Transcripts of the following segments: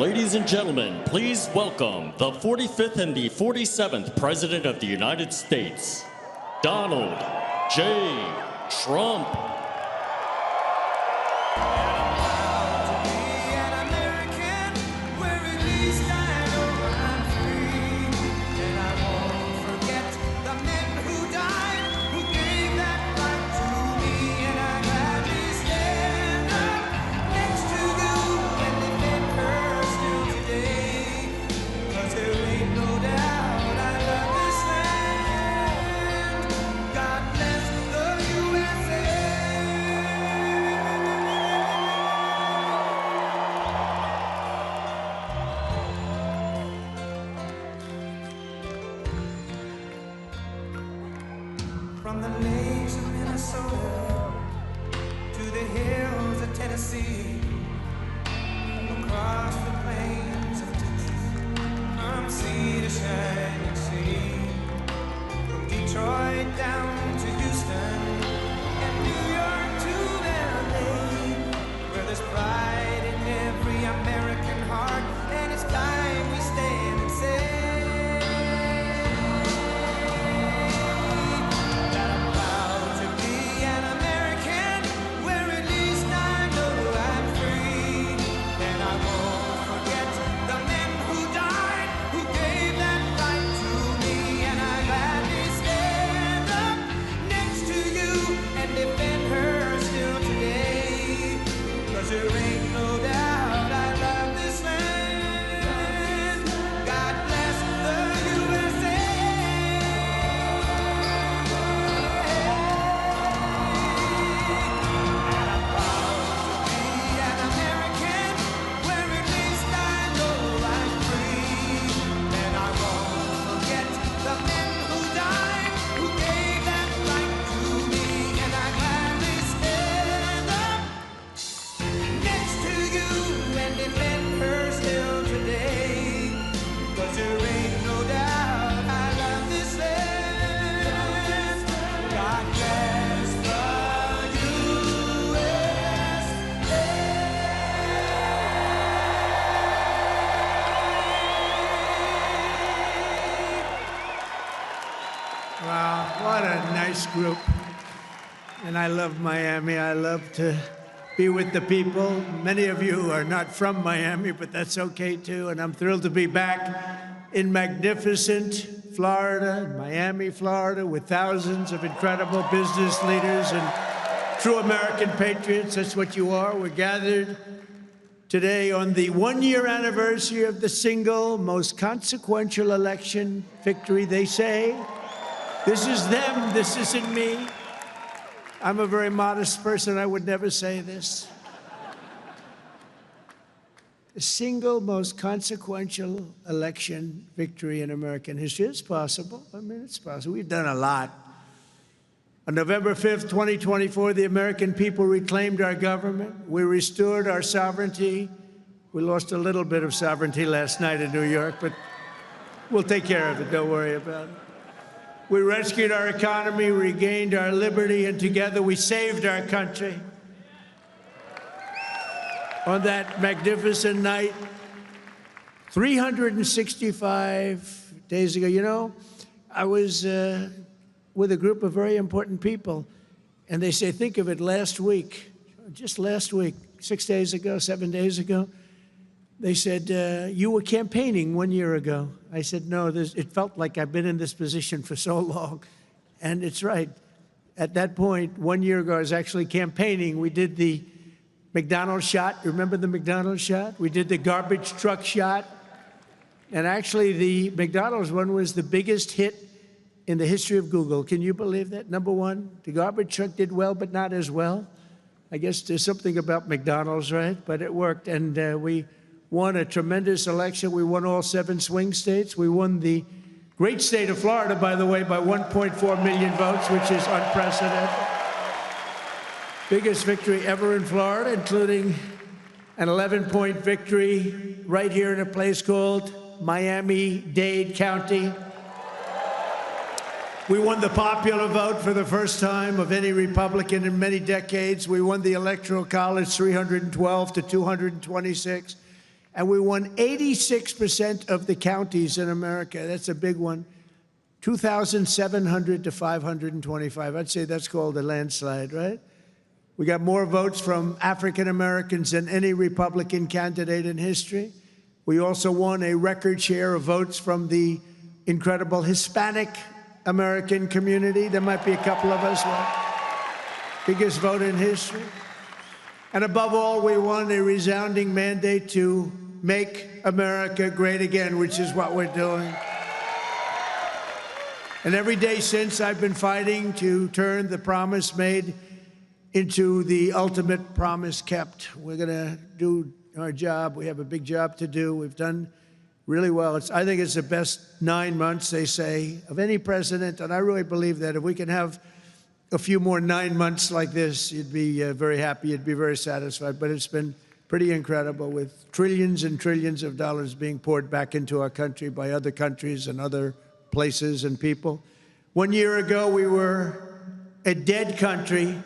Ladies and gentlemen, please welcome the 45th and the 47th President of the United States, Donald J. Trump. From the lakes of Minnesota to the hills of Tennessee, across the plains of Texas, from sea to shining sea, from Detroit down to Houston and New York to LA, where there's pride in every American heart, and it's time we stand and say, What a nice group. And I love Miami. I love to be with the people. Many of you are not from Miami, but that's okay too. And I'm thrilled to be back in magnificent Florida, Miami, Florida, with thousands of incredible business leaders and true American patriots. That's what you are. We're gathered today on the one-year anniversary of the single most consequential election victory, they say. This is them, this isn't me. I'm a very modest person, I would never say this. The single most consequential election victory in American history. It's possible, I mean, it's possible. We've done a lot. On November 5th, 2024, the American people reclaimed our government. We restored our sovereignty. We lost a little bit of sovereignty last night in New York, but we'll take care of it, don't worry about it. We rescued our economy, regained our liberty, and together we saved our country. On that magnificent night, 365 days ago, you know, I was with a group of very important people, and they say, think of it, last week, just last week, 6 days ago, 7 days ago, they said, you were campaigning 1 year ago. I said, no, it felt like I've been in this position for so long. And it's right. At that point, 1 year ago, I was actually campaigning. We did the McDonald's shot. Remember the McDonald's shot? We did the garbage truck shot. And actually, the McDonald's one was the biggest hit in the history of Google. Can you believe that? Number one, the garbage truck did well, but not as well. I guess there's something about McDonald's, right? But it worked. And we won a tremendous election. We won all 7 swing states. We won the great state of Florida, by the way, by 1.4 million votes, which is unprecedented. Biggest victory ever in Florida, including an 11-point victory right here in a place called Miami-Dade County. We won the popular vote for the first time of any Republican in many decades. We won the Electoral College 312 to 226. And we won 86% of the counties in America. That's a big one. 2,700 to 525. I'd say that's called a landslide, right? We got more votes from African Americans than any Republican candidate in history. We also won a record share of votes from the incredible Hispanic American community. There might be a couple of us, biggest vote in history. And above all, we won a resounding mandate to make America great again, which is what we're doing. And every day since, I've been fighting to turn the promise made into the ultimate promise kept. We're going to do our job. We have a big job to do. We've done really well. I think it's the best 9 months, they say, of any president. And I really believe that if we can have a few more 9 months like this, you'd be very happy. You'd be very satisfied. But it's been pretty incredible, with trillions and trillions of dollars being poured back into our country by other countries and other places and people. 1 year ago, we were a dead country.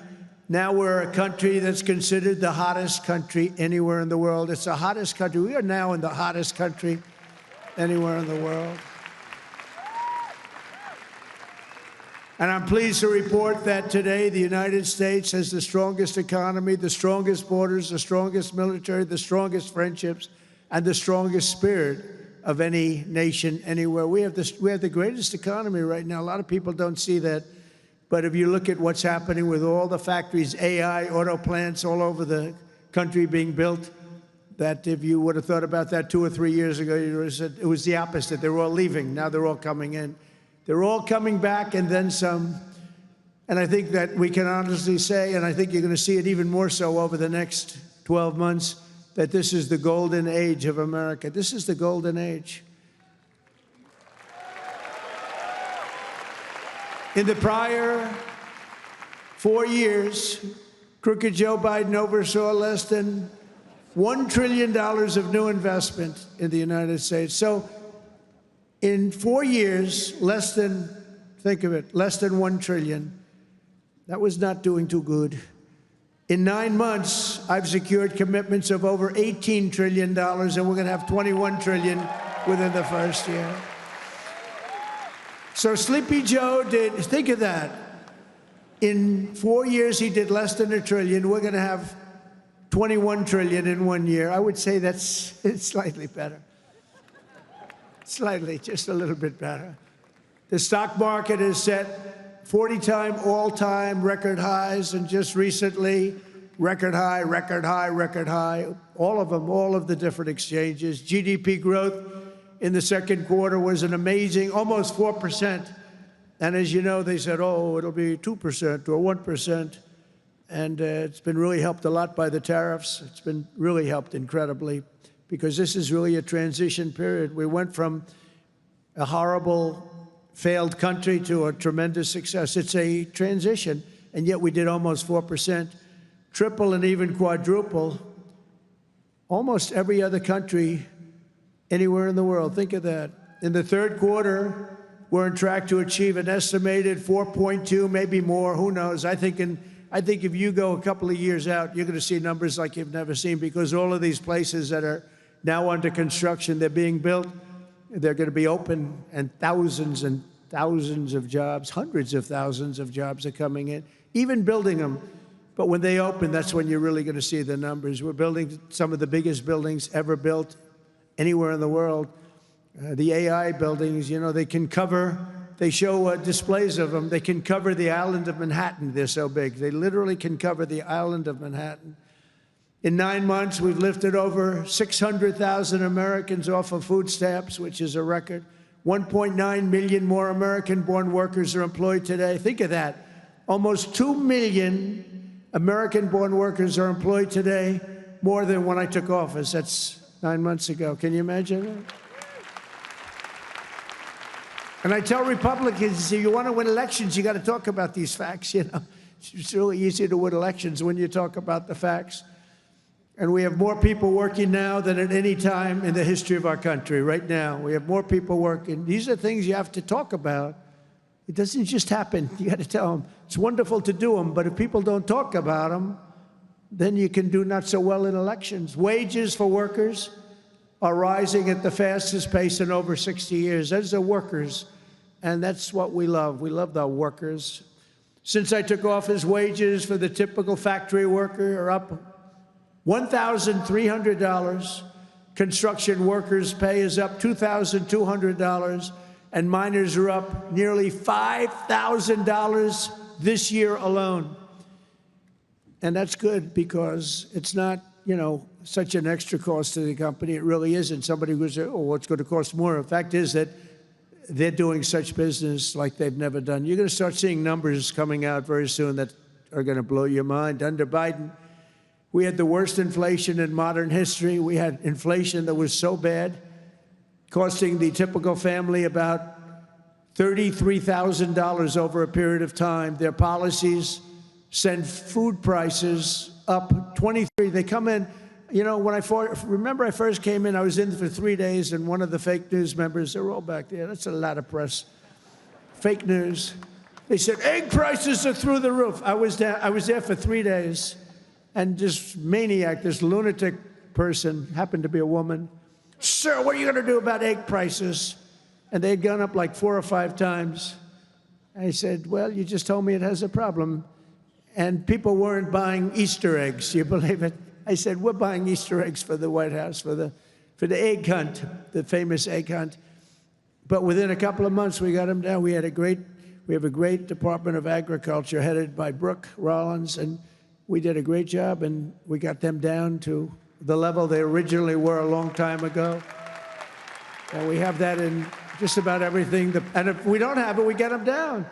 Now we're a country that's considered the hottest country anywhere in the world. It's the hottest country. We are now in the hottest country anywhere in the world. And I'm pleased to report that today the United States has the strongest economy, the strongest borders, the strongest military, the strongest friendships, and the strongest spirit of any nation anywhere. We have the greatest economy right now. A lot of people don't see that. But if you look at what's happening with all the factories, AI, auto plants all over the country being built, that if you would have thought about that 2 or 3 years ago, you would have said it was the opposite. They were all leaving. Now they're all coming in. They're all coming back and then some. And I think that we can honestly say, and I think you're going to see it even more so over the next 12 months, that this is the golden age of America. This is the golden age. In the prior 4 years, crooked Joe Biden oversaw less than $1 trillion of new investment in the United States. So in 4 years, less than, think of it, less than 1 trillion. That was not doing too good. In 9 months, I've secured commitments of over $18 trillion, and we're going to have $21 trillion within the first year. So Sleepy Joe did, think of that. In 4 years, he did less than $1 trillion. We're going to have $21 trillion in 1 year. I would say it's slightly better. Slightly, just a little bit better. The stock market is set 40-time all-time record highs, and just recently, record high, record high, record high. All of them, all of the different exchanges. GDP growth in the second quarter was an amazing, almost 4%. And as you know, they said, oh, it'll be 2% or 1%. And it's been really helped a lot by the tariffs. It's been really helped incredibly, because this is really a transition period. We went from a horrible, failed country to a tremendous success. It's a transition, and yet we did almost 4%, triple and even quadruple almost every other country anywhere in the world. Think of that. In the third quarter, we're on track to achieve an estimated 4.2, maybe more, who knows. I think if you go a couple of years out, you're going to see numbers like you've never seen, because all of these places that are now under construction, they're being built, they're going to be open, and thousands of jobs, hundreds of thousands of jobs are coming in, even building them. But when they open, that's when you're really going to see the numbers. We're building some of the biggest buildings ever built anywhere in the world. The AI buildings, you know, they can cover, they show displays of them. They can cover the island of Manhattan. They're so big. They literally can cover the island of Manhattan. In 9 months, we've lifted over 600,000 Americans off of food stamps, which is a record. 1.9 million more American-born workers are employed today. Think of that. Almost 2 million American-born workers are employed today, more than when I took office. That's 9 months ago. Can you imagine that? And I tell Republicans, if you want to win elections, you got to talk about these facts, you know. It's really easy to win elections when you talk about the facts. And we have more people working now than at any time in the history of our country. Right now, we have more people working. These are things you have to talk about. It doesn't just happen. You got to tell them. It's wonderful to do them, but if people don't talk about them, then you can do not so well in elections. Wages for workers are rising at the fastest pace in over 60 years. Those are workers, and that's what we love. We love the workers. Since I took office, wages for the typical factory worker are up $1,300. Construction workers' pay is up $2,200, and miners are up nearly $5,000 this year alone. And that's good because it's not, such an extra cost to the company. It really isn't. Somebody would say, oh, what's going to cost more? The fact is that they're doing such business like they've never done. You're going to start seeing numbers coming out very soon that are going to blow your mind. Under Biden, we had the worst inflation in modern history. We had inflation that was so bad, costing the typical family about $33,000 over a period of time. Their policies send food prices up 23. They come in, when I first came in, I was in for 3 days, and one of the fake news members, they're all back there. That's a lot of press. Fake news. They said, egg prices are through the roof. I was there for 3 days, and this maniac, this lunatic person, happened to be a woman. Sir, what are you going to do about egg prices? And they'd gone up like 4 or 5 times. I said, well, you just told me it has a problem. And people weren't buying Easter eggs. You believe it? I said, we're buying Easter eggs for the White House, for the egg hunt, the famous egg hunt. But within a couple of months, we got them down. We have a great Department of Agriculture headed by Brooke Rollins, and we did a great job, and we got them down to the level they originally were a long time ago. And we have that in just about everything. And if we don't have it, we get them down.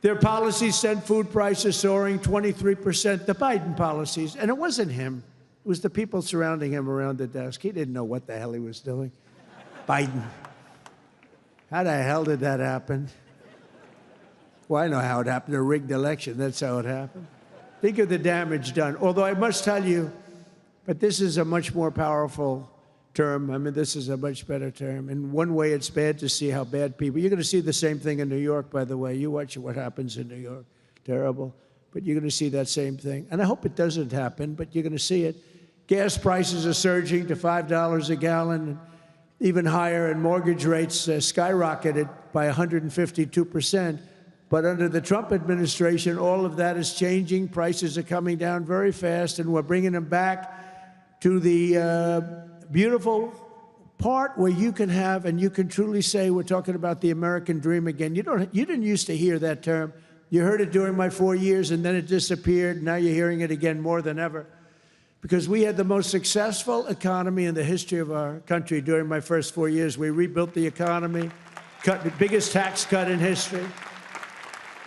Their policies sent food prices soaring 23%, the Biden policies. And it wasn't him. It was the people surrounding him around the desk. He didn't know what the hell he was doing. Biden. How the hell did that happen? Well, I know how it happened. A rigged election. That's how it happened. Think of the damage done. Although I must tell you, but this is a much more powerful term. I mean, this is a much better term. In one way, it's bad to see how bad people... You're going to see the same thing in New York, by the way. You watch what happens in New York. Terrible. But you're going to see that same thing. And I hope it doesn't happen, but you're going to see it. Gas prices are surging to $5 a gallon, even higher, and mortgage rates skyrocketed by 152%. But under the Trump administration, all of that is changing. Prices are coming down very fast, and we're bringing them back to the beautiful part where you can have, and you can truly say, we're talking about the American dream again. You didn't used to hear that term. You heard it during my 4 years, and then it disappeared. Now you're hearing it again more than ever. Because we had the most successful economy in the history of our country during my first 4 years. We rebuilt the economy, cut the biggest tax cut in history.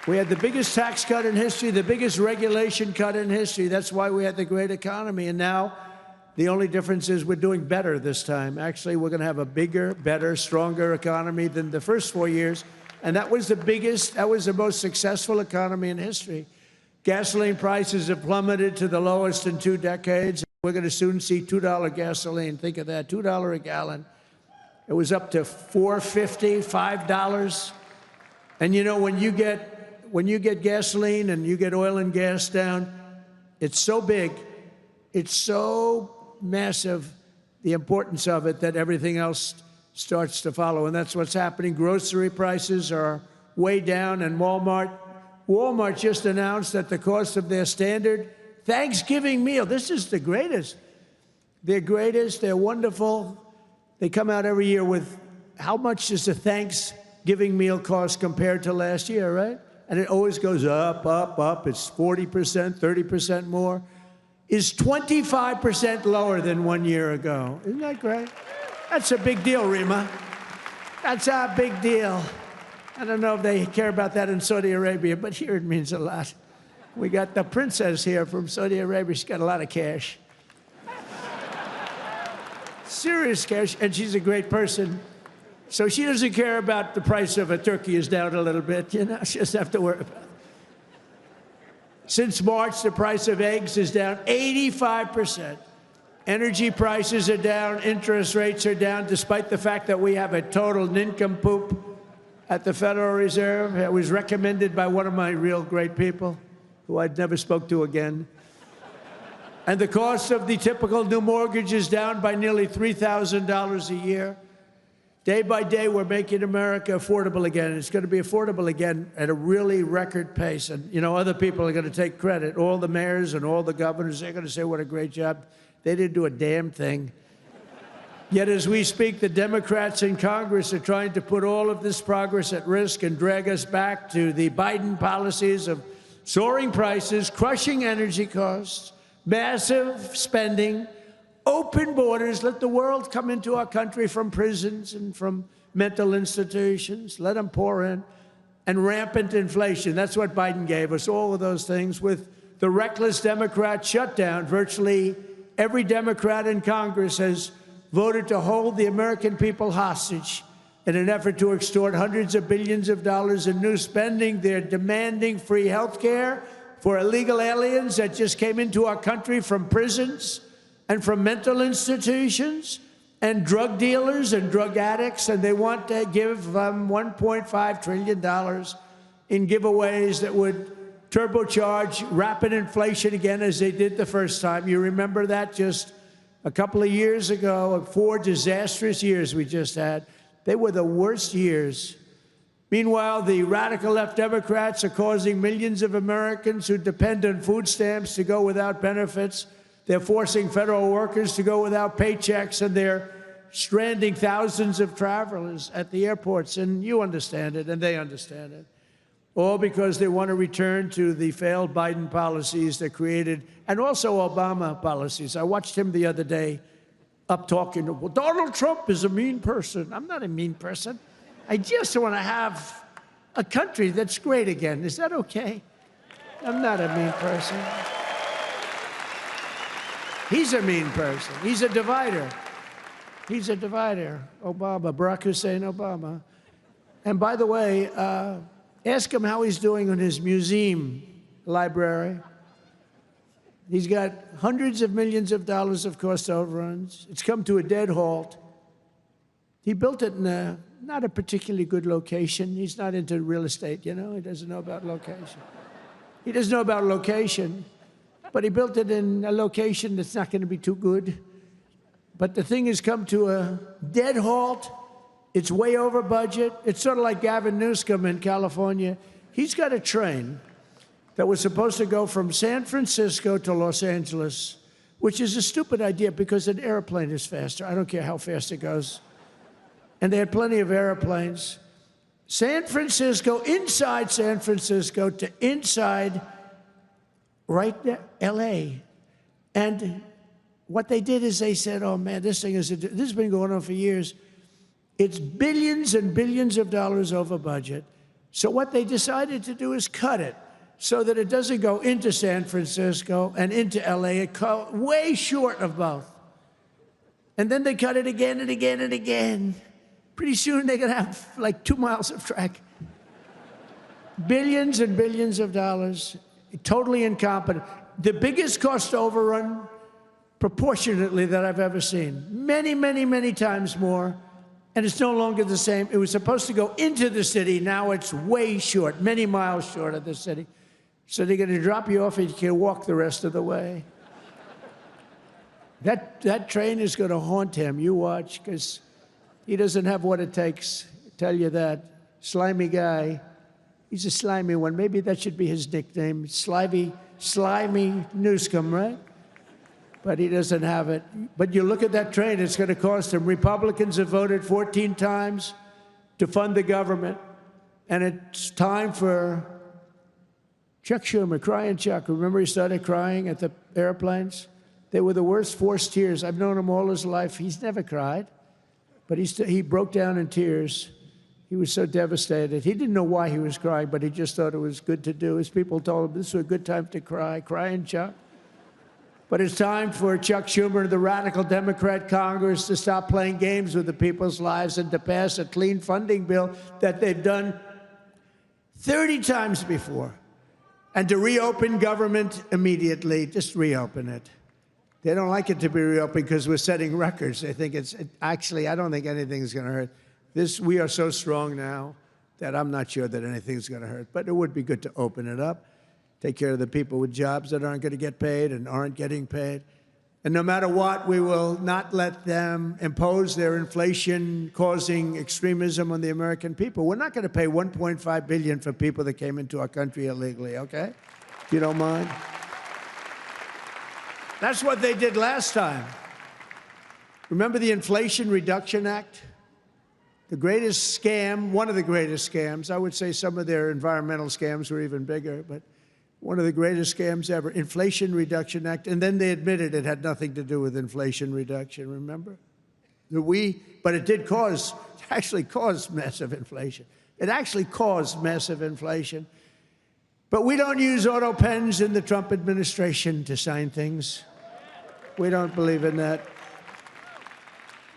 We had the biggest tax cut in history, the biggest regulation cut in history. That's why we had the great economy. And now, the only difference is we're doing better this time. Actually, we're going to have a bigger, better, stronger economy than the first 4 years. And that was the most successful economy in history. Gasoline prices have plummeted to the lowest in 2 decades. We're going to soon see $2 gasoline. Think of that, $2 a gallon. It was up to $4.50, $5. And when you get gasoline and you get oil and gas down, it's so big, it's so massive, the importance of it, that everything else starts to follow. And that's what's happening. Grocery prices are way down, and Walmart just announced that the cost of their standard Thanksgiving meal, this is the greatest. They're greatest, they're wonderful. They come out every year with how much does a Thanksgiving meal cost compared to last year, right? And it always goes up, up, up. It's 40%, 30% more. Is 25% lower than 1 year ago. Isn't that great? That's a big deal, Rima. That's a big deal. I don't know if they care about that in Saudi Arabia, but here it means a lot. We got the princess here from Saudi Arabia. She's got a lot of cash. Serious cash, and she's a great person. So she doesn't care about the price of a turkey is down a little bit, She doesn't have to worry about it. Since March, the price of eggs is down 85%. Energy prices are down, interest rates are down, despite the fact that we have a total nincompoop at the Federal Reserve. It was recommended by one of my real great people, who I'd never spoke to again. And the cost of the typical new mortgage is down by nearly $3,000 a year. Day by day, we're making America affordable again. It's going to be affordable again at a really record pace. And, you know, other people are going to take credit. All the mayors and all the governors, they're going to say what a great job. They didn't do a damn thing. Yet as we speak, the Democrats in Congress are trying to put all of this progress at risk and drag us back to the Biden policies of soaring prices, crushing energy costs, massive spending, open borders, let the world come into our country from prisons and from mental institutions, let them pour in, and rampant inflation. That's what Biden gave us, all of those things. With the reckless Democrat shutdown, virtually every Democrat in Congress has voted to hold the American people hostage in an effort to extort hundreds of billions of dollars in new spending. They're demanding free health care for illegal aliens that just came into our country from prisons and from mental institutions, and drug dealers and drug addicts, and they want to give $1.5 trillion in giveaways that would turbocharge rapid inflation again, as they did the first time. You remember that just a couple of years ago, 4 disastrous years we just had. They were the worst years. Meanwhile, the radical left Democrats are causing millions of Americans who depend on food stamps to go without benefits. They're forcing federal workers to go without paychecks, and they're stranding thousands of travelers at the airports. And you understand it, and they understand it. All because they want to return to the failed Biden policies that created, and also Obama policies. I watched him the other day up talking, well, Donald Trump is a mean person. I'm not a mean person. I just want to have a country that's great again. Is that okay? I'm not a mean person. He's a mean person. He's a divider. He's a divider. Obama, Barack Hussein Obama. And by the way, ask him how he's doing on his museum library. He's got hundreds of millions of dollars of cost overruns. It's come to a dead halt. He built it in not a particularly good location. He's not into real estate, you know. He doesn't know about location. He doesn't know about location. But he built it in a location that's not going to be too good. But the thing has come to a dead halt. It's way over budget. It's sort of like Gavin Newsom in California. He's got a train that was supposed to go from San Francisco to Los Angeles, which is a stupid idea because an airplane is faster. I don't care how fast it goes. And they had plenty of airplanes. San Francisco, inside San Francisco to inside right there, L.A. And what they did is they said, oh, man, this has been going on for years. It's billions and billions of dollars over budget. So what they decided to do is cut it so that it doesn't go into San Francisco and into L.A. It goes way short of both. And then they cut it again and again and again. Pretty soon they're going to have like 2 miles of track. Billions and billions of dollars. Totally incompetent. The biggest cost overrun proportionately that I've ever seen. Many, many, many times more. And it's no longer the same. It was supposed to go into the city. Now it's way short, many miles short of the city. So they're going to drop you off and you can walk the rest of the way. That train is going to haunt him. You watch, because he doesn't have what it takes. I tell you that. Slimy guy. He's a slimy one. Maybe that should be his nickname. Slimy Newsom, right? But he doesn't have it. But you look at that train, it's going to cost him. Republicans have voted 14 times to fund the government. And it's time for Chuck Schumer, crying Chuck. Remember he started crying at the airplanes? They were the worst forced tears. I've known him all his life. He's never cried. But he broke down in tears. He was so devastated. He didn't know why he was crying, but he just thought it was good to do. His people told him this was a good time to cry. Crying Chuck. But it's time for Chuck Schumer and the radical Democrat Congress to stop playing games with the people's lives and to pass a clean funding bill that they've done 30 times before. And to reopen government immediately. Just reopen it. They don't like it to be reopened because we're setting records. They think actually, I don't think anything's going to hurt. We are so strong now that I'm not sure that anything's going to hurt. But it would be good to open it up, take care of the people with jobs that aren't going to get paid and aren't getting paid. And no matter what, we will not let them impose their inflation-causing extremism on the American people. We're not going to pay $1.5 billion for people that came into our country illegally, okay? If you don't mind. That's what they did last time. Remember the Inflation Reduction Act? The greatest scam, one of the greatest scams. I would say some of their environmental scams were even bigger, but one of the greatest scams ever, Inflation Reduction Act. And then they admitted it had nothing to do with inflation reduction, remember? But it did actually cause massive inflation. It actually caused massive inflation. But we don't use auto pens in the Trump administration to sign things. We don't believe in that.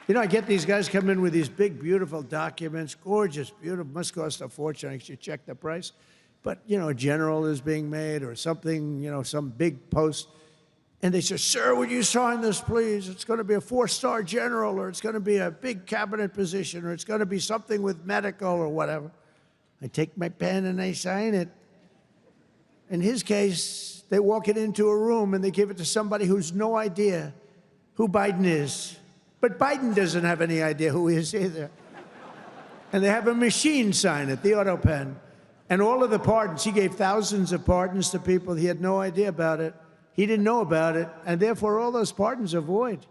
You know, I get these guys come in with these big, beautiful documents, gorgeous, beautiful, must cost a fortune. I should check the price. But, you know, a general is being made or something, you know, some big post. And they say, sir, would you sign this, please? It's going to be a 4-star general, or it's going to be a big cabinet position, or it's going to be something with medical or whatever. I take my pen and I sign it. In his case, they walk it into a room and they give it to somebody who's no idea who Biden is. But Biden doesn't have any idea who he is either. And they have a machine sign it, the auto pen. And all of the pardons, he gave thousands of pardons to people. He had no idea about it. He didn't know about it. And therefore, all those pardons are void.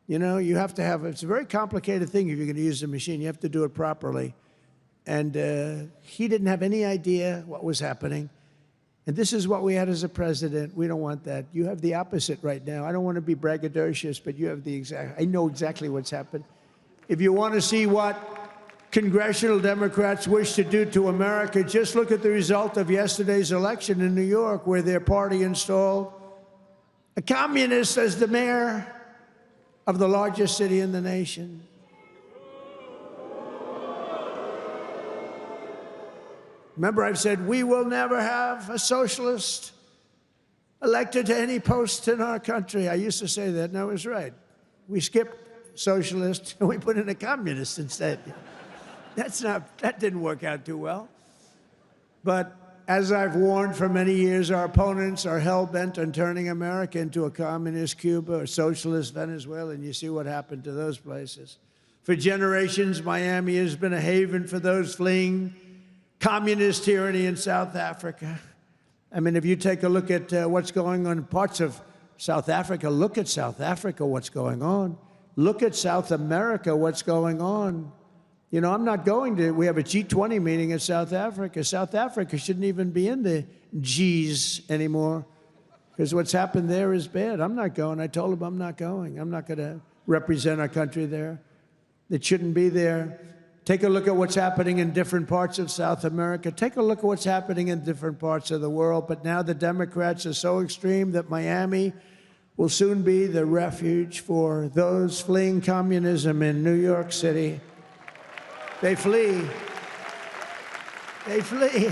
You know, you have to have, it's a very complicated thing if you're going to use the machine. You have to do it properly. And he didn't have any idea what was happening. And this is what we had as a president. We don't want that. You have the opposite right now. I don't want to be braggadocious, but you have the exact, I know exactly what's happened. If you want to see what congressional Democrats wish to do to America, just look at the result of yesterday's election in New York, where their party installed a communist as the mayor of the largest city in the nation. Remember, I've said we will never have a socialist elected to any post in our country. I used to say that, and I was right. We skipped socialist and we put in a communist instead. That didn't work out too well. But as I've warned for many years, our opponents are hell-bent on turning America into a communist Cuba or socialist Venezuela, and you see what happened to those places. For generations, Miami has been a haven for those fleeing communist tyranny in South Africa. I mean, if you take a look at what's going on in parts of South Africa, look at South Africa, what's going on. Look at South America, what's going on. You know, I'm not going to, we have a G20 meeting in South Africa. South Africa shouldn't even be in the Gs anymore, because what's happened there is bad. I'm not going. I told them I'm not going. I'm not going to represent our country there. It shouldn't be there. Take a look at what's happening in different parts of South America. Take a look at what's happening in different parts of the world. But now the Democrats are so extreme that Miami will soon be the refuge for those fleeing communism in New York City. They flee. They flee.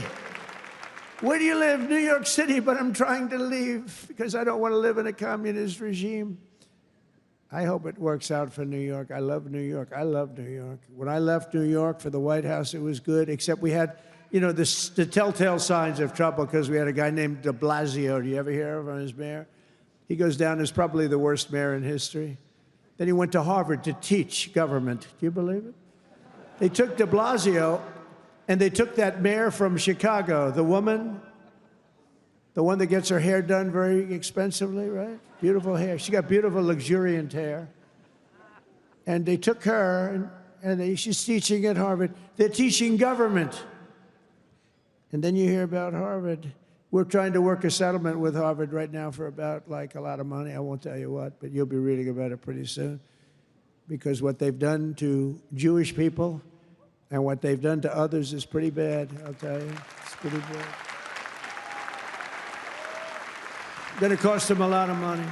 Where do you live? New York City, but I'm trying to leave because I don't want to live in a communist regime. I hope it works out for New York. I love New York. I love New York. When I left New York for the White House, it was good, except we had, you know, the telltale signs of trouble, because we had a guy named de Blasio. Do you ever hear of him as mayor? He goes down as probably the worst mayor in history. Then he went to Harvard to teach government. Do you believe it? They took de Blasio, and they took that mayor from Chicago, the woman, the one that gets her hair done very expensively, right? Beautiful hair. She got beautiful, luxuriant hair. And they took her, and she's teaching at Harvard. They're teaching government. And then you hear about Harvard. We're trying to work a settlement with Harvard right now for about, like, a lot of money. I won't tell you what, but you'll be reading about it pretty soon. Because what they've done to Jewish people and what they've done to others is pretty bad, I'll tell you. It's pretty bad. Going to cost them a lot of money.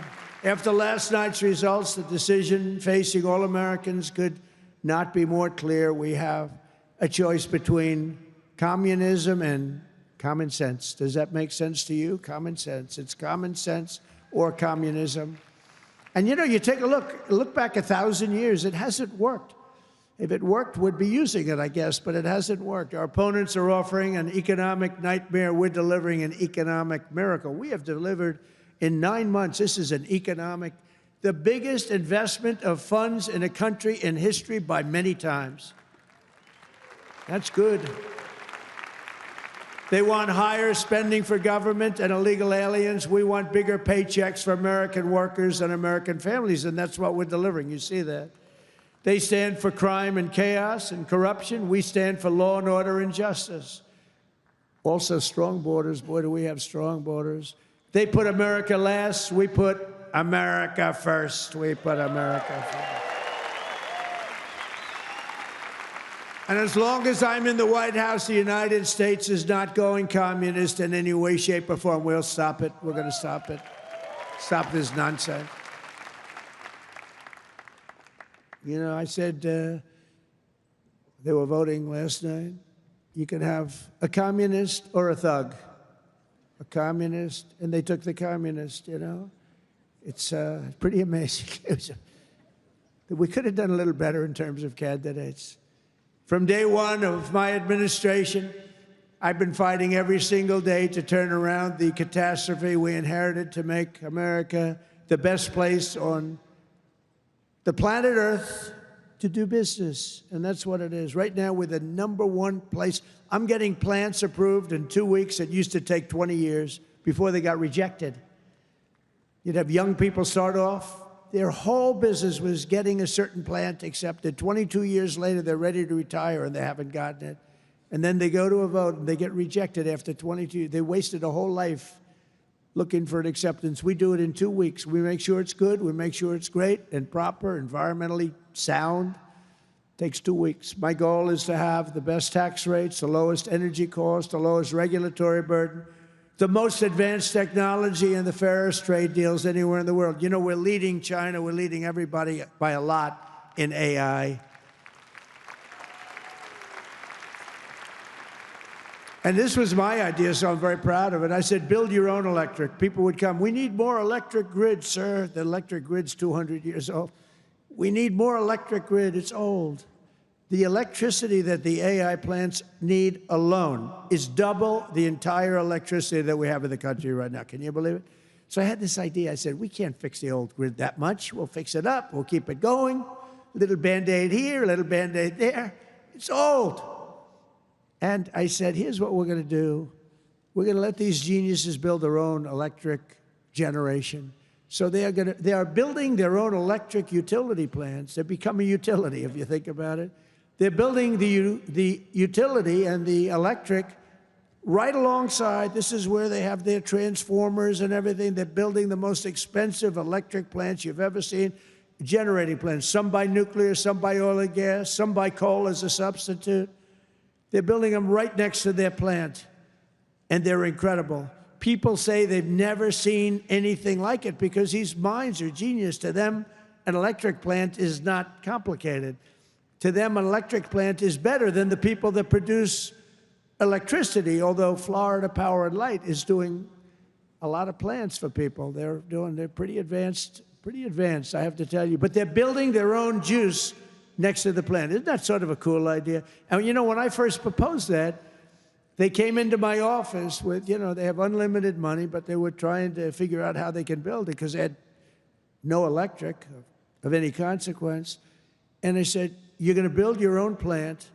After last night's results, the decision facing all Americans could not be more clear. We have a choice between communism and common sense. Does that make sense to you? Common sense. It's common sense or communism. And you know, you take a look back 1,000 years, it hasn't worked. If it worked, we'd be using it, I guess, but it hasn't worked. Our opponents are offering an economic nightmare. We're delivering an economic miracle. We have delivered in 9 months. This is the biggest investment of funds in a country in history by many times. That's good. They want higher spending for government and illegal aliens. We want bigger paychecks for American workers and American families, and that's what we're delivering. You see that. They stand for crime and chaos and corruption. We stand for law and order and justice. Also, strong borders. Boy, do we have strong borders. They put America last. We put America first. We put America first. And as long as I'm in the White House, the United States is not going communist in any way, shape, or form. We'll stop it. We're going to stop it. Stop this nonsense. You know, I said they were voting last night. You can have a communist or a thug. A communist, and they took the communist, you know. It's pretty amazing. We could have done a little better in terms of candidates. From day one of my administration, I've been fighting every single day to turn around the catastrophe we inherited to make America the best place on the planet Earth to do business, and that's what it is. Right now, we're the #1 place. I'm getting plants approved in 2 weeks. It used to take 20 years before they got rejected. You'd have young people start off. Their whole business was getting a certain plant accepted. 22 years later, they're ready to retire, and they haven't gotten it. And then they go to a vote, and they get rejected after 22. They wasted a whole life looking for an acceptance. We do it in 2 weeks. We make sure it's good. We make sure it's great and proper, environmentally sound. Takes 2 weeks. My goal is to have the best tax rates, the lowest energy cost, the lowest regulatory burden, the most advanced technology, and the fairest trade deals anywhere in the world. You know, we're leading China. We're leading everybody by a lot in AI. And this was my idea, so I'm very proud of it. I said, build your own electric. People would come. We need more electric grid, sir. The electric grid's 200 years old. We need more electric grid. It's old. The electricity that the AI plants need alone is double the entire electricity that we have in the country right now. Can you believe it? So I had this idea. I said, we can't fix the old grid that much. We'll fix it up. We'll keep it going. A little Band-Aid here, a little Band-Aid there. It's old. And I said, here's what we're going to do. We're going to let these geniuses build their own electric generation. So they are building their own electric utility plants. They become a utility, if you think about it. They're building the utility and the electric right alongside. This is where they have their transformers and everything. They're building the most expensive electric plants you've ever seen, generating plants, some by nuclear, some by oil and gas, some by coal as a substitute. They're building them right next to their plant, and they're incredible. People say they've never seen anything like it because these minds are genius. To them, an electric plant is not complicated. To them, an electric plant is better than the people that produce electricity, although Florida Power and Light is doing a lot of plants for people. They're pretty advanced, I have to tell you. But they're building their own juice next to the plant. Isn't that sort of a cool idea? And you know, when I first proposed that, they came into my office with, you know, they have unlimited money, but they were trying to figure out how they can build it because they had no electric of any consequence. And I said, you're going to build your own plant.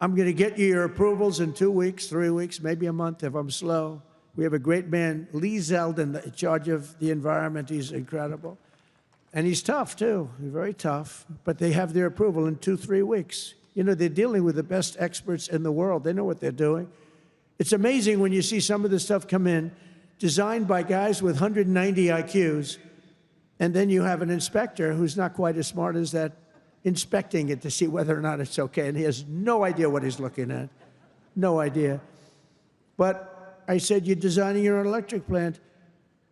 I'm going to get you your approvals in 2 weeks, 3 weeks, maybe a month if I'm slow. We have a great man, Lee Zeldin, in charge of the environment. He's incredible. And he's tough, too. He's very tough. But they have their approval in 2-3 weeks. You know, they're dealing with the best experts in the world. They know what they're doing. It's amazing when you see some of the stuff come in, designed by guys with 190 IQs, and then you have an inspector who's not quite as smart as that, inspecting it to see whether or not it's okay, and he has no idea what he's looking at. No idea. But I said, you're designing your own electric plant,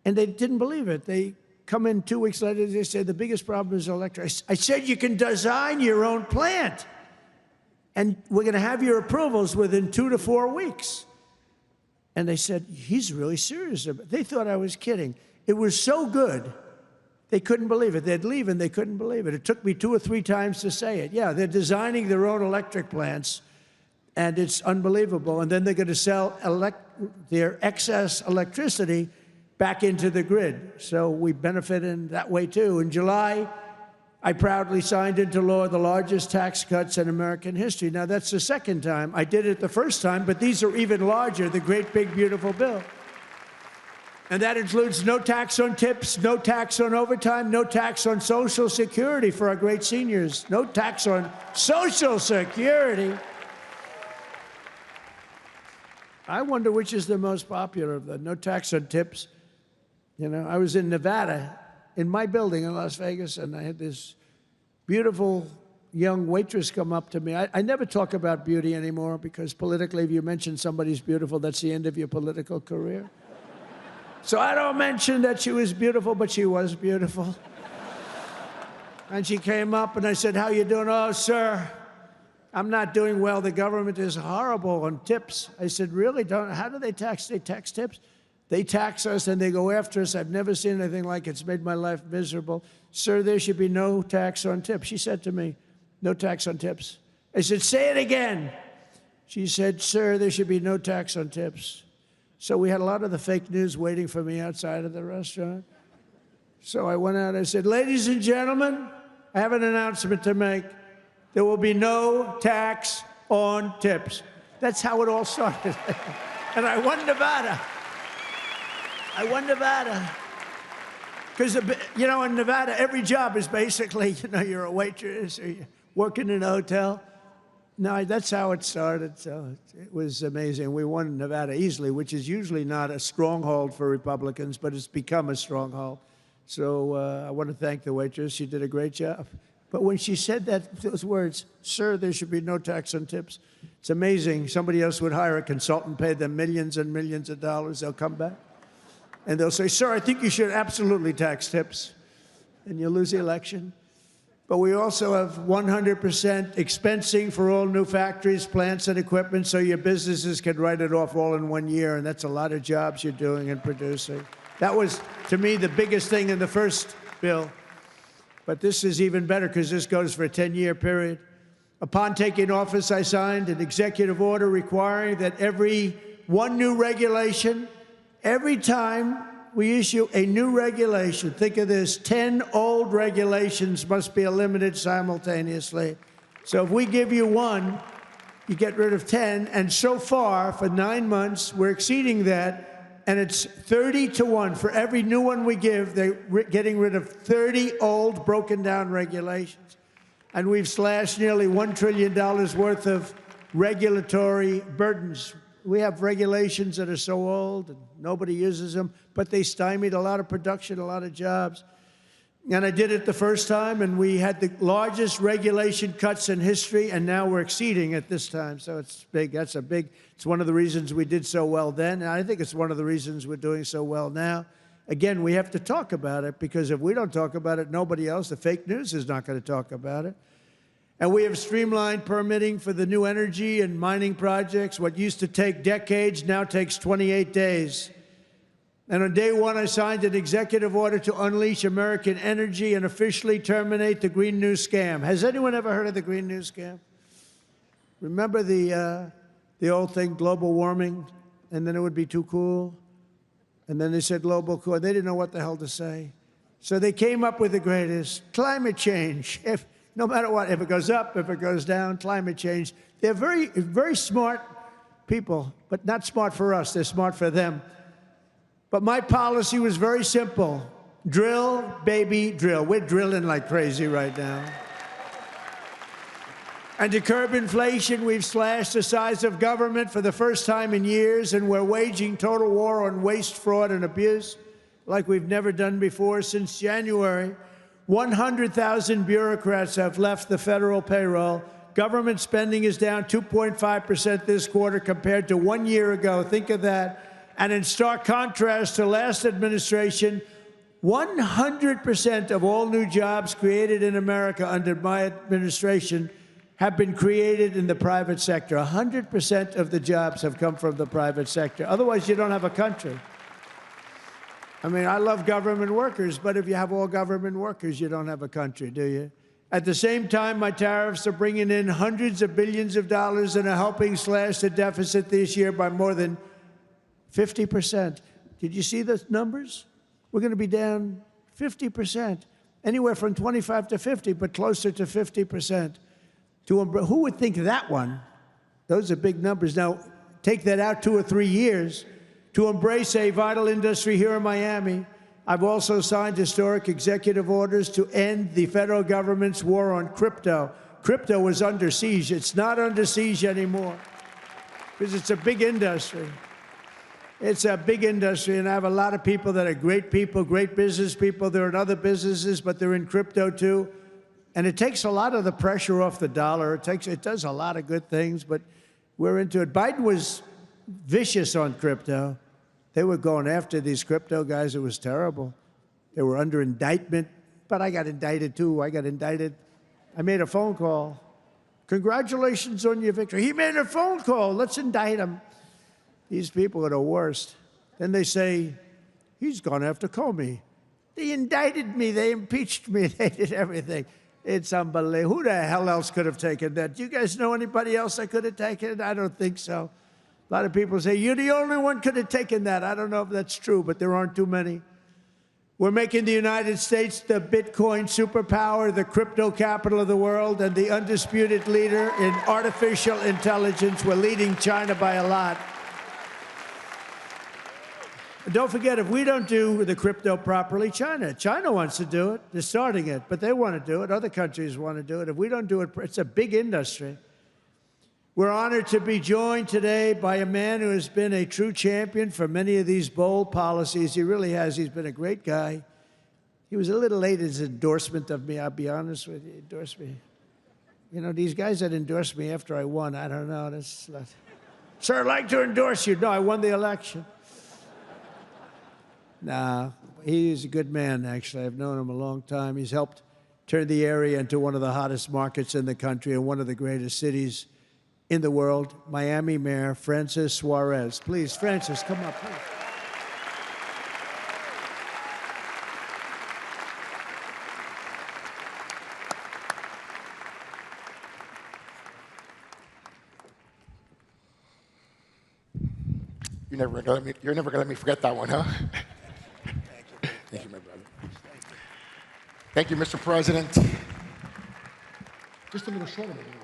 and they didn't believe it. They come in 2 weeks later, they say, the biggest problem is electric. I said, you can design your own plant, and we're going to have your approvals within 2 to 4 weeks. And they said, he's really serious about it. They thought I was kidding. It was so good They couldn't believe it. They'd leave and they couldn't believe it. It took me 2 or 3 times to say it. Yeah, they're designing their own electric plants, and it's unbelievable. And then they're going to sell their excess electricity back into the grid. So we benefit in that way, too. In July, I proudly signed into law the largest tax cuts in American history. Now, that's the second time. I did it the first time, but these are even larger, the great, big, beautiful bill. And that includes no tax on tips, no tax on overtime, no tax on Social Security for our great seniors, no tax on Social Security. I wonder which is the most popular of the no tax on tips. You know, I was in Nevada, in my building in Las Vegas, and I had this beautiful young waitress come up to me. I never talk about beauty anymore because politically, if you mention somebody's beautiful, that's the end of your political career. So I don't mention that she was beautiful, but she was beautiful. And she came up and I said, "How you doing?" "Oh, sir, I'm not doing well. The government is horrible on tips." I said, "Really? How do they tax? They tax tips? They tax us and they go after us. I've never seen anything like it. It's made my life miserable." "Sir, there should be no tax on tips." She said to me, "No tax on tips." I said, "Say it again." She said, "Sir, there should be no tax on tips." So we had a lot of the fake news waiting for me outside of the restaurant. So I went out, I said, "Ladies and gentlemen, I have an announcement to make. There will be no tax on tips." That's how it all started. And I won Nevada. I won Nevada. Because, you know, in Nevada, every job is basically, you know, you're a waitress or you're working in a hotel. No, that's how it started. So it was amazing. We won Nevada easily, which is usually not a stronghold for Republicans, but it's become a stronghold. So I want to thank the waitress. She did a great job. But when she said those words, "Sir, there should be no tax on tips," it's amazing. Somebody else would hire a consultant, pay them millions and millions of dollars. They'll come back and they'll say, "Sir, I think you should absolutely tax tips," and you'll lose the election. But we also have 100% expensing for all new factories, plants, and equipment, so your businesses can write it off all in 1 year, and that's a lot of jobs you're doing and producing. That was, to me, the biggest thing in the first bill. But this is even better because this goes for a 10-year period. Upon taking office, I signed an executive order requiring that every new regulation, every time we issue a new regulation, think of this, 10 old regulations must be eliminated simultaneously. So if we give you one, you get rid of 10. And so far, for 9 months, we're exceeding that. And it's 30 to 1. For every new one we give, they're getting rid of 30 old, broken down regulations. And we've slashed nearly $1 trillion worth of regulatory burdens. We have regulations that are so old and nobody uses them, but they stymied a lot of production, a lot of jobs. And I did it the first time, and we had the largest regulation cuts in history, and now we're exceeding it this time. So it's big. It's one of the reasons we did so well then, and I think it's one of the reasons we're doing so well now. Again, we have to talk about it, because if we don't talk about it, nobody else, the fake news, is not going to talk about it. And we have streamlined permitting for the new energy and mining projects. What used to take decades now takes 28 days. And on day one, I signed an executive order to unleash American energy and officially terminate the Green New Scam. Has anyone ever heard of the Green New Scam? Remember the old thing, global warming, and then it would be too cool? And then they said global cool. They didn't know what the hell to say. So they came up with the greatest, climate change. No matter what, if it goes up, if it goes down, climate change. They're very, very smart people, but not smart for us. They're smart for them. But my policy was very simple. Drill, baby, drill. We're drilling like crazy right now. And to curb inflation, we've slashed the size of government for the first time in years, and we're waging total war on waste, fraud, and abuse like we've never done before. Since January, 100,000 bureaucrats have left the federal payroll. Government spending is down 2.5% this quarter compared to 1 year ago. Think of that. And in stark contrast to last administration, 100% of all new jobs created in America under my administration have been created in the private sector. 100% of the jobs have come from the private sector. Otherwise, you don't have a country. I mean, I love government workers, but if you have all government workers, you don't have a country, do you? At the same time, my tariffs are bringing in hundreds of billions of dollars and are helping slash the deficit this year by more than 50%. Did you see the numbers? We're going to be down 50%, anywhere from 25 to 50, but closer to 50%. Who would think that one? Those are big numbers. Now, take that out 2 or 3 years. To embrace a vital industry here in Miami, I've also signed historic executive orders to end the federal government's war on crypto. Crypto was under siege. It's not under siege anymore because it's a big industry. It's a big industry, and I have a lot of people that are great people, great business people. They're in other businesses, but they're in crypto too. And it takes a lot of the pressure off the dollar. It does a lot of good things, but we're into it. Biden was vicious on crypto. They were going after these crypto guys. It was terrible. They were under indictment, but I got indicted too. I made a phone call. Congratulations on your victory. He made a phone call. Let's indict him. These people are the worst. Then they say, he's gone after Comey. They indicted me. They impeached me. They did everything. It's unbelievable. Who the hell else could have taken that? Do you guys know anybody else that could have taken it? I don't think so. A lot of people say, you're the only one could have taken that. I don't know if that's true, but there aren't too many. We're making the United States the Bitcoin superpower, the crypto capital of the world, and the undisputed leader in artificial intelligence. We're leading China by a lot. And don't forget, if we don't do the crypto properly, China wants to do it. They're starting it, but they want to do it. Other countries want to do it. If we don't do it, it's a big industry. We're honored to be joined today by a man who has been a true champion for many of these bold policies. He really has. He's been a great guy. He was a little late in his endorsement of me, I'll be honest with you. He endorsed me. You know, these guys that endorsed me after I won, I don't know. That's not... Sir, I'd like to endorse you. No, I won the election. Nah, he's a good man, actually. I've known him a long time. He's helped turn the area into one of the hottest markets in the country and one of the greatest cities in the world. Miami Mayor Francis Suarez. Please, Francis, come up, please. You're never gonna let me forget that one, huh? Thank you, my brother. Thank you, Mr. President. Just a little shorter than you are.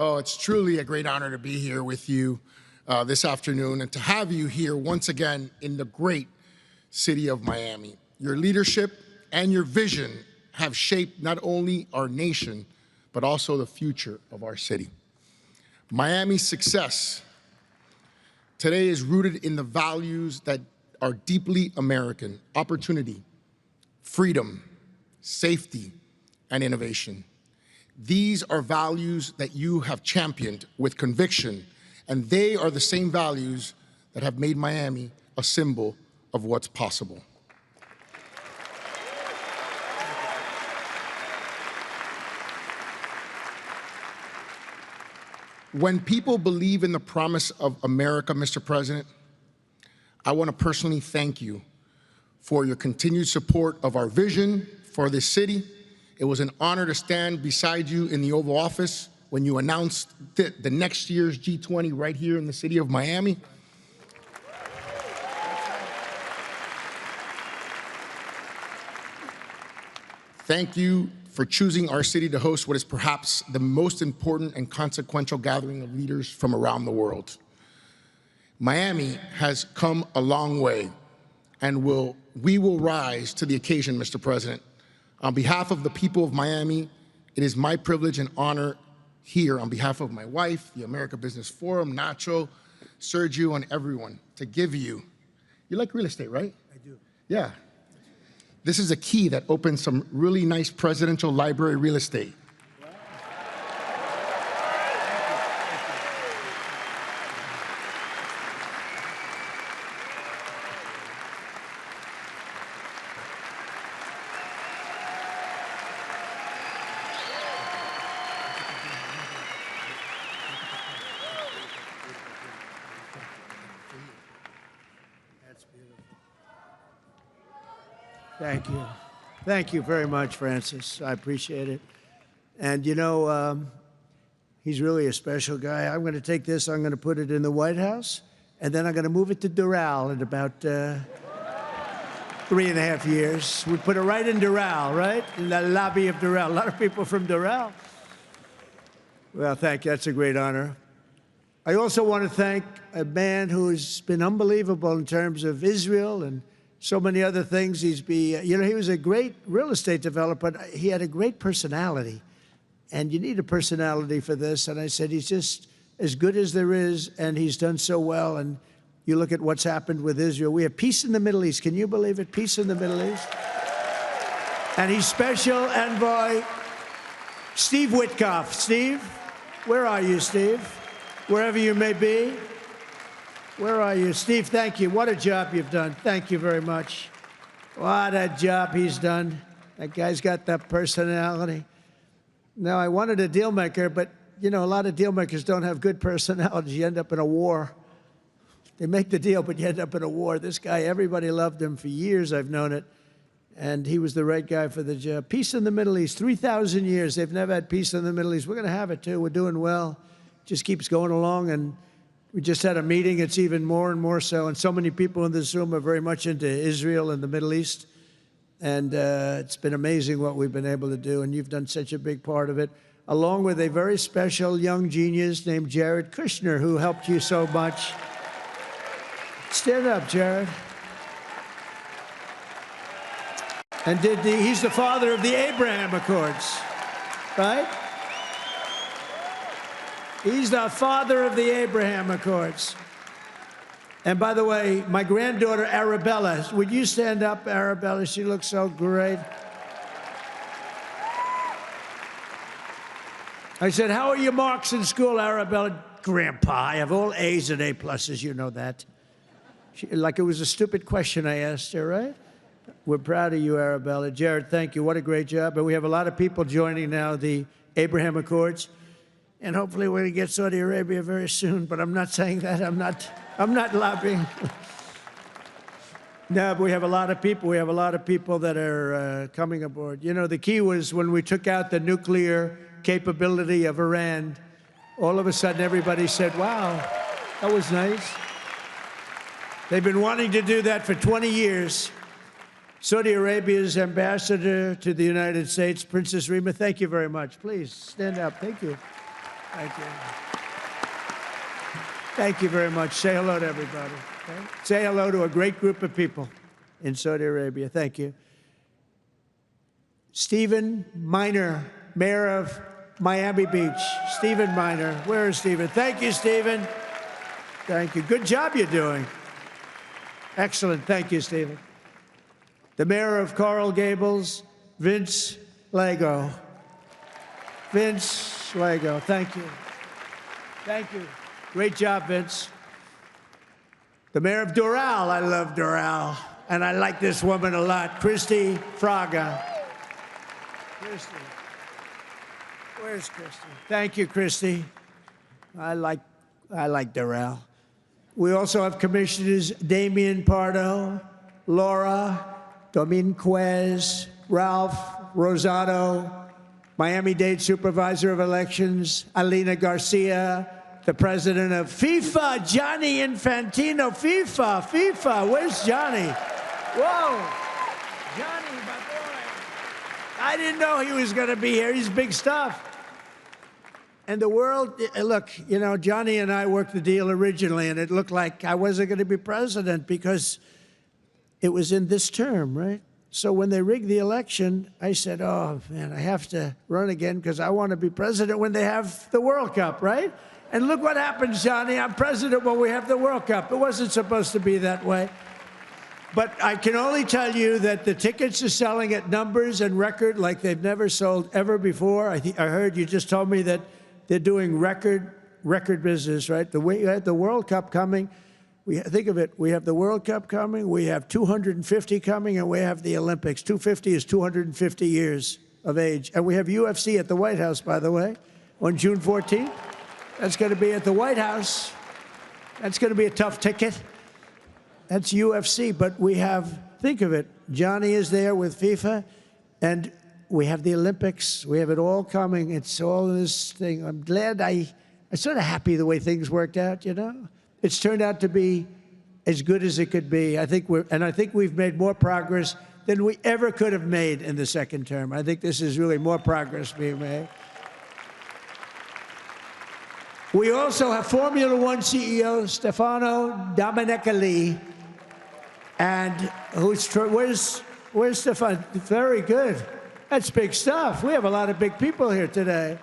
Oh, it's truly a great honor to be here with you this afternoon and to have you here once again in the great city of Miami. Your leadership and your vision have shaped not only our nation, but also the future of our city. Miami's success today is rooted in the values that are deeply American: opportunity, freedom, safety, and innovation. These are values that you have championed with conviction, and they are the same values that have made Miami a symbol of what's possible. When people believe in the promise of America, Mr. President, I want to personally thank you for your continued support of our vision for this city. It was an honor to stand beside you in the Oval Office when you announced the next year's G20 right here in the city of Miami. Thank you for choosing our city to host what is perhaps the most important and consequential gathering of leaders from around the world. Miami has come a long way, and we will rise to the occasion, Mr. President. On behalf of the people of Miami, it is my privilege and honor here, on behalf of my wife, the America Business Forum, Nacho, Sergio, and everyone, to give you like real estate, right? I do. Yeah. This is a key that opens some really nice presidential library real estate. That's beautiful. Thank you. Thank you very much, Francis. I appreciate it. And you know, he's really a special guy. I'm going to take this, I'm going to put it in the White House, and then I'm going to move it to Doral in about 3.5 years. We put it right in Doral, right? In the lobby of Doral. A lot of people from Doral. Well, thank you. That's a great honor. I also want to thank a man who's been unbelievable in terms of Israel and so many other things. You know, he was a great real estate developer, but he had a great personality. And you need a personality for this. And I said, he's just as good as there is, and he's done so well. And you look at what's happened with Israel. We have peace in the Middle East. Can you believe it? Peace in the Middle East. And he's special envoy Steve Witkoff. Steve, where are you, Steve? Wherever you may be. Where are you? Steve, thank you. What a job you've done. Thank you very much. What a job he's done. That guy's got that personality. Now, I wanted a deal maker, but, you know, a lot of deal makers don't have good personalities. You end up in a war. They make the deal, but you end up in a war. This guy, everybody loved him for years. I've known it. And he was the right guy for the job. Peace in the Middle East, 3,000 years. They've never had peace in the Middle East. We're going to have it, too. We're doing well. Just keeps going along. And we just had a meeting. It's even more and more so. And so many people in this room are very much into Israel and the Middle East. And it's been amazing what we've been able to do. And you've done such a big part of it, along with a very special young genius named Jared Kushner, who helped you so much. Stand up, Jared. And he's the father of the Abraham Accords, right? He's the father of the Abraham Accords. And by the way, my granddaughter, Arabella, would you stand up, Arabella? She looks so great. I said, how are your marks in school, Arabella? Grandpa, I have all A's and A+, you know that. Like it was a stupid question I asked her, right? We're proud of you, Arabella. Jared, thank you. What a great job. But we have a lot of people joining now the Abraham Accords. And hopefully we're going to get Saudi Arabia very soon. But I'm not saying that. I'm not lobbying. No, but we have a lot of people. We have a lot of people that are coming aboard. You know, the key was when we took out the nuclear capability of Iran, all of a sudden everybody said, wow, that was nice. They've been wanting to do that for 20 years. Saudi Arabia's ambassador to the United States, Princess Rima, thank you very much. Please stand up. Thank you. Thank you. Thank you very much. Say hello to everybody. Okay? Say hello to a great group of people in Saudi Arabia. Thank you. Stephen Miner, Mayor of Miami Beach. Stephen Miner. Where is Stephen? Thank you, Stephen. Thank you. Good job you're doing. Excellent. Thank you, Stephen. The Mayor of Coral Gables, Vince Lago. Vince Lago. Thank you. Thank you. Great job, Vince. The Mayor of Doral. I love Doral. And I like this woman a lot, Christy Fraga. Christy. Where's Christy? Thank you, Christy. I like Doral. We also have Commissioners Damian Pardo, Laura Dominguez, Ralph Rosado, Miami-Dade Supervisor of Elections, Alina Garcia, the President of FIFA, Gianni Infantino. FIFA, where's Johnny? Whoa, Johnny, my boy. I didn't know he was going to be here. He's big stuff. And the world, look, you know, Johnny and I worked the deal originally, and it looked like I wasn't going to be president because it was in this term, right? So when they rigged the election, I said, oh, man, I have to run again because I want to be president when they have the World Cup, right? And look what happens, Johnny. I'm president when we have the World Cup. It wasn't supposed to be that way. But I can only tell you that the tickets are selling at numbers and record like they've never sold ever before. I heard you just told me that they're doing record business, right? We had the World Cup coming. Think of it. We have the World Cup coming. We have 250 coming, and we have the Olympics. 250 is 250 years of age. And we have UFC at the White House, by the way, on June 14th. That's going to be at the White House. That's going to be a tough ticket. That's UFC. But we have, think of it, Johnny is there with FIFA, and we have the Olympics. We have it all coming. It's all this thing. I'm glad I'm sort of happy the way things worked out, you know? It's turned out to be as good as it could be. I think we've made more progress than we ever could have made in the second term. I think this is really more progress being made. We also have Formula One CEO Stefano Domenicali, and where's Stefano? Very good. That's big stuff. We have a lot of big people here today.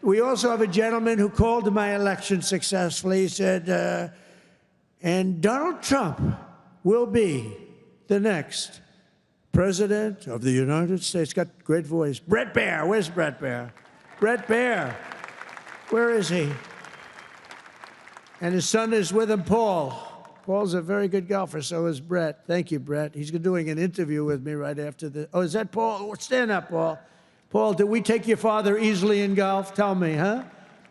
We also have a gentleman who called my election successfully. He said, and Donald Trump will be the next president of the United States. Got a great voice. Brett Baer. Where's Brett Baer? Brett Baer. Where is he? And his son is with him, Paul. Paul's a very good golfer, so is Brett. Thank you, Brett. He's doing an interview with me right after the... Oh, is that Paul? Stand up, Paul. Paul, did we take your father easily in golf? Tell me, huh?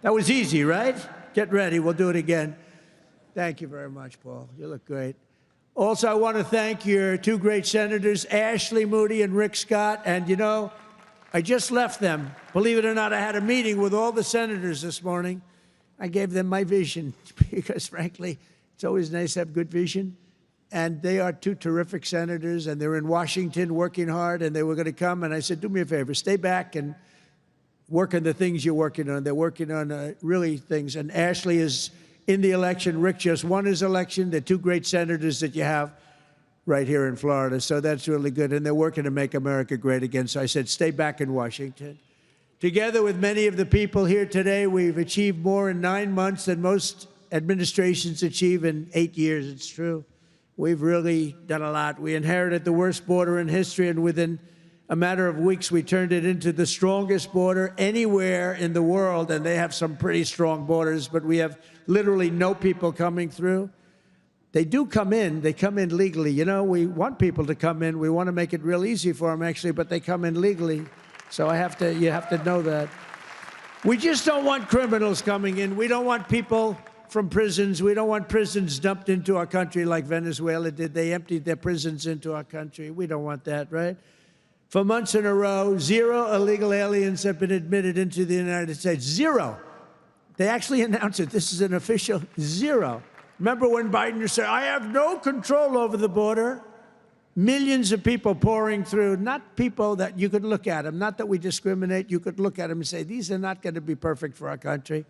That was easy, right? Get ready. We'll do it again. Thank you very much, Paul. You look great. Also, I want to thank your two great senators, Ashley Moody and Rick Scott. And, you know, I just left them. Believe it or not, I had a meeting with all the senators this morning. I gave them my vision because, frankly, it's always nice to have good vision. And they are two terrific senators, and they're in Washington working hard, and they were going to come. And I said, do me a favor, stay back and work on the things you're working on. They're working on really things. And Ashley is in the election. Rick just won his election. They're two great senators that you have right here in Florida. So that's really good. And they're working to make America great again. So I said, stay back in Washington. Together with many of the people here today, we've achieved more in 9 months than most administrations achieve in 8 years. It's true. We've really done a lot. We inherited the worst border in history, and within a matter of weeks, we turned it into the strongest border anywhere in the world, and they have some pretty strong borders, but we have literally no people coming through. They do come in. They come in legally. You know, we want people to come in. We want to make it real easy for them, actually, but they come in legally. So you have to know that. We just don't want criminals coming in. We don't want people from prisons. We don't want prisons dumped into our country like Venezuela did. They emptied their prisons into our country. We don't want that, right? For months in a row, 0 illegal aliens have been admitted into the United States. 0. They actually announced it. This is an official 0. Remember when Biden said, I have no control over the border? Millions of people pouring through, not people that you could look at them, not that we discriminate. You could look at them and say, these are not going to be perfect for our country.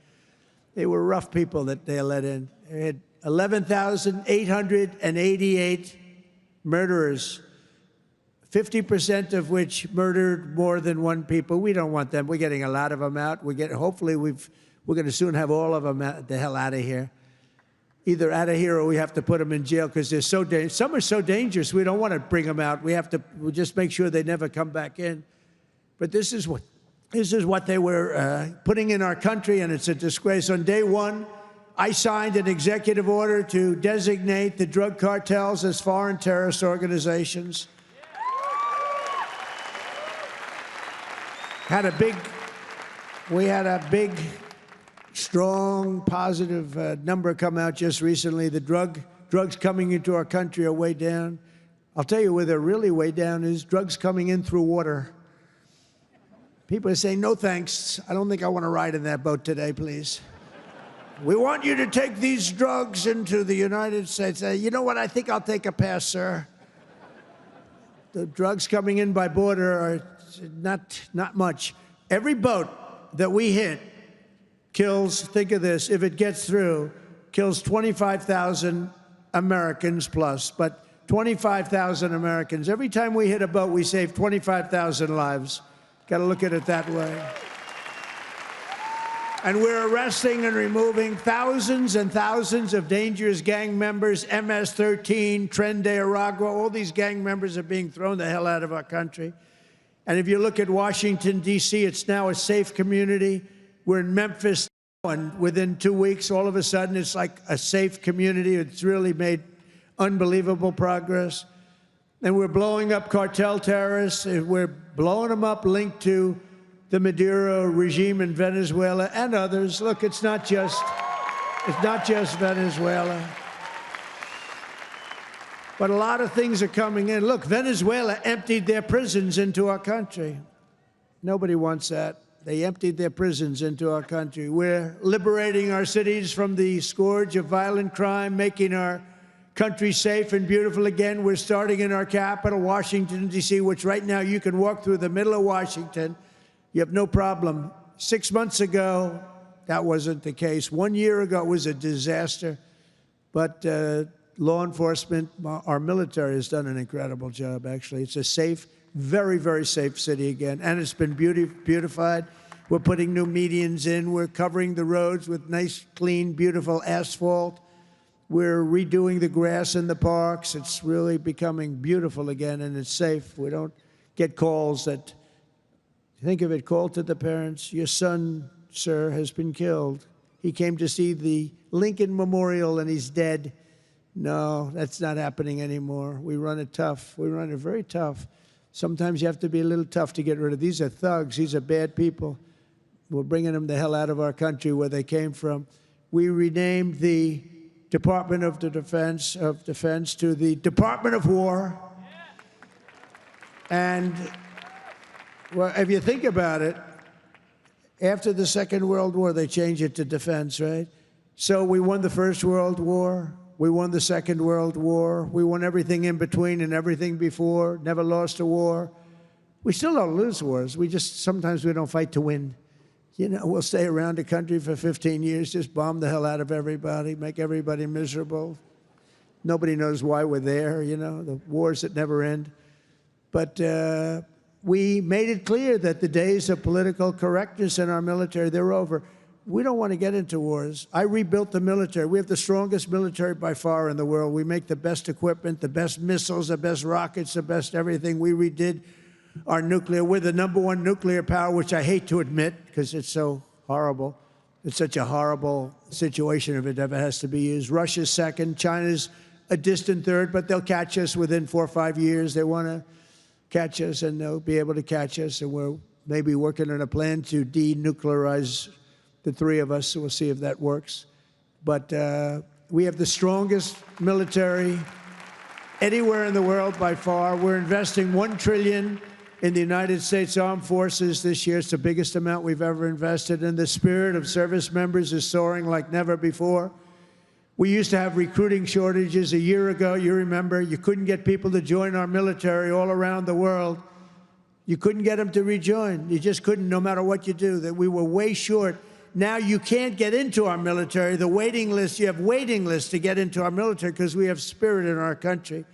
They were rough people that they let in. They had 11,888 murderers, 50% of which murdered more than one people. We don't want them. We're getting a lot of them out. Hopefully, we're going to soon have all of them the hell out of here. Either out of here or we have to put them in jail because they're so dangerous. Some are so dangerous, we don't want to bring them out. We'll just make sure they never come back in. But this is what they were putting in our country, and it's a disgrace. On day one, I signed an executive order to designate the drug cartels as foreign terrorist organizations. We had a big, strong, positive number come out just recently. The drugs coming into our country are way down. I'll tell you where they're really way down is drugs coming in through water. People are saying, no thanks. I don't think I want to ride in that boat today, please. We want you to take these drugs into the United States. You know what? I think I'll take a pass, sir. The drugs coming in by border are not much. Every boat that we hit kills, think of this, if it gets through, kills 25,000 Americans plus, but 25,000 Americans. Every time we hit a boat, we save 25,000 lives. Got to look at it that way. And we're arresting and removing thousands and thousands of dangerous gang members, MS-13, Tren de Aragua, all these gang members are being thrown the hell out of our country. And if you look at Washington, D.C., it's now a safe community. We're in Memphis, and within 2 weeks, all of a sudden, it's like a safe community. It's really made unbelievable progress. And we're blowing up cartel terrorists. We're blowing them up linked to the Maduro regime in Venezuela and others. Look, it's not just Venezuela. But a lot of things are coming in. Look, Venezuela emptied their prisons into our country. Nobody wants that. They emptied their prisons into our country. We're liberating our cities from the scourge of violent crime, making our country safe and beautiful again. We're starting in our capital, Washington, D.C., which right now you can walk through the middle of Washington. You have no problem. 6 months ago, that wasn't the case. 1 year ago, it was a disaster. But law enforcement, our military has done an incredible job, actually. It's a safe, very, very safe city again. And it's been beautified. We're putting new medians in. We're covering the roads with nice, clean, beautiful asphalt. We're redoing the grass in the parks. It's really becoming beautiful again, and it's safe. We don't get calls that, think of it, call to the parents, your son, sir, has been killed. He came to see the Lincoln Memorial, and he's dead. No, that's not happening anymore. We run it tough. We run it very tough. Sometimes you have to be a little tough to get rid of. These are thugs. These are bad people. We're bringing them the hell out of our country where they came from. We renamed the Department of Defense to the Department of War. And well, if you think about it, after the Second World War, they changed it to defense, right? So we won the First World War. We won the Second World War. We won everything in between and everything before, never lost a war. We still don't lose wars. Sometimes we don't fight to win. You know, we'll stay around the country for 15 years, just bomb the hell out of everybody, make everybody miserable. Nobody knows why we're there, you know, the wars that never end. But we made it clear that the days of political correctness in our military, they're over. We don't want to get into wars. I rebuilt the military. We have the strongest military by far in the world. We make the best equipment, the best missiles, the best rockets, the best everything. We redid our nuclear. We're the #1 nuclear power, which I hate to admit because it's so horrible. It's such a horrible situation if it ever has to be used. Russia's second. China's a distant third, but they'll catch us within 4 or 5 years. They want to catch us, and they'll be able to catch us. And we're maybe working on a plan to denuclearize the three of us, so we'll see if that works. But we have the strongest military anywhere in the world by far. We're investing $1 trillion in the United States Armed Forces this year. It's the biggest amount we've ever invested, and the spirit of service members is soaring like never before. We used to have recruiting shortages a year ago. You remember, you couldn't get people to join our military all around the world. You couldn't get them to rejoin. You just couldn't, no matter what you do. That we were way short. Now you can't get into our military. The waiting list, you have waiting lists to get into our military because we have spirit in our country.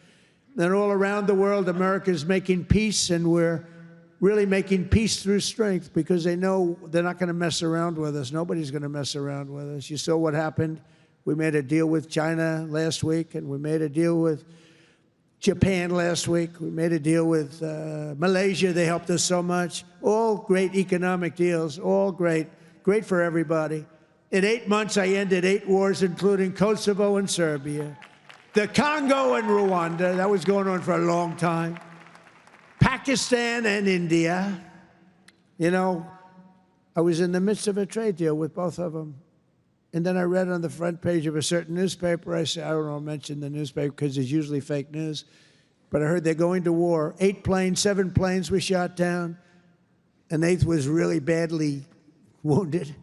And all around the world, America is making peace, and we're really making peace through strength because they know they're not going to mess around with us. Nobody's going to mess around with us. You saw what happened. We made a deal with China last week, and we made a deal with Japan last week. We made a deal with Malaysia. They helped us so much. All great economic deals, all great. Great for everybody. In 8 months, I ended 8 wars, including Kosovo and Serbia. The Congo and Rwanda, that was going on for a long time. Pakistan and India. You know, I was in the midst of a trade deal with both of them. And then I read on the front page of a certain newspaper, I said, I don't want to mention the newspaper because it's usually fake news, but I heard they're going to war. 7 planes were shot down. An 8th was really badly wounded.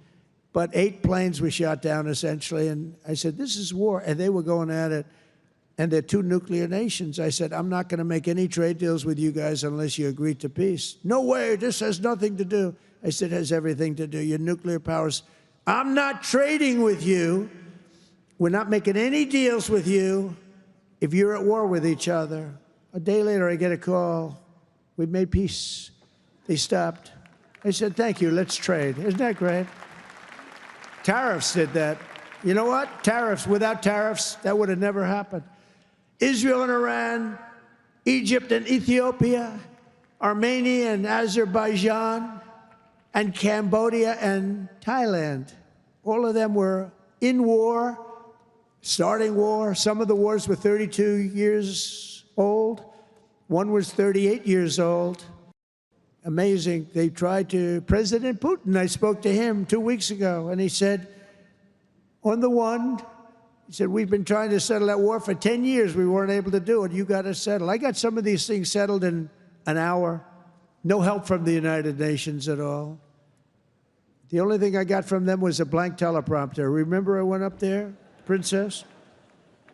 But 8 planes were shot down, essentially. And I said, this is war. And they were going at it. And they're 2 nuclear nations. I said, I'm not going to make any trade deals with you guys unless you agree to peace. No way, this has nothing to do. I said, it has everything to do. Your nuclear powers. I'm not trading with you. We're not making any deals with you if you're at war with each other. A day later, I get a call. We made peace. They stopped. I said, thank you, let's trade. Isn't that great? Tariffs did that. You know what? Tariffs. Without tariffs, that would have never happened. Israel and Iran, Egypt and Ethiopia, Armenia and Azerbaijan, and Cambodia and Thailand. All of them were in war, starting war. Some of the wars were 32 years old. One was 38 years old. Amazing. They tried to, President Putin, I spoke to him 2 weeks ago, and he said, on the one, He said, we've been trying to settle that war for 10 years. We weren't able to do it. You got to settle. I got some of these things settled in an hour. No help from the United Nations at all. The only thing I got from them was a blank teleprompter. Remember I went up there, Princess?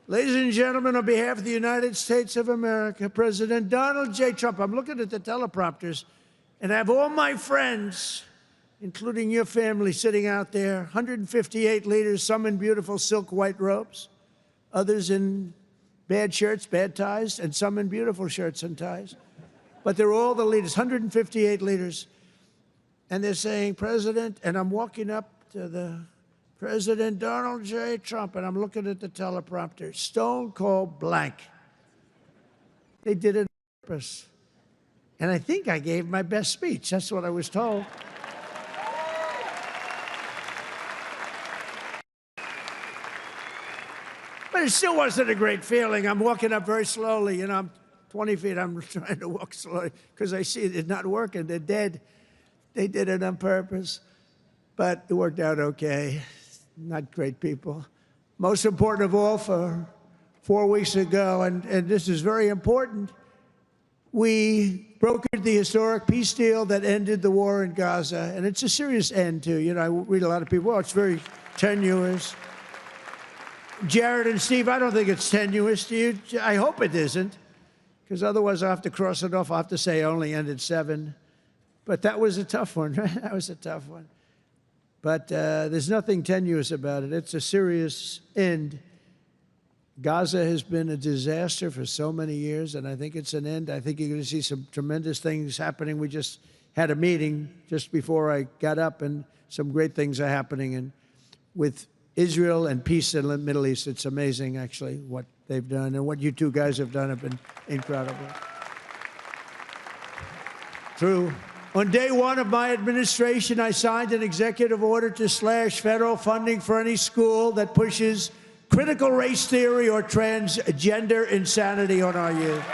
Ladies and gentlemen, on behalf of the United States of America, President Donald J. Trump, I'm looking at the teleprompters, and I have all my friends, including your family, sitting out there, 158 leaders, some in beautiful silk white robes, others in bad shirts, bad ties, and some in beautiful shirts and ties. But they're all the leaders, 158 leaders. And they're saying, President, and I'm walking up to the President Donald J. Trump, and I'm looking at the teleprompter, stone cold blank. They did it on purpose. And I think I gave my best speech. That's what I was told. But it still wasn't a great feeling. I'm walking up very slowly. You know, I'm 20 feet. I'm trying to walk slowly because I see it's not working. They're dead. They did it on purpose. But it worked out okay. Not great people. Most important of all, for 4 weeks ago, and this is very important, we brokered the historic peace deal that ended the war in Gaza. And it's a serious end, too. You know, I read a lot of people, oh, it's very tenuous. Jared and Steve, I don't think it's tenuous. Do you? I hope it isn't, because otherwise I'll have to cross it off. I'll have to say only ended 7. But that was a tough one, right? That was a tough one. But there's nothing tenuous about it. It's a serious end. Gaza has been a disaster for so many years, and I think it's an end. I think you're going to see some tremendous things happening. We just had a meeting just before I got up, and some great things are happening. And with Israel and peace in the Middle East, it's amazing, actually, what they've done. And what you two guys have done have been incredible. On day 1 of my administration, I signed an executive order to slash federal funding for any school that pushes critical race theory or transgender insanity on our youth.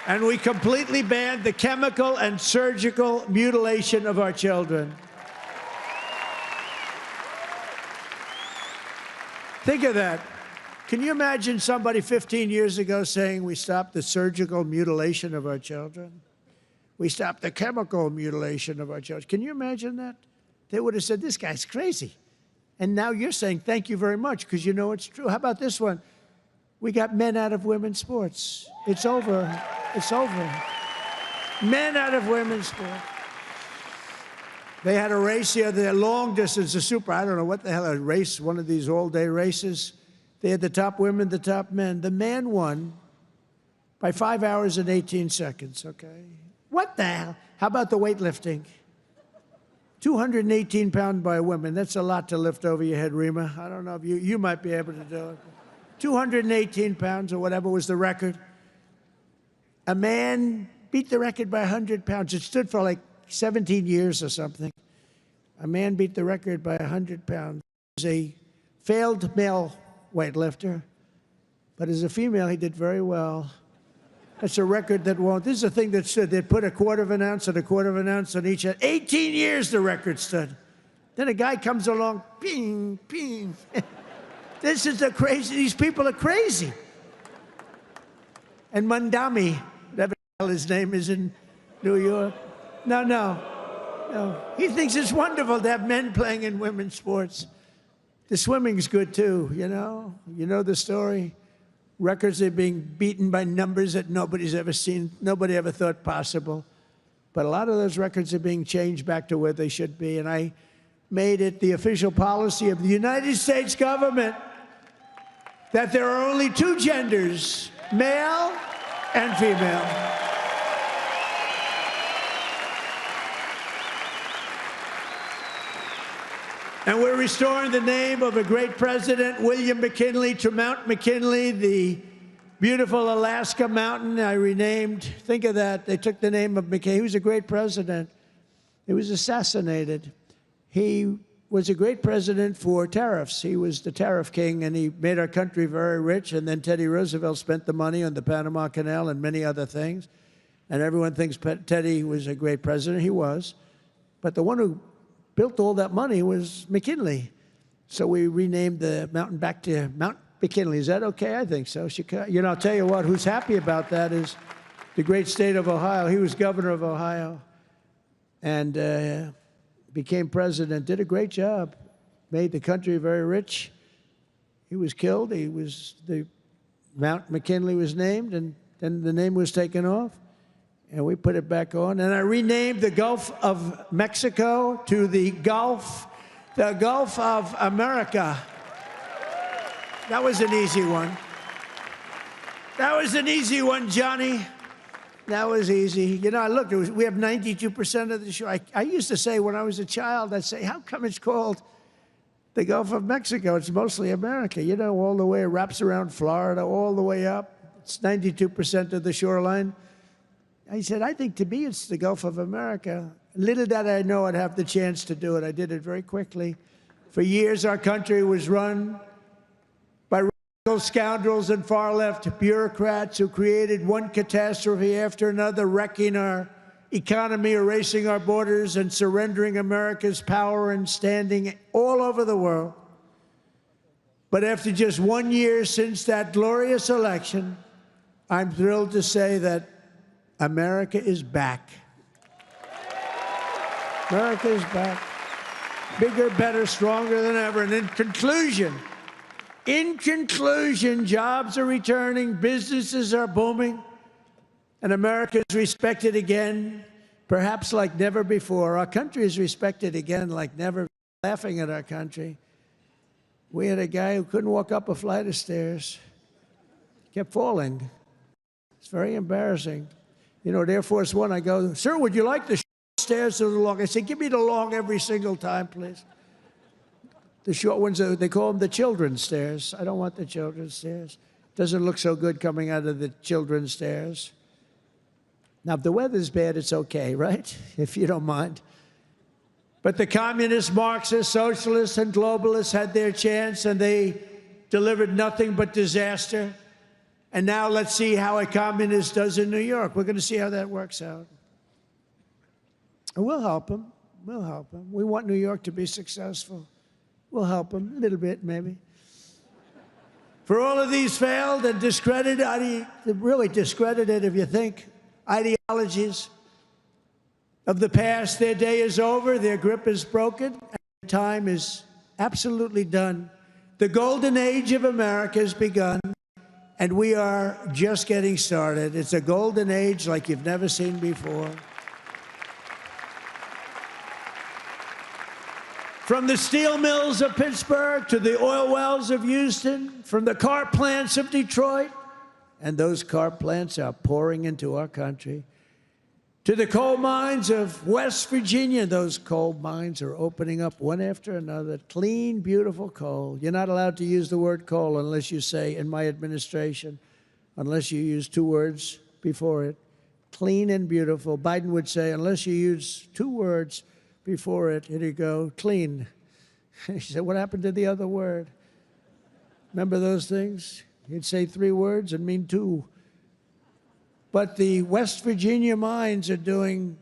And we completely banned the chemical and surgical mutilation of our children. Think of that. Can you imagine somebody 15 years ago saying we stopped the surgical mutilation of our children? We stopped the chemical mutilation of our children. Can you imagine that? They would have said, this guy's crazy. And now you're saying, thank you very much, because you know it's true. How about this one? We got men out of women's sports. It's over. It's over. Men out of women's sports. They had a race here, the long distance, a super, I don't know what the hell, a race, one of these all-day races. They had the top women, the top men. The man won by 5 hours and 18 seconds, okay? What the hell? How about the weightlifting? 218 pounds by a woman. That's a lot to lift over your head, Rima. I don't know if you might be able to do it. 218 pounds or whatever was the record. A man beat the record by 100 pounds. It stood for like 17 years or something. A man beat the record by 100 pounds. He was a failed male weightlifter, but as a female, he did very well. That's a record that won't. This is a thing that stood. They'd put a quarter of an ounce and a quarter of an ounce on each end. 18 years the record stood. Then a guy comes along, ping, ping. This is the crazy. These people are crazy. And Mandami, whatever the hell his name is in New York. No. He thinks it's wonderful to have men playing in women's sports. The swimming's good, too, you know? You know the story? Records are being beaten by numbers that nobody's ever seen, nobody ever thought possible. But a lot of those records are being changed back to where they should be. And I made it the official policy of the United States government that there are only 2 genders, male and female. And we're restoring the name of a great president, William McKinley, to Mount McKinley, the beautiful Alaska mountain I renamed. Think of that. They took the name of McKinley. He was a great president. He was assassinated. He was a great president for tariffs. He was the tariff king, and he made our country very rich. And then Teddy Roosevelt spent the money on the Panama Canal and many other things. And everyone thinks Teddy was a great president. He was. But the one who built all that money was McKinley. So we renamed the mountain back to Mount McKinley. Is that okay? I think so. You know, I'll tell you what, who's happy about that is the great state of Ohio. He was governor of Ohio and became president, did a great job, made the country very rich. He was killed. Mount McKinley was named, and then the name was taken off, and we put it back on. And I renamed the Gulf of Mexico to the Gulf of America. That was an easy one. That was an easy one, Johnny. That was easy. You know, I looked, we have 92% of the shore. I used to say when I was a child, I'd say, how come it's called the Gulf of Mexico? It's mostly America. You know, all the way, it wraps around Florida, all the way up. It's 92% of the shoreline. I said, I think to me it's the Gulf of America. Little did I know I'd have the chance to do it. I did it very quickly. For years, our country was run by radical scoundrels and far-left bureaucrats who created one catastrophe after another, wrecking our economy, erasing our borders, and surrendering America's power and standing all over the world. But after just 1 year since that glorious election, I'm thrilled to say that America is back. America is back. Bigger, better, stronger than ever. And in conclusion, jobs are returning, businesses are booming, and America is respected again, perhaps like never before. Our country is respected again like never. Laughing at our country. We had a guy who couldn't walk up a flight of stairs. Kept falling. It's very embarrassing. You know, at Air Force One, I go, sir, would you like the stairs or the long? I say, give me the long every single time, please. The short ones, they call them the children's stairs. I don't want the children's stairs. Doesn't look so good coming out of the children's stairs. Now, if the weather's bad, it's okay, right? If you don't mind. But the communists, Marxists, socialists, and globalists had their chance, and they delivered nothing but disaster. And now let's see how a communist does in New York. We're going to see how that works out. And we'll help them. We'll help them. We want New York to be successful. We'll help them a little bit, maybe. For all of these failed and discredited, really discredited, if you think, ideologies of the past, their day is over, their grip is broken, and their time is absolutely done. The golden age of America has begun, and we are just getting started. It's a golden age like you've never seen before. From the steel mills of Pittsburgh to the oil wells of Houston, from the car plants of Detroit, and those car plants are pouring into our country, to the coal mines of West Virginia. Those coal mines are opening up one after another. Clean, beautiful coal. You're not allowed to use the word coal unless you say, in my administration, unless you use two words before it. Clean and beautiful. Biden would say, unless you use two words before it, here you go, clean. He said, what happened to the other word? Remember those things? He'd say three words and mean two. But the West Virginia mines are doing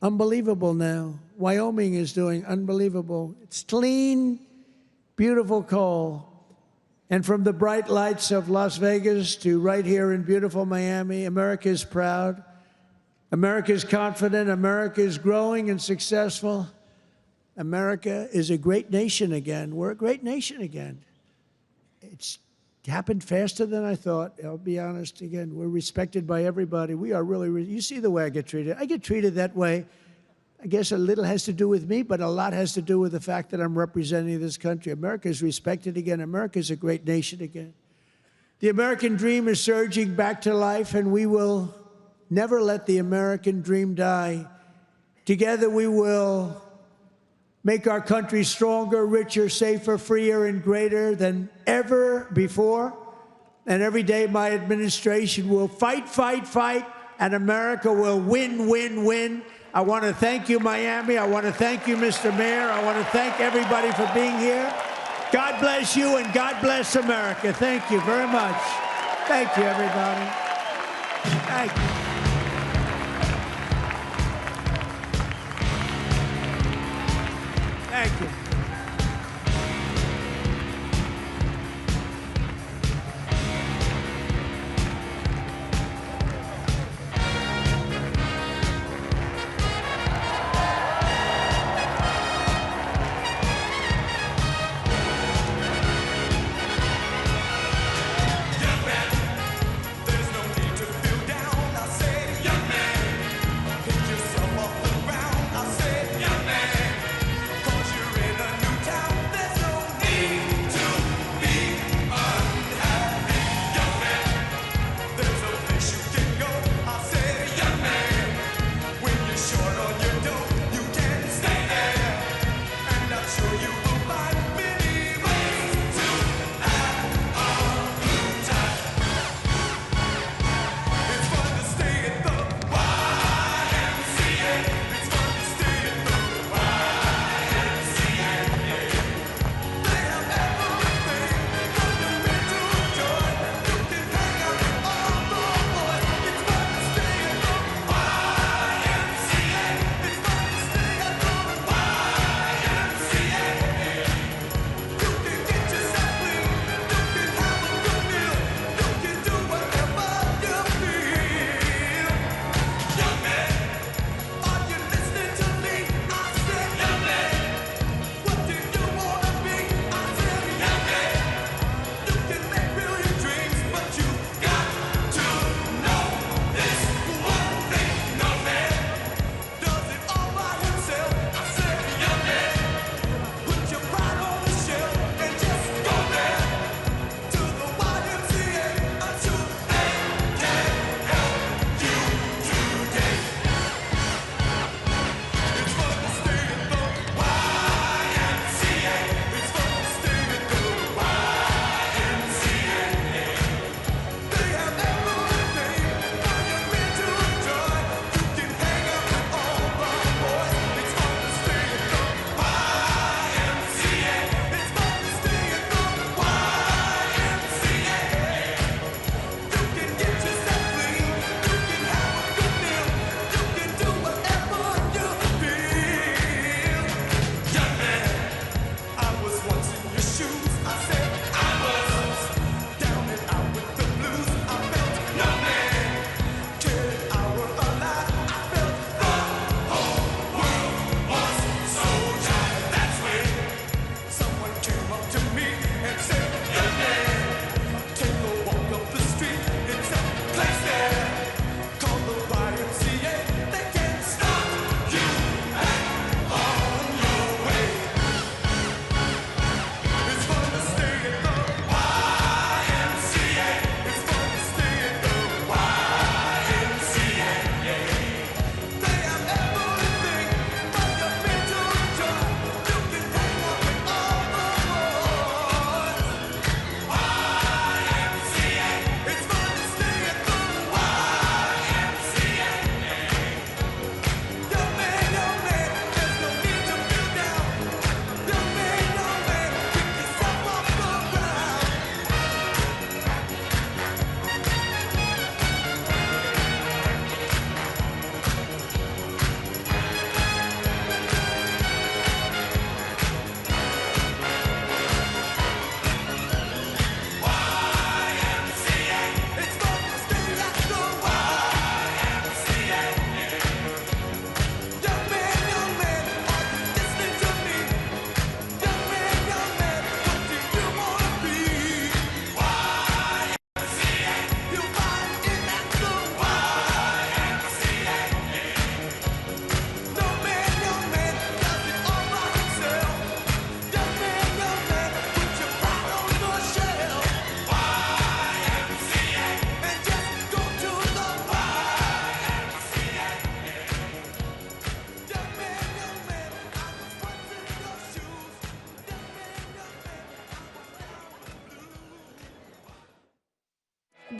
unbelievable now. Wyoming is doing unbelievable. It's clean, beautiful coal. And from the bright lights of Las Vegas to right here in beautiful Miami, America is proud. America is confident. America is growing and successful. America is a great nation again. We're a great nation again. It's happened faster than I thought. I'll be honest again. We're respected by everybody. We are really, you see the way I get treated. I get treated that way. I guess a little has to do with me, but a lot has to do with the fact that I'm representing this country. America is respected again. America is a great nation again. The American dream is surging back to life, and we will never let the American dream die. Together we will make our country stronger, richer, safer, freer, and greater than ever before. And every day my administration will fight, fight, fight, and America will win, win, win. I want to thank you, Miami. I want to thank you, Mr. Mayor. I want to thank everybody for being here. God bless you, and God bless America. Thank you very much. Thank you, everybody. Thank you.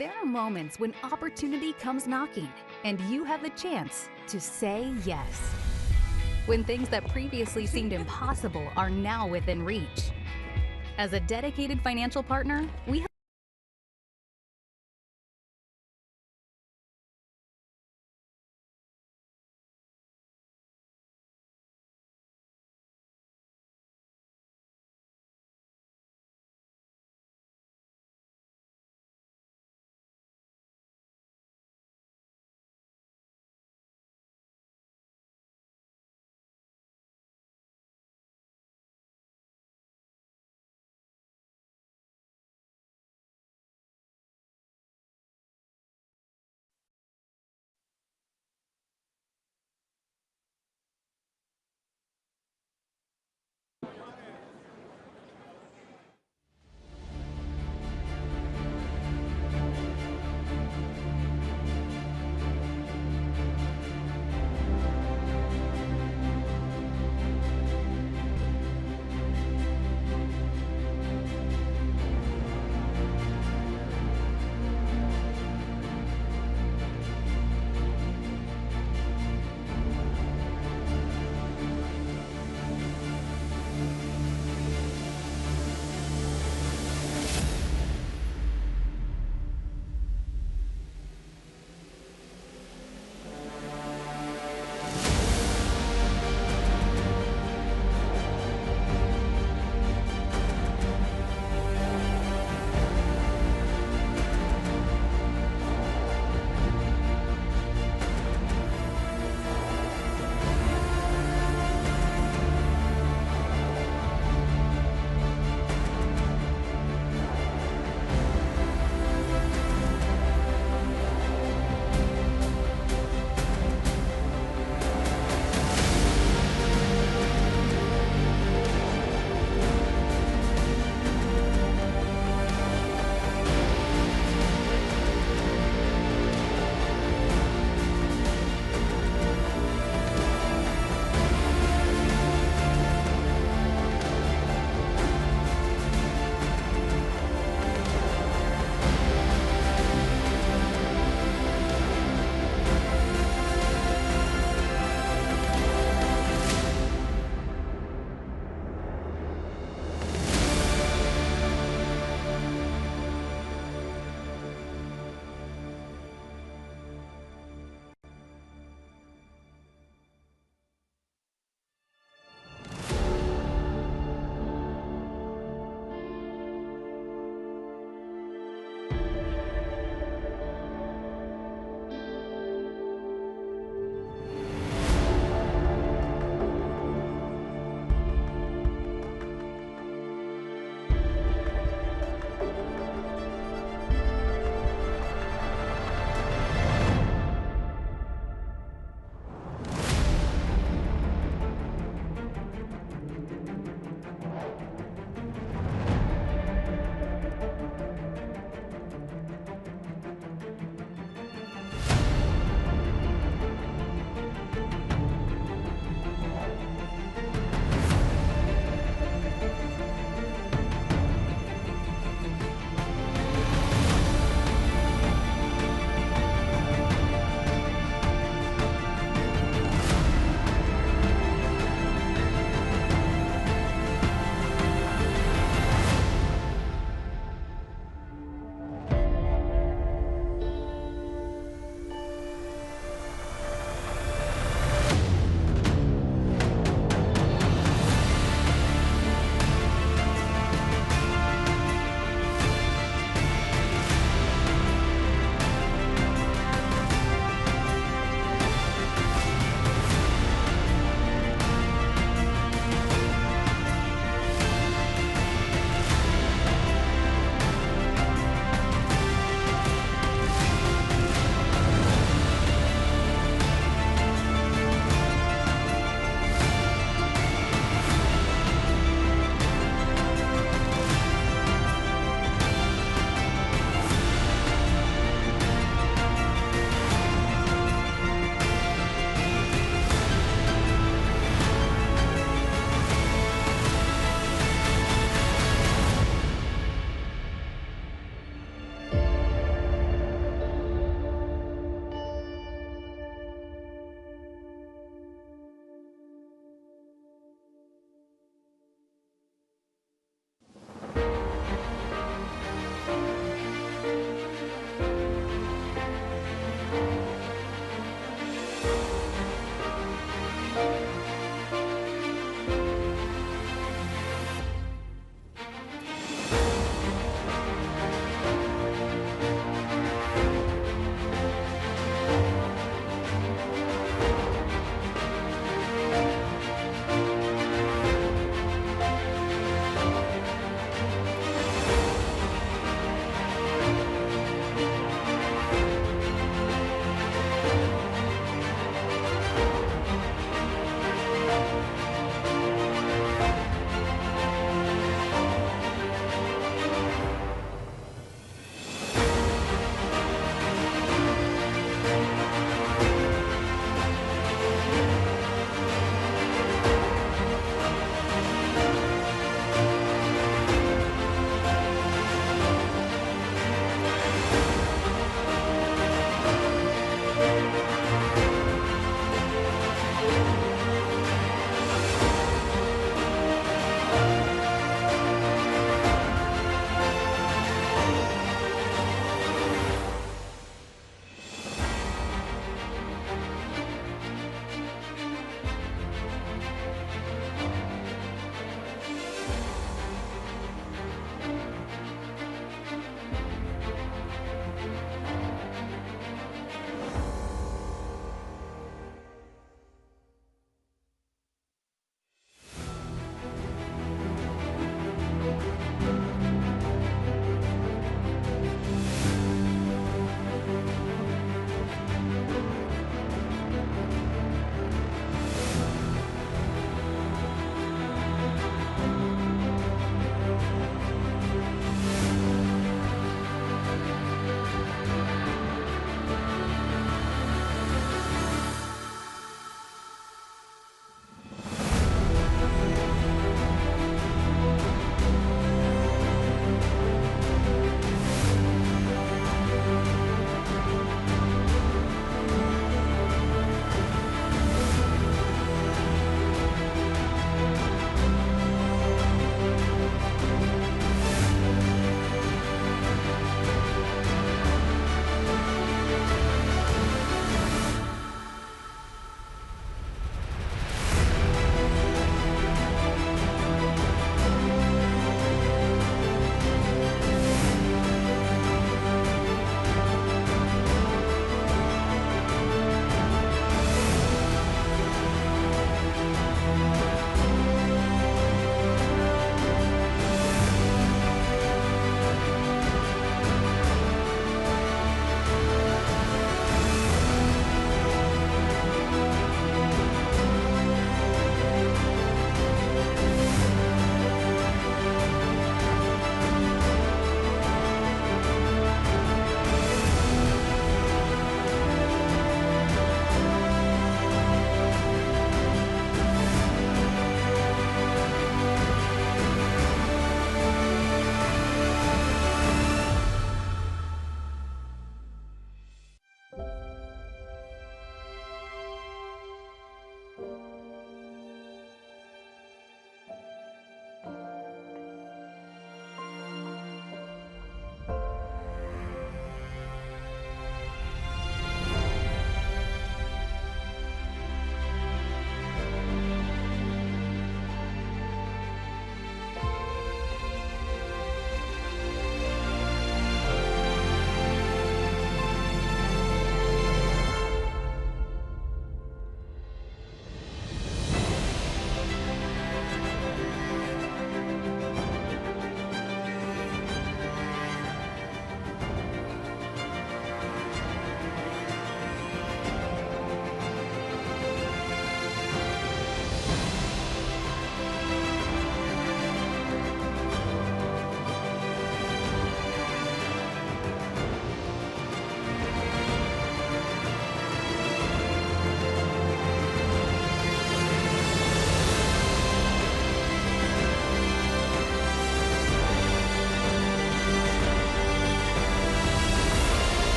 There are moments when opportunity comes knocking, and you have the chance to say yes. When things that previously seemed impossible are now within reach. As a dedicated financial partner, we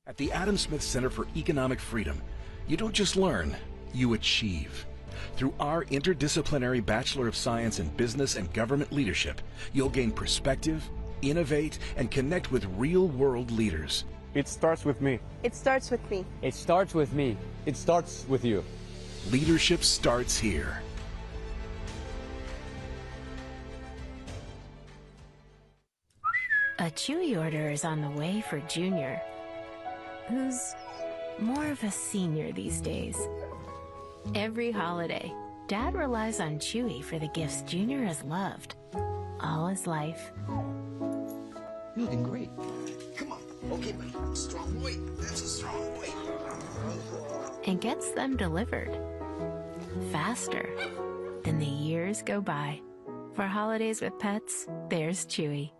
At the Adam Smith Center for Economic Freedom, you don't just learn, you achieve. Through our interdisciplinary Bachelor of Science in Business and Government Leadership, you'll gain perspective, innovate, and connect with real-world leaders. It starts with me. It starts with me. It starts with me. It starts with you. Leadership starts here. A Chewy order is on the way for Junior, who's more of a senior these days. Every holiday, Dad relies on Chewy for the gifts Junior has loved all his life. You're looking great. Come on. Okay, buddy. Strong boy. That's a strong boy. And gets them delivered faster than the years go by. For holidays with pets, there's Chewy.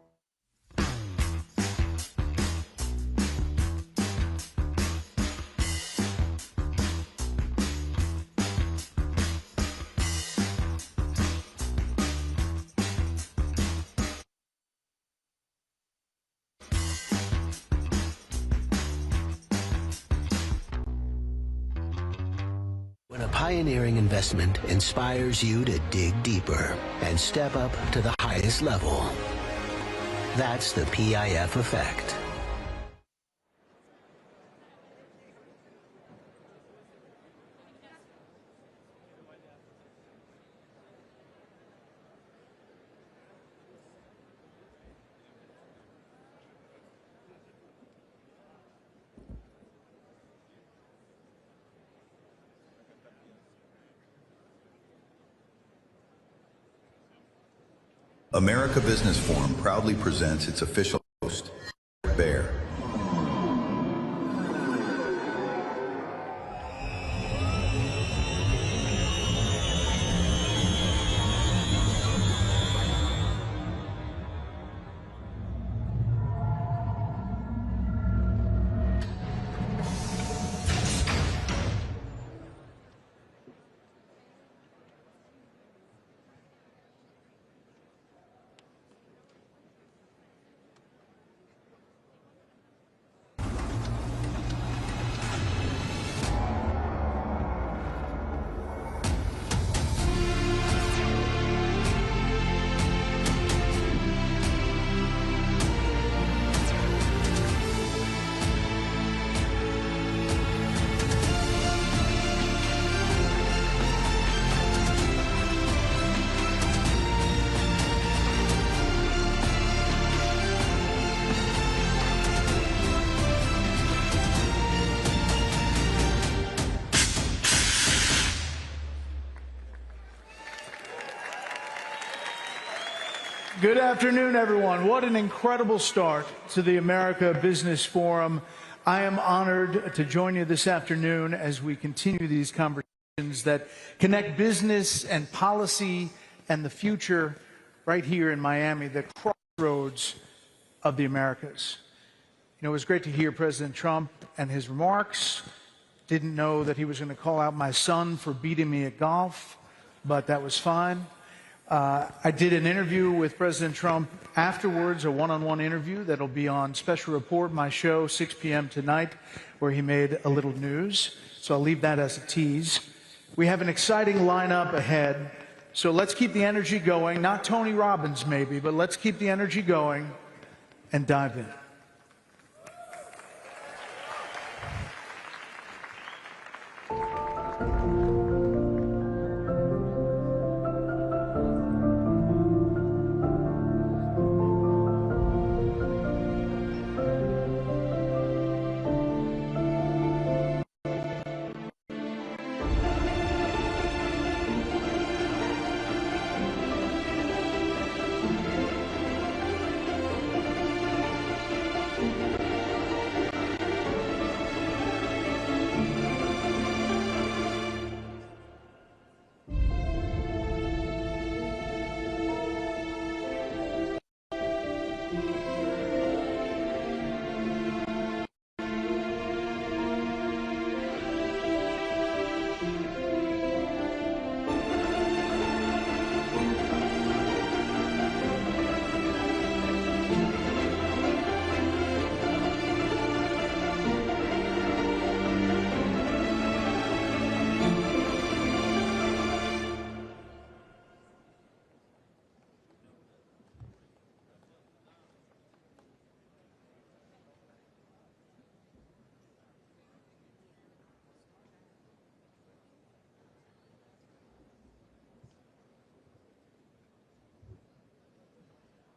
When a pioneering investment inspires you to dig deeper and step up to the highest level, that's the PIF effect. America Business Forum proudly presents its official host, Bear. Good afternoon, everyone. What an incredible start to the America Business Forum. I am honored to join you this afternoon as we continue these conversations that connect business and policy and the future right here in Miami, the crossroads of the Americas. You know, it was great to hear President Trump and his remarks. Didn't know that he was going to call out my son for beating me at golf, but that was fine. I did an interview with President Trump afterwards, a one-on-one interview that'll be on Special Report, my show, 6 p.m. tonight, where he made a little news. So I'll leave that as a tease. We have an exciting lineup ahead, so let's keep the energy going. Not Tony Robbins, maybe, but let's keep the energy going and dive in.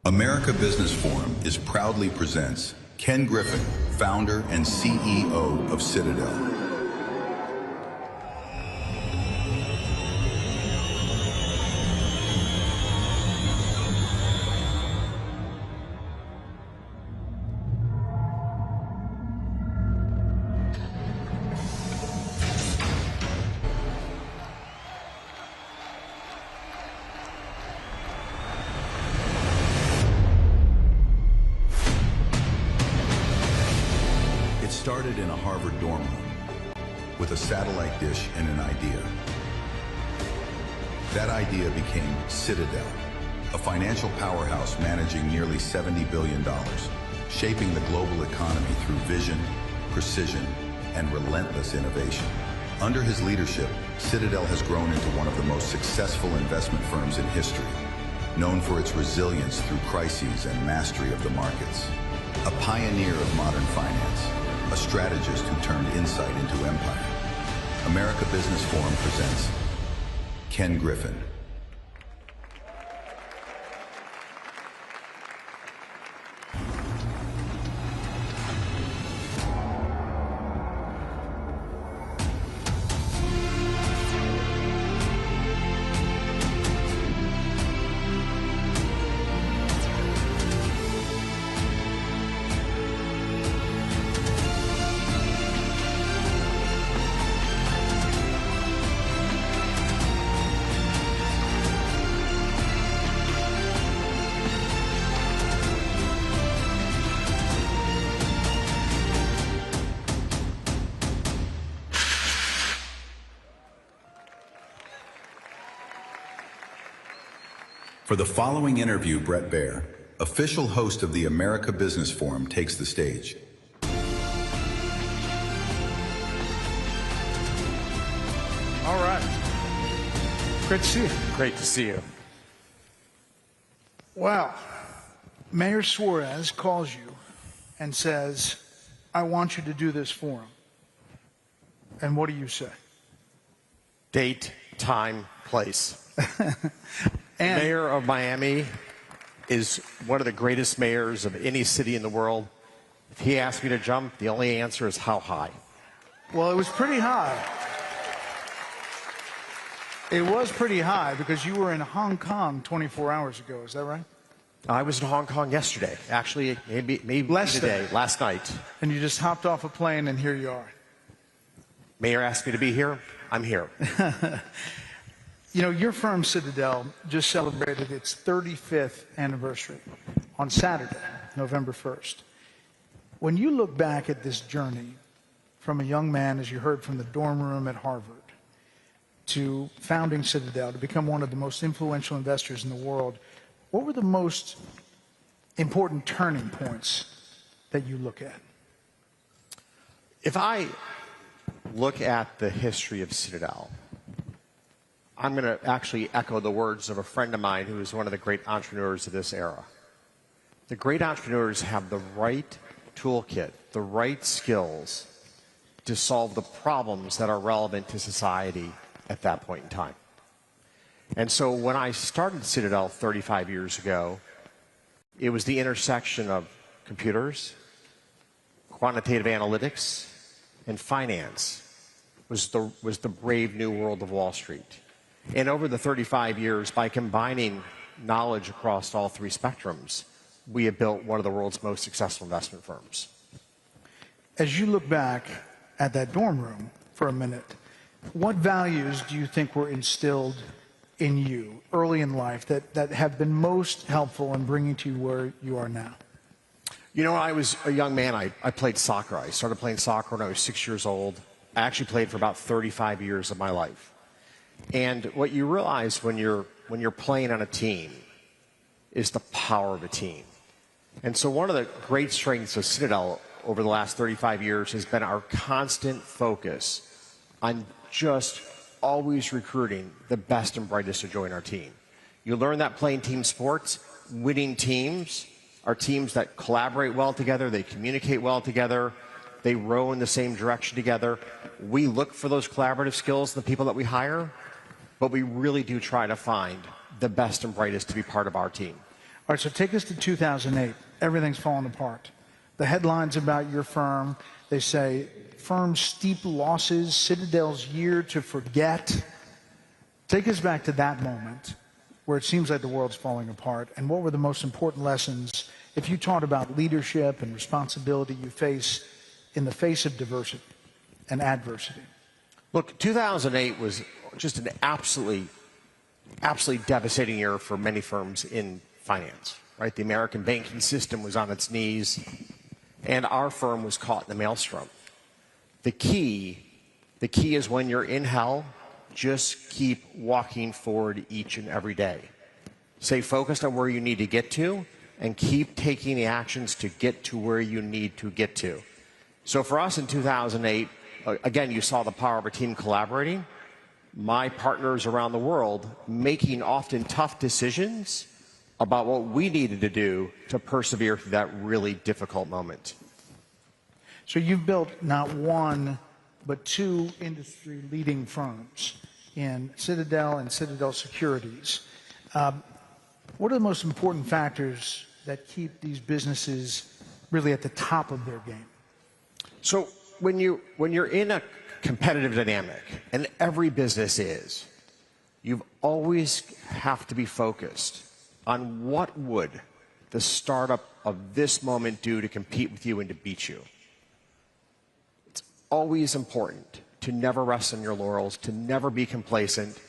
America Business Forum is proudly presents Ken Griffin, founder and CEO of Citadel. Started in a Harvard dorm room with a satellite dish and an idea. That idea became Citadel, a financial powerhouse managing nearly $70 billion, shaping the global economy through vision, precision, and relentless innovation. Under his leadership, Citadel has grown into one of the most successful investment firms in history, known for its resilience through crises and mastery of the markets. A pioneer of modern finance, a strategist who turned insight into empire. America Business Forum presents Ken Griffin. For the following interview, Brett Baer, official host of the America Business Forum, takes the stage. All right. Great to see you. Great to see you. Well, Mayor Suarez calls you and says, I want you to do this forum. And what do you say? Date, time, place. And Mayor of Miami is one of the greatest mayors of any city in the world. If he asked me to jump, the only answer is how high. Well, it was pretty high. It was pretty high because you were in Hong Kong 24 hours ago. Is that right? I was in Hong Kong yesterday. Actually, maybe today, last night. And you just hopped off a plane and here you are. Mayor asked me to be here. I'm here. You know, your firm, Citadel, just celebrated its 35th anniversary on Saturday, November 1st. When you look back at this journey from a young man, as you heard, from the dorm room at Harvard, to founding Citadel, to become one of the most influential investors in the world, what were the most important turning points that you look at? If I look at the history of Citadel, I'm going to actually echo the words of a friend of mine who is one of the great entrepreneurs of this era. The great entrepreneurs have the right toolkit, the right skills to solve the problems that are relevant to society at that point in time. And so when I started Citadel 35 years ago, it was the intersection of computers, quantitative analytics, and finance was the brave new world of Wall Street. And over the 35 years, by combining knowledge across all three spectrums, we have built one of the world's most successful investment firms. As you look back at that dorm room for a minute, what values do you think were instilled in you early in life that have been most helpful in bringing to you where you are now? You know, when I was a young man, I played soccer. I started playing soccer when I was 6 years old. I actually played for about 35 years of my life. And what you realize when you're playing on a team is the power of a team. And so one of the great strengths of Citadel over the last 35 years has been our constant focus on just always recruiting the best and brightest to join our team. You learn that playing team sports, winning teams are teams that collaborate well together, they communicate well together, they row in the same direction together. We look for those collaborative skills in the people that we hire, but we really do try to find the best and brightest to be part of our team. right, so take us to 2008. Everything's falling apart. The headlines about your firm, they say, firm's steep losses, Citadel's year to forget. Take us back to that moment where it seems like the world's falling apart, and what were the most important lessons, if you taught about leadership and responsibility you face in the face of diversity and adversity? Look, 2008 was just an absolutely devastating year for many firms in finance, right? The American banking system was on its knees, and our firm was caught in the maelstrom. The key is when you're in hell, just keep walking forward each and every day. Stay focused on where you need to get to, and keep taking the actions to get to where you need to get to. So for us in 2008, again, you saw the power of our team collaborating, my partners around the world making often tough decisions about what we needed to do to persevere through that really difficult moment. So you've built not one, but two industry-leading firms in Citadel and Citadel Securities. What are the most important factors that keep these businesses really at the top of their game? So when you're in a competitive dynamic, and every business is, you always have to be focused on what would the startup of this moment do to compete with you and to beat you. It's always important to never rest on your laurels, to never be complacent,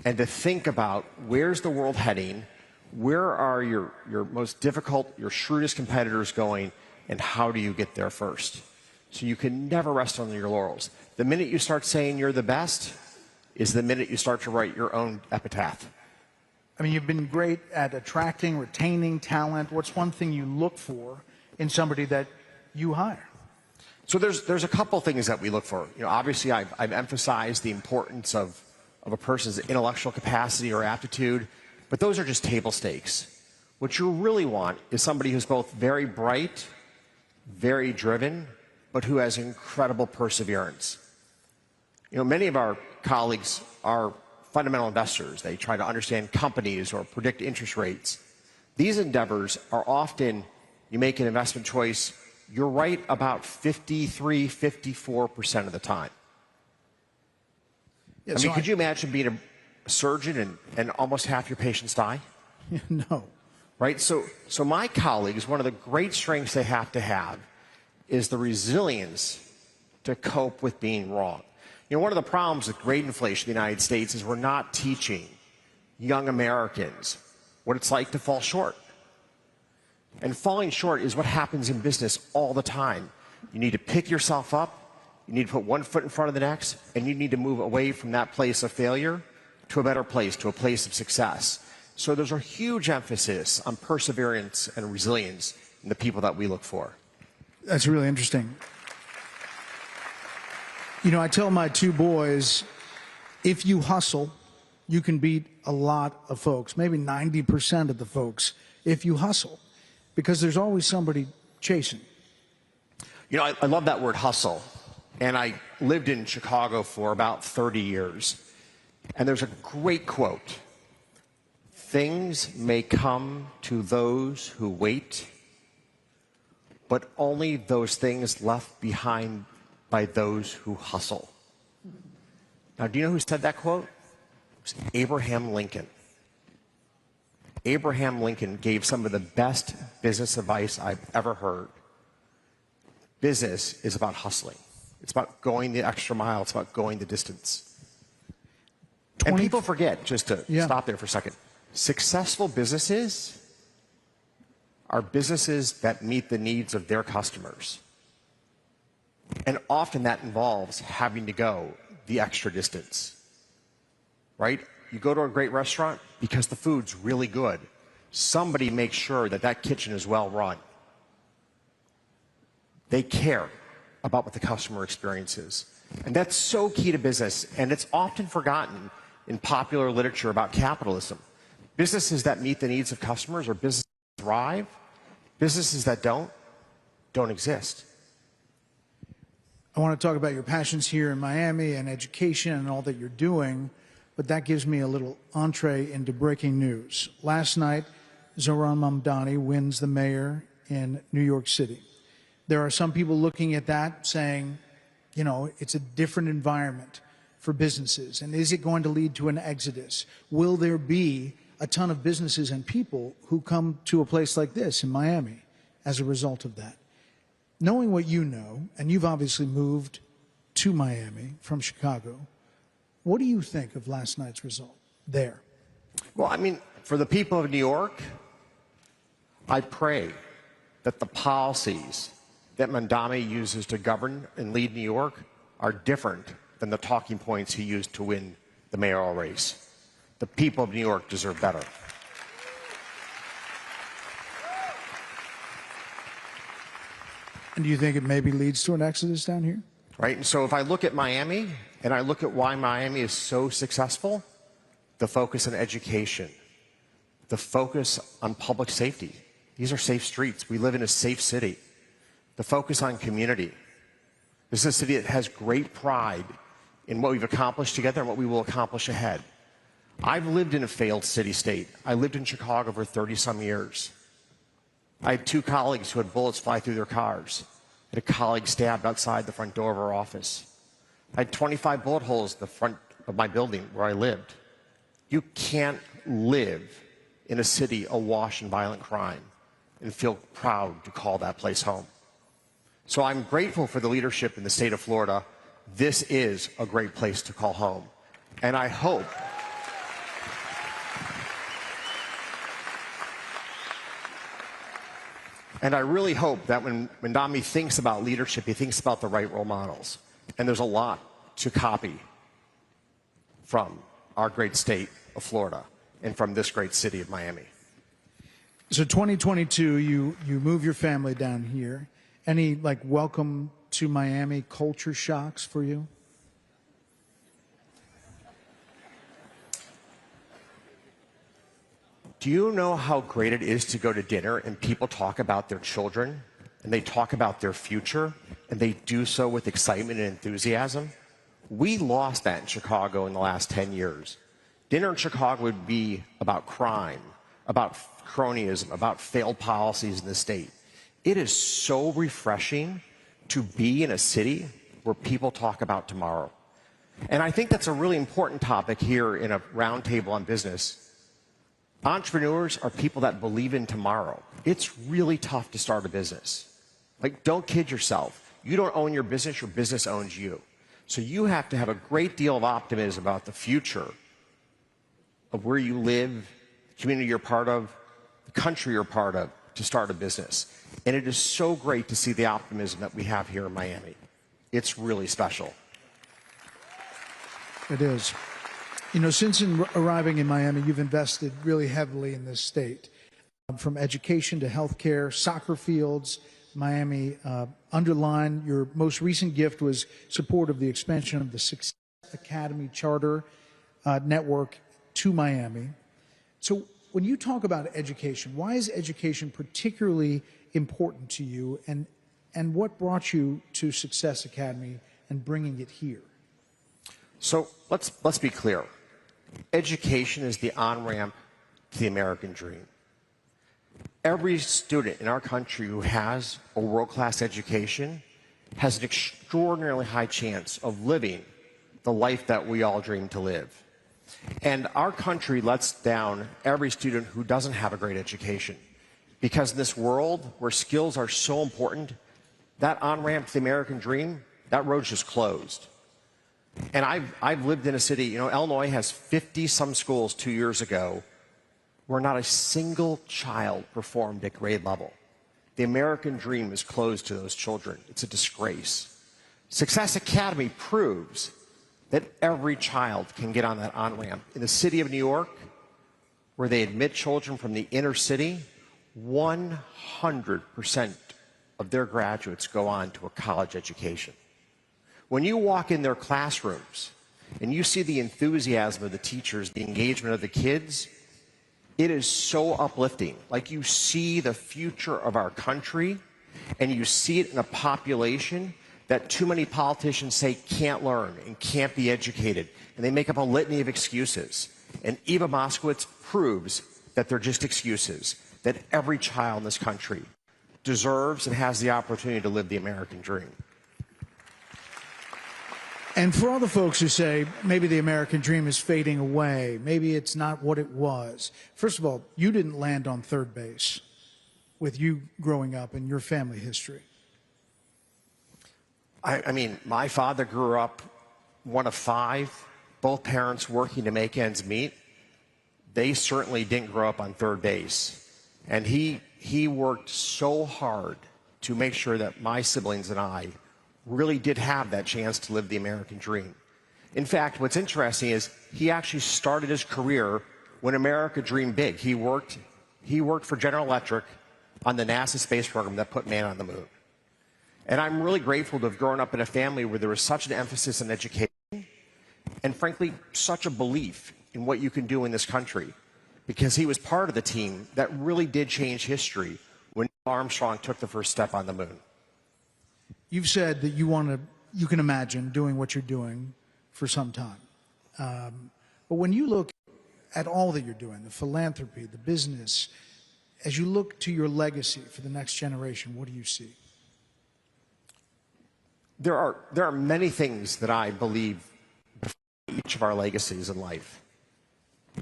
and to think about where's the world heading, where are your most difficult, your shrewdest competitors going, and how do you get there first? So you can never rest on your laurels. The minute you start saying you're the best is the minute you start to write your own epitaph. I mean, you've been great at attracting, retaining talent. What's one thing you look for in somebody that you hire? So there's a couple things that we look for. You know, obviously, I've emphasized the importance of a person's intellectual capacity or aptitude, but those are just table stakes. What you really want is somebody who's both very bright, very driven, but who has incredible perseverance. You know, many of our colleagues are fundamental investors. They try to understand companies or predict interest rates. These endeavors are often, you make an investment choice, you're right about 53, 54% of the time. Yeah, I mean, could you imagine being a surgeon and almost half your patients die? No. Right? So my colleagues, one of the great strengths they have to have is the resilience to cope with being wrong. You know, one of the problems with grade inflation in the United States is we're not teaching young Americans what it's like to fall short. And falling short is what happens in business all the time. You need to pick yourself up, you need to put one foot in front of the next, and you need to move away from that place of failure to a better place, to a place of success. So there's a huge emphasis on perseverance and resilience in the people that we look for. That's really interesting. You know, I tell my two boys, if you hustle, you can beat a lot of folks, maybe 90% of the folks, if you hustle, because there's always somebody chasing. You know, I love that word hustle. And I lived in Chicago for about 30 years. And there's a great quote. Things may come to those who wait, but only those things left behind by those who hustle. Now, do you know who said that quote? It was Abraham Lincoln. Abraham Lincoln gave some of the best business advice I've ever heard. Business is about hustling. It's about going the extra mile. It's about going the distance. And people forget, just to stop there for a second, successful businesses are businesses that meet the needs of their customers. And often that involves having to go the extra distance, right? You go to a great restaurant because the food's really good. Somebody makes sure that that kitchen is well run. They care about what the customer experience is. And that's so key to business, and it's often forgotten in popular literature about capitalism. Businesses that meet the needs of customers or businesses that thrive, businesses that don't exist. I want to talk about your passions here in Miami and education and all that you're doing, but that gives me a little entree into breaking news. Last night, Zohran Mamdani wins the mayor in New York City. There are some people looking at that saying, you know, it's a different environment for businesses. And is it going to lead to an exodus? Will there be a ton of businesses and people who come to a place like this in Miami as a result of that? Knowing what you know, and you've obviously moved to Miami from Chicago, what do you think of last night's result there? Well, I mean, for the people of New York, I pray that the policies that Mamdani uses to govern and lead New York are different than the talking points he used to win the mayoral race. The people of New York deserve better. And do you think it maybe leads to an exodus down here? Right, and so if I look at Miami, and I look at why Miami is so successful, the focus on education, the focus on public safety. These are safe streets. We live in a safe city. The focus on community. This is a city that has great pride in what we've accomplished together and what we will accomplish ahead. I've lived in a failed city-state. I lived in Chicago for 30-some years. I had 2 colleagues who had bullets fly through their cars. I had a colleague stabbed outside the front door of our office. I had 25 bullet holes in the front of my building where I lived. You can't live in a city awash in violent crime and feel proud to call that place home. So I'm grateful for the leadership in the state of Florida. This is a great place to call home. And I hope and I really hope that when Mamdani thinks about leadership, he thinks about the right role models. And there's a lot to copy from our great state of Florida and from this great city of Miami. So 2022, you move your family down here. Any like welcome to Miami culture shocks for you? Do you know how great it is to go to dinner and people talk about their children and they talk about their future and they do so with excitement and enthusiasm? We lost that in Chicago in the last 10 years. Dinner in Chicago would be about crime, about cronyism, about failed policies in the state. It is so refreshing to be in a city where people talk about tomorrow. And I think that's a really important topic here in a roundtable on business. Entrepreneurs are people that believe in tomorrow. It's really tough to start a business. Like, don't kid yourself. You don't own your business owns you. So you have to have a great deal of optimism about the future of where you live, the community you're part of, the country you're part of, to start a business. And it is so great to see the optimism that we have here in Miami. It's really special. It is. You know, since arriving in Miami, you've invested really heavily in this state. From education to healthcare, soccer fields, Miami underlined. Your most recent gift was support of the expansion of the Success Academy Charter network to Miami. So when you talk about education, why is education particularly important to you, and what brought you to Success Academy and bringing it here? So let's be clear. Education is the on-ramp to the American dream. Every student in our country who has a world-class education has an extraordinarily high chance of living the life that we all dream to live. And our country lets down every student who doesn't have a great education. Because in this world where skills are so important, that on-ramp to the American dream, that road's just closed. And I've lived in a city, you know, Illinois has 50-some schools 2 years ago where not a single child performed at grade level. The American dream is closed to those children. It's a disgrace. Success Academy proves that every child can get on that on-ramp. In the city of New York, where they admit children from the inner city, 100% of their graduates go on to a college education. When you walk in their classrooms and you see the enthusiasm of the teachers, the engagement of the kids, it is so uplifting. Like, you see the future of our country, and you see it in a population that too many politicians say can't learn and can't be educated, and they make up a litany of excuses. And Eva Moskowitz proves that they're just excuses. that every child in this country deserves and has the opportunity to live the American dream. And for all the folks who say maybe the American dream is fading away, maybe it's not what it was. First of all, you didn't land on third base with you growing up and your family history. I mean, my father grew up one of five, both parents working to make ends meet. They certainly didn't grow up on third base. And he worked so hard to make sure that my siblings and I really did have that chance to live the American dream. In fact, what's interesting is he actually started his career when America dreamed big. He worked for General Electric on the NASA space program that put man on the moon. And I'm really grateful to have grown up in a family where there was such an emphasis on education and, frankly, such a belief in what you can do in this country, because he was part of the team that really did change history when Armstrong took the first step on the moon. You've said that you can imagine doing what you're doing for some time. But when you look at all that you're doing, the philanthropy, the business, as you look to your legacy for the next generation, what do you see? There are many things that I believe before each of our legacies in life.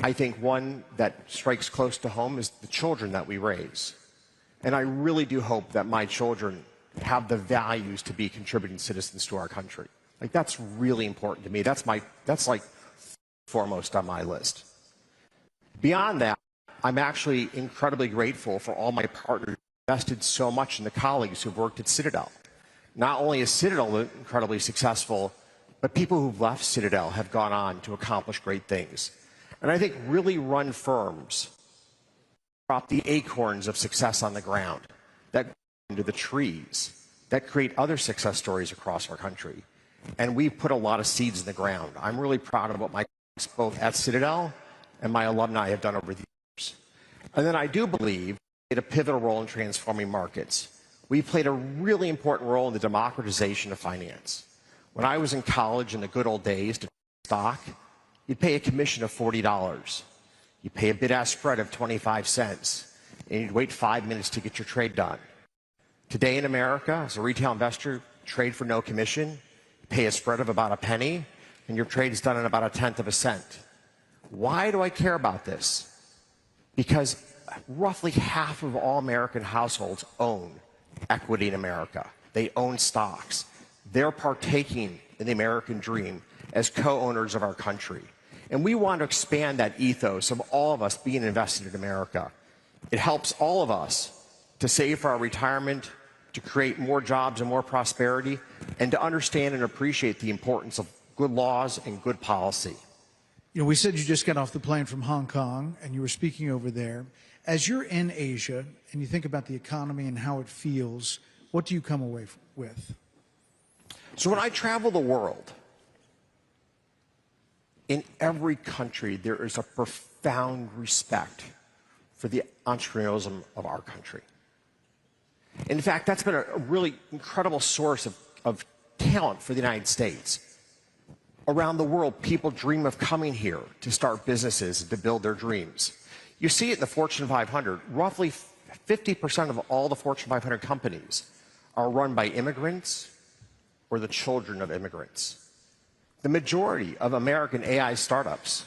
I think one that strikes close to home is the children that we raise. And I really do hope that my children have the values to be contributing citizens to our country. Like, that's really important to me. That's like foremost on my list. Beyond that, I'm actually incredibly grateful for all my partners who invested so much in the colleagues who've worked at Citadel. Not only is Citadel incredibly successful, but people who've left Citadel have gone on to accomplish great things. And I think really run firms drop the acorns of success on the ground that go into the trees that create other success stories across our country. And we've put a lot of seeds in the ground. I'm really proud of what my colleagues both at Citadel and my alumni have done over the years. And then I do believe we played a pivotal role in transforming markets. We played a really important role in the democratization of finance. When I was in college in the good old days to stock, you'd pay a commission of $40. You'd pay a bid-ask spread of 25 cents, and you'd wait 5 minutes to get your trade done. Today in America, as a retail investor, trade for no commission, pay a spread of about a penny, and your trade is done in about 1/10 of a cent. Why do I care about this? Because roughly half of all American households own equity in America. They own stocks. They're partaking in the American dream as co-owners of our country. And we want to expand that ethos of all of us being invested in America. It helps all of us to save for our retirement, to create more jobs and more prosperity, and to understand and appreciate the importance of good laws and good policy. You know, we said you just got off the plane from Hong Kong and you were speaking over there. As you're in Asia and you think about the economy and how it feels, what do you come away with? So when I travel the world, in every country there is a profound respect for the entrepreneurialism of our country. In fact, that's been a really incredible source of talent for the United States. Around the world, people dream of coming here to start businesses and to build their dreams. You see it in the Fortune 500. Roughly 50% of all the Fortune 500 companies are run by immigrants or the children of immigrants. The majority of American AI startups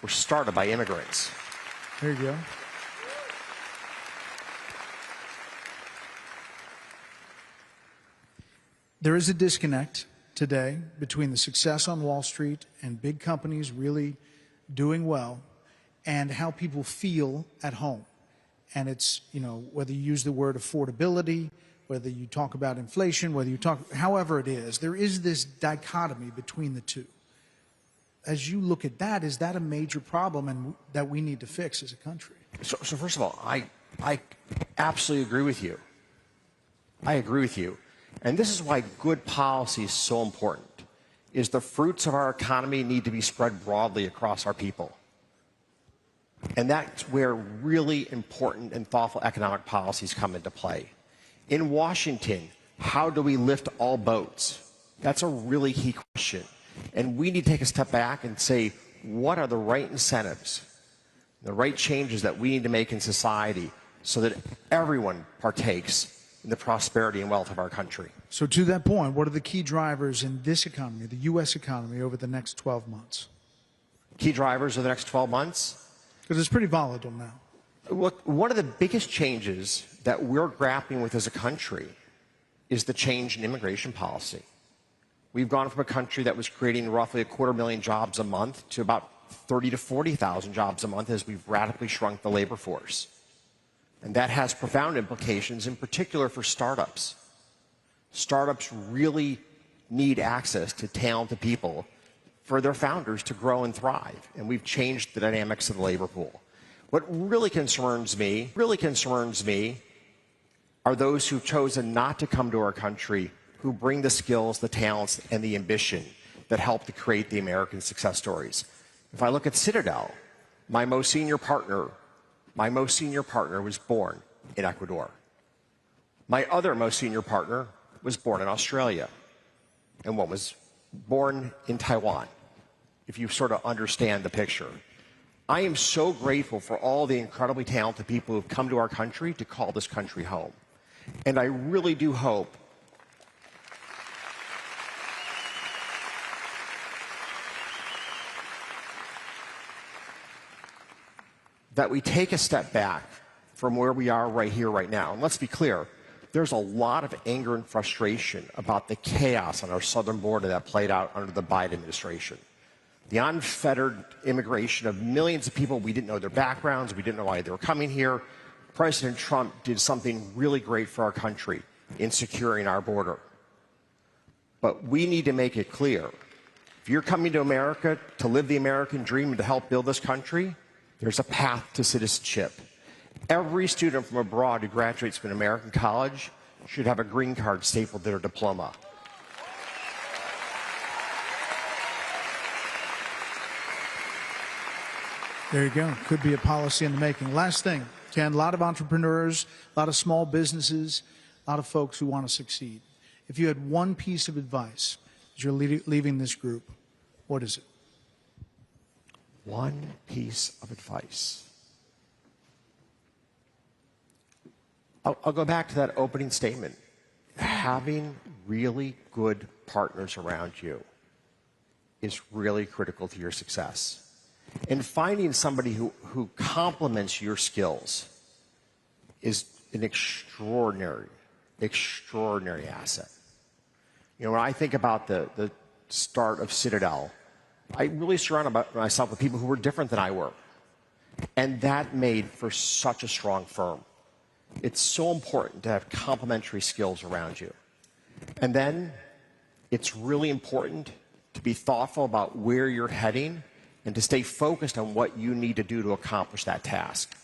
were started by immigrants. There you go. There is a disconnect today between the success on Wall Street and big companies really doing well and how people feel at home. And it's, you know, whether you use the word affordability, whether you talk about inflation, whether you talk, however it is, there is this dichotomy between the two. As you look at that, is that a major problem and that we need to fix as a country? So first of all, I absolutely agree with you. I agree with you. And this is why good policy is so important, is the fruits of our economy need to be spread broadly across our people. And that's where really important and thoughtful economic policies come into play. In Washington, how do we lift all boats? That's a really key question. And we need to take a step back and say, what are the right incentives, the right changes that we need to make in society so that everyone partakes in the prosperity and wealth of our country. So to that point, what are the key drivers in this economy, the U.S. economy, over the next 12 months? Key drivers over the next 12 months? Because it's pretty volatile now. Look, one of the biggest changes that we're grappling with as a country is the change in immigration policy. We've gone from a country that was creating roughly 250,000 jobs a month to about 30 to 40,000 jobs a month as we've radically shrunk the labor force. And that has profound implications, in particular for startups. Startups really need access to talented people for their founders to grow and thrive. And we've changed the dynamics of the labor pool. What really concerns me are those who've chosen not to come to our country, who bring the skills, the talents, and the ambition that help to create the American success stories. If I look at Citadel, my most senior partner was born in Ecuador. My other most senior partner was born in Australia, and one was born in Taiwan, if you sort of understand the picture. I am so grateful for all the incredibly talented people who've come to our country to call this country home. And I really do hope that we take a step back from where we are right here, right now. And let's be clear, there's a lot of anger and frustration about the chaos on our southern border that played out under the Biden administration. The unfettered immigration of millions of people, we didn't know their backgrounds, we didn't know why they were coming here. President Trump did something really great for our country in securing our border. But we need to make it clear, if you're coming to America to live the American dream and to help build this country, there's a path to citizenship. Every student from abroad who graduates from an American college should have a green card stapled to their diploma. There you go. Could be a policy in the making. Last thing, Ken, a lot of entrepreneurs, a lot of small businesses, a lot of folks who want to succeed. If you had one piece of advice as you're leaving this group, what is it? One piece of advice. I'll go back to that opening statement. Having really good partners around you is really critical to your success. And finding somebody who complements your skills is an extraordinary asset. You know, when I think about the start of Citadel, I really surrounded myself with people who were different than I were. And that made for such a strong firm. It's so important to have complementary skills around you. And then it's really important to be thoughtful about where you're heading and to stay focused on what you need to do to accomplish that task.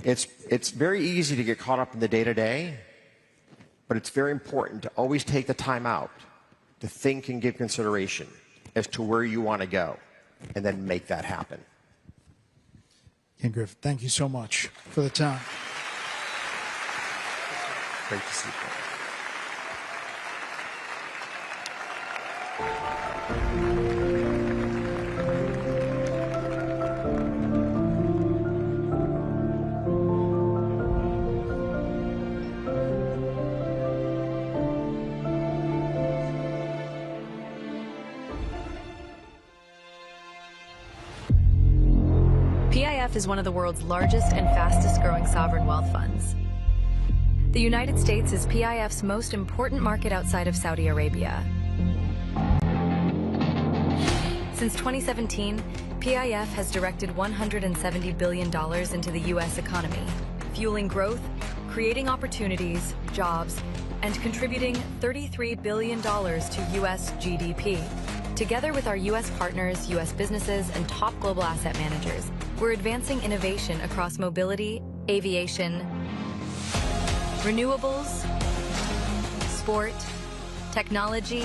It's very easy to get caught up in the day-to-day, but it's very important to always take the time out to think and give consideration as to where you want to go, and then make that happen. Ken Griffin, thank you so much for the time. Great to see you. PIF is one of the world's largest and fastest growing sovereign wealth funds. The United States is PIF's most important market outside of Saudi Arabia. Since 2017, PIF has directed $170 billion into the U.S. economy, fueling growth, creating opportunities, jobs, and contributing $33 billion to U.S. GDP. Together with our U.S. partners, U.S. businesses, and top global asset managers, we're advancing innovation across mobility, aviation, renewables, sport, technology,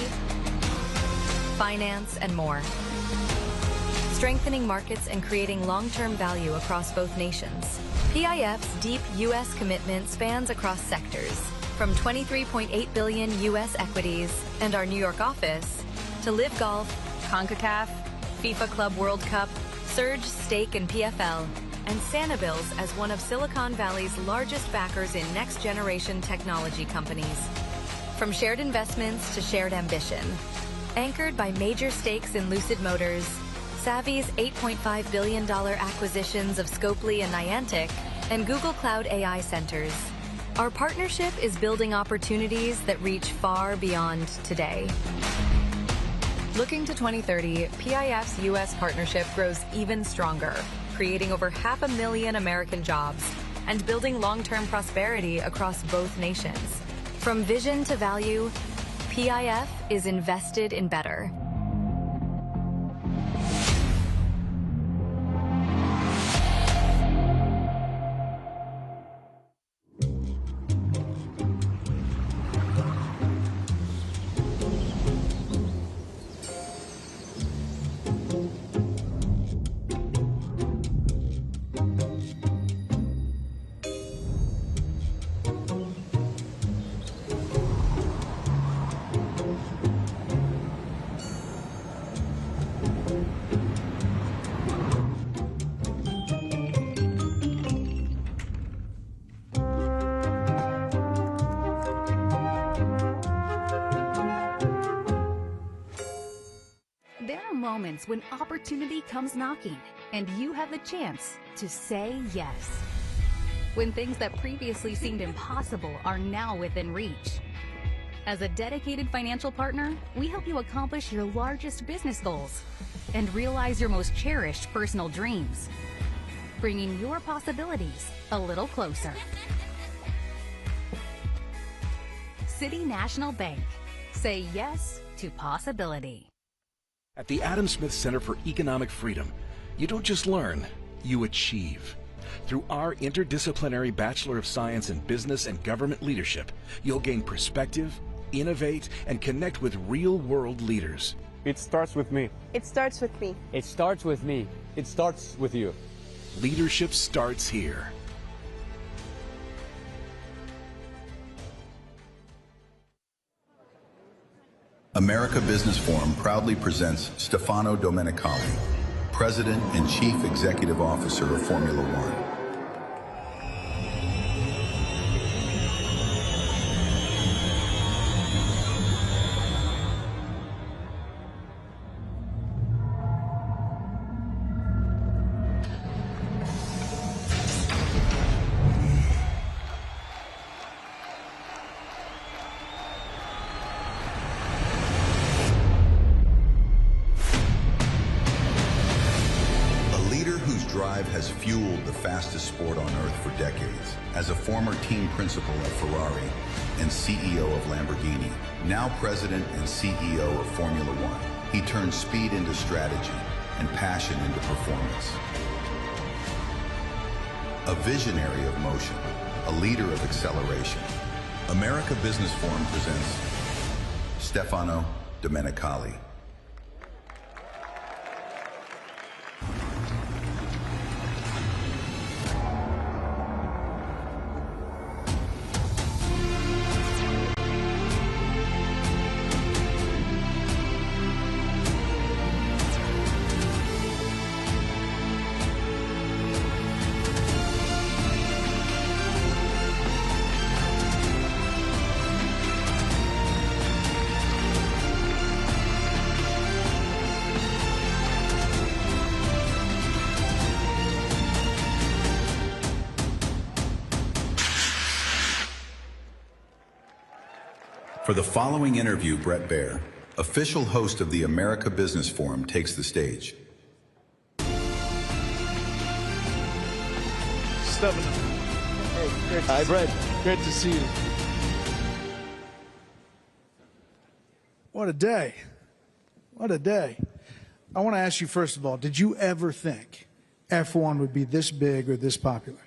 finance, and more. Strengthening markets and creating long-term value across both nations. PIF's deep U.S. commitment spans across sectors, from $23.8 billion U.S. equities and our New York office to Live Golf, CONCACAF, FIFA Club World Cup, Surge, Stake, and PFL, and Sanibils as one of Silicon Valley's largest backers in next-generation technology companies. From shared investments to shared ambition, anchored by major stakes in Lucid Motors, Savvy's $8.5 billion acquisitions of Scopely and Niantic, and Google Cloud AI centers, our partnership is building opportunities that reach far beyond today. Looking to 2030, PIF's U.S. partnership grows even stronger, creating over 500,000 American jobs and building long-term prosperity across both nations. From vision to value, PIF is invested in better. There are moments when opportunity comes knocking, and you have the chance to say yes. When things that previously seemed impossible are now within reach. As a dedicated financial partner, we help you accomplish your largest business goals and realize your most cherished personal dreams, bringing your possibilities a little closer. City National Bank. Say yes to possibility. At the Adam Smith Center for Economic Freedom, you don't just learn, you achieve. Through our interdisciplinary Bachelor of Science in Business and Government Leadership, you'll gain perspective, innovate, and connect with real-world leaders. It starts with me. It starts with me. It starts with me. It starts with you. Leadership starts here. America Business Forum proudly presents Stefano Domenicali, President and Chief Executive Officer of Formula One. Drive has fueled the fastest sport on earth for decades. As a former team principal at Ferrari and CEO of Lamborghini, now president and CEO of Formula One, he turns speed into strategy and passion into performance. A visionary of motion, a leader of acceleration. America Business Forum presents Stefano Domenicali. For the following interview, Brett Baer, official host of the America Business Forum, takes the stage. Stefano. Hey, hi, Brett. Great to see you. What a day. What a day. I want to ask you, first of all, did you ever think F1 would be this big or this popular?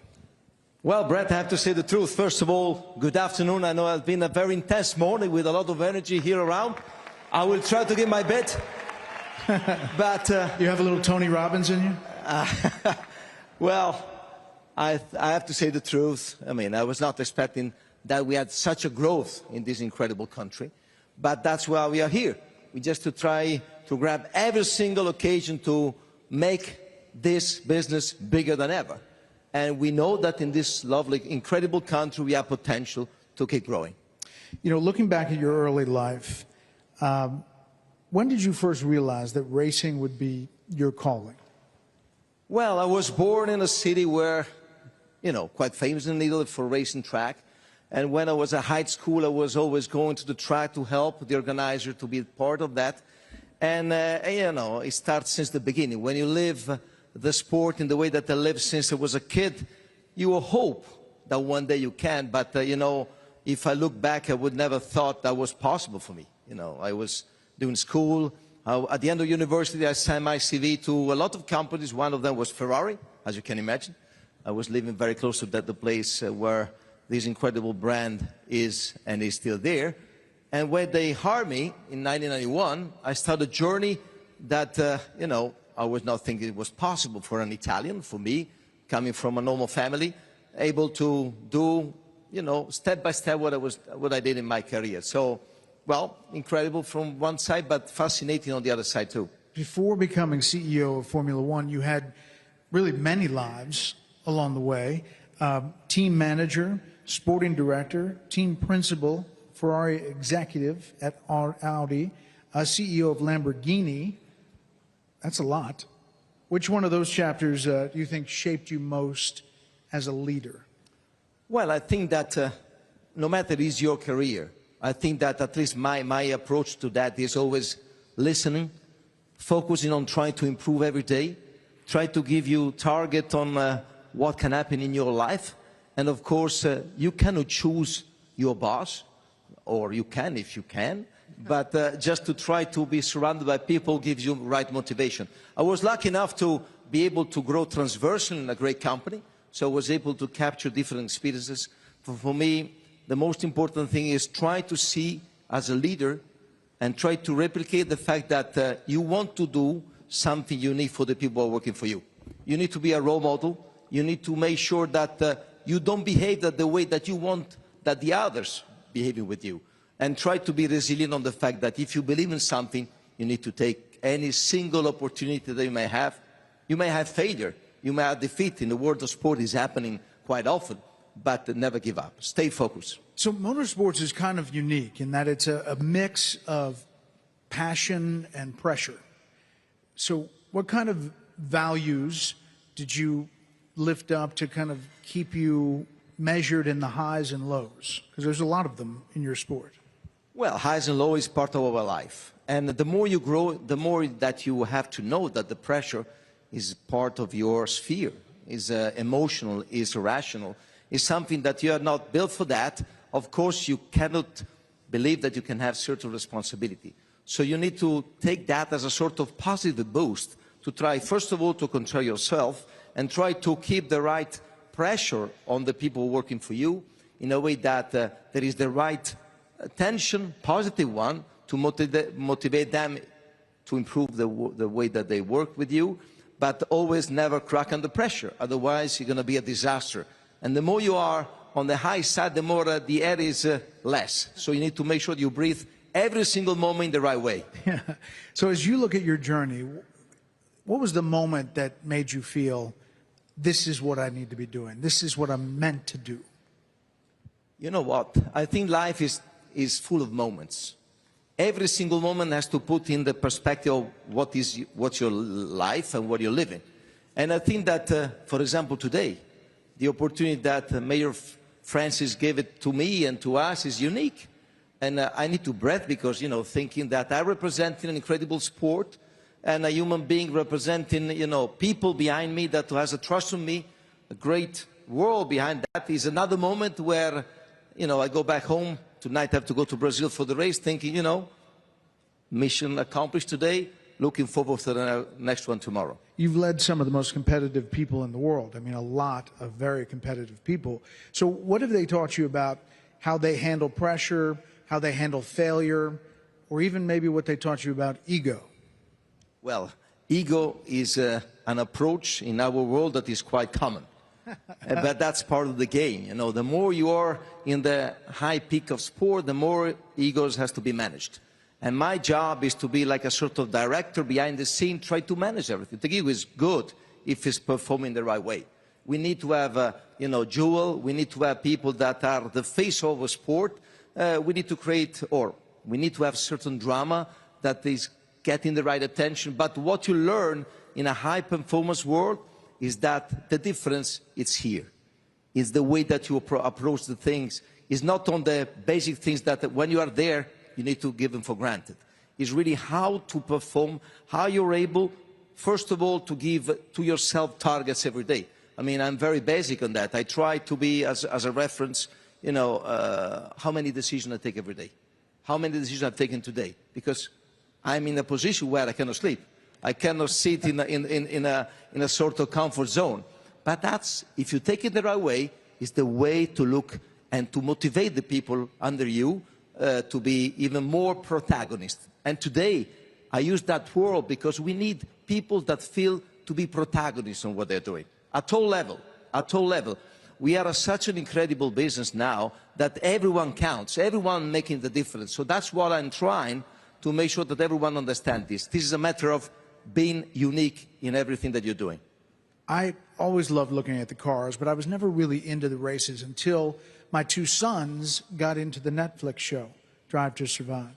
Well, Brett, I have to say the truth. First of all, good afternoon. I know it's been a very intense morning with a lot of energy here around. I will try to give my bit. But you have a little Tony Robbins in you? Well, I have to say the truth. I mean, I was not expecting that we had such a growth in this incredible country. But that's why we are here. We just to try to grab every single occasion to make this business bigger than ever. And we know that in this lovely, incredible country, we have potential to keep growing. You know, looking back at your early life, when did you first realize that racing would be your calling? Well, I was born in a city where, you know, quite famous in Italy for racing track. And when I was at high school, I was always going to the track to help the organizer to be part of that. And, you know, it starts since the beginning. When you live the sport in the way that I lived since I was a kid, you hope that one day you can. But, you know, if I look back, I would never thought that was possible for me. You know, I was doing school. At the end of university, I sent my CV to a lot of companies. One of them was Ferrari, as you can imagine. I was living very close to the place where this incredible brand is and is still there. And when they hired me in 1991, I started a journey that, you know, I was not thinking it was possible for an Italian, for me, coming from a normal family, able to do, you know, step by step what I did in my career. So, well, incredible from one side, but fascinating on the other side too. Before becoming CEO of Formula One, you had really many lives along the way. Team manager, sporting director, team principal, Ferrari executive at Audi, CEO of Lamborghini. That's a lot. Which one of those chapters do you think shaped you most as a leader? Well, I think that no matter is your career, I think that at least my approach to that is always listening, focusing on trying to improve every day, try to give you target on what can happen in your life. And of course, you cannot choose your boss, or you can if you can, but just to try to be surrounded by people gives you right motivation. I was lucky enough to be able to grow transversely in a great company, so I was able to capture different experiences. For me, the most important thing is try to see as a leader and try to replicate the fact that you want to do something unique for the people who are working for you. You need to be a role model. You need to make sure that you don't behave the way that you want that the others behaving with you. And try to be resilient on the fact that if you believe in something, you need to take any single opportunity that you may have. You may have failure. You may have defeat. In the world of sport, is happening quite often. But never give up. Stay focused. So motorsports is kind of unique in that it's a mix of passion and pressure. So what kind of values did you lift up to kind of keep you measured in the highs and lows? Because there's a lot of them in your sport. Well, highs and lows is part of our life. And the more you grow, the more that you have to know that the pressure is part of your sphere, is emotional, is rational, is something that you are not built for that. Of course, you cannot believe that you can have certain responsibility. So you need to take that as a sort of positive boost to try, first of all, to control yourself and try to keep the right pressure on the people working for you in a way that there is the right tension, positive one, to motivate them to improve the way that they work with you, but always never crack under pressure. Otherwise, you're going to be a disaster. And the more you are on the high side, the more the air is less. So you need to make sure you breathe every single moment the right way. Yeah. So as you look at your journey, what was the moment that made you feel, this is what I need to be doing, this is what I'm meant to do? You know what? I think life is full of moments. Every single moment has to put in the perspective of what's your life and what you're living. And I think that, for example, today, the opportunity that Mayor Francis gave it to me and to us is unique. And I need to breathe because, you know, thinking that I represent an incredible sport and a human being representing, you know, people behind me that has a trust in me, a great world behind that is another moment where, you know, I go back home. Tonight I have to go to Brazil for the race thinking, you know, mission accomplished today, looking forward to the next one tomorrow. You've led some of the most competitive people in the world. I mean, a lot of very competitive people. So what have they taught you about how they handle pressure, how they handle failure, or even maybe what they taught you about ego? Well, ego is an approach in our world that is quite common. But that's part of the game. You know, the more you are in the high peak of sport, the more egos has to be managed. And my job is to be like a sort of director behind the scene, try to manage everything. The ego is good if it's performing the right way. We need to have, jewel. We need to have people that are the face of a sport. We need to create, or we need to have certain drama that is getting the right attention. But what you learn in a high-performance world is that the difference is here. It's the way that you approach the things. It's not on the basic things that when you are there, you need to give them for granted. It's really how to perform, how you're able, first of all, to give to yourself targets every day. I mean, I'm very basic on that. I try to be, as a reference, how many decisions I take every day. How many decisions I've taken today. Because I'm in a position where I cannot sleep. I cannot sit in a sort of comfort zone. But that's, if you take it the right way, is the way to look and to motivate the people under you to be even more protagonists. And today, I use that word because we need people that feel to be protagonists on what they're doing. At all level, at all level. We are such an incredible business now that everyone counts, everyone making the difference. So that's what I'm trying to make sure that everyone understands this. This is a matter of being unique in everything that you're doing. I always loved looking at the cars, but I was never really into the races until my two sons got into the Netflix show, Drive to Survive.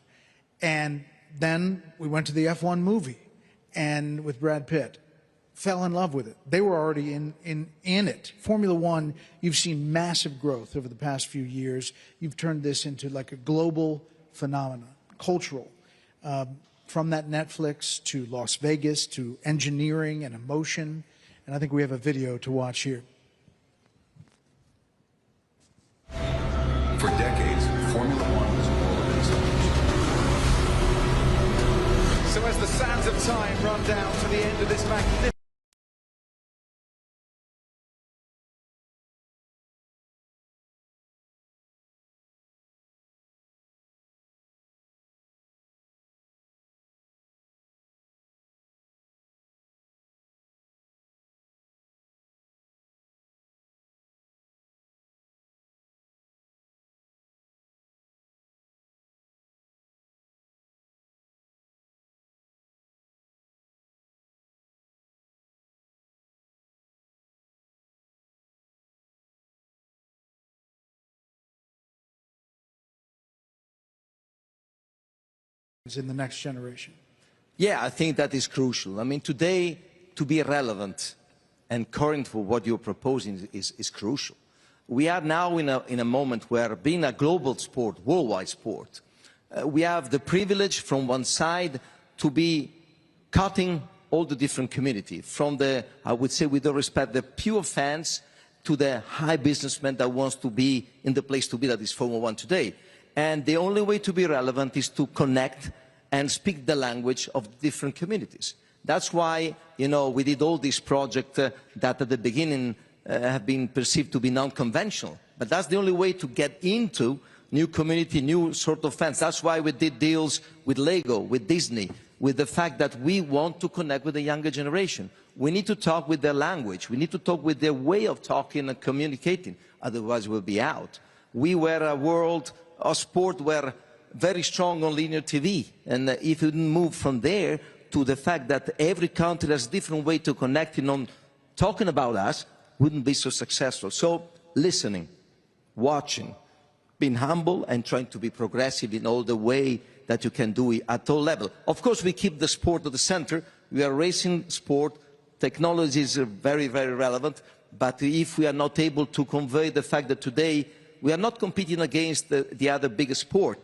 And then we went to the F1 movie and with Brad Pitt. Fell in love with it. They were already in it. Formula One, you've seen massive growth over the past few years. You've turned this into like a global phenomenon, cultural. From that Netflix to Las Vegas to engineering and emotion. And I think we have a video to watch here. For decades, Formula One was a world. So as the sands of time run down to the end of this magnificent in the next generation. Yeah, I think that is crucial. I mean, today, to be relevant and current for what you're proposing is crucial. We are now in a moment where, being a global sport, worldwide sport, we have the privilege from one side to be cutting all the different community, from the, I would say with all respect, the pure fans to the high businessman that wants to be in the place to be that is Formula One today. And the only way to be relevant is to connect and speak the language of different communities. That's why, we did all these projects that at the beginning have been perceived to be non-conventional. But that's the only way to get into new community, new sort of fans. That's why we did deals with Lego, with Disney, with the fact that we want to connect with the younger generation. We need to talk with their language. We need to talk with their way of talking and communicating. Otherwise, we'll be out. We were a world, our sport were very strong on linear TV. And if you didn't move from there to the fact that every country has a different way to connect on talking about us, wouldn't be so successful. So listening, watching, being humble and trying to be progressive in all the way that you can do it at all levels. Of course, we keep the sport at the center. We are racing sport. Technology is very, very relevant. But if we are not able to convey the fact that today we are not competing against the other biggest sport,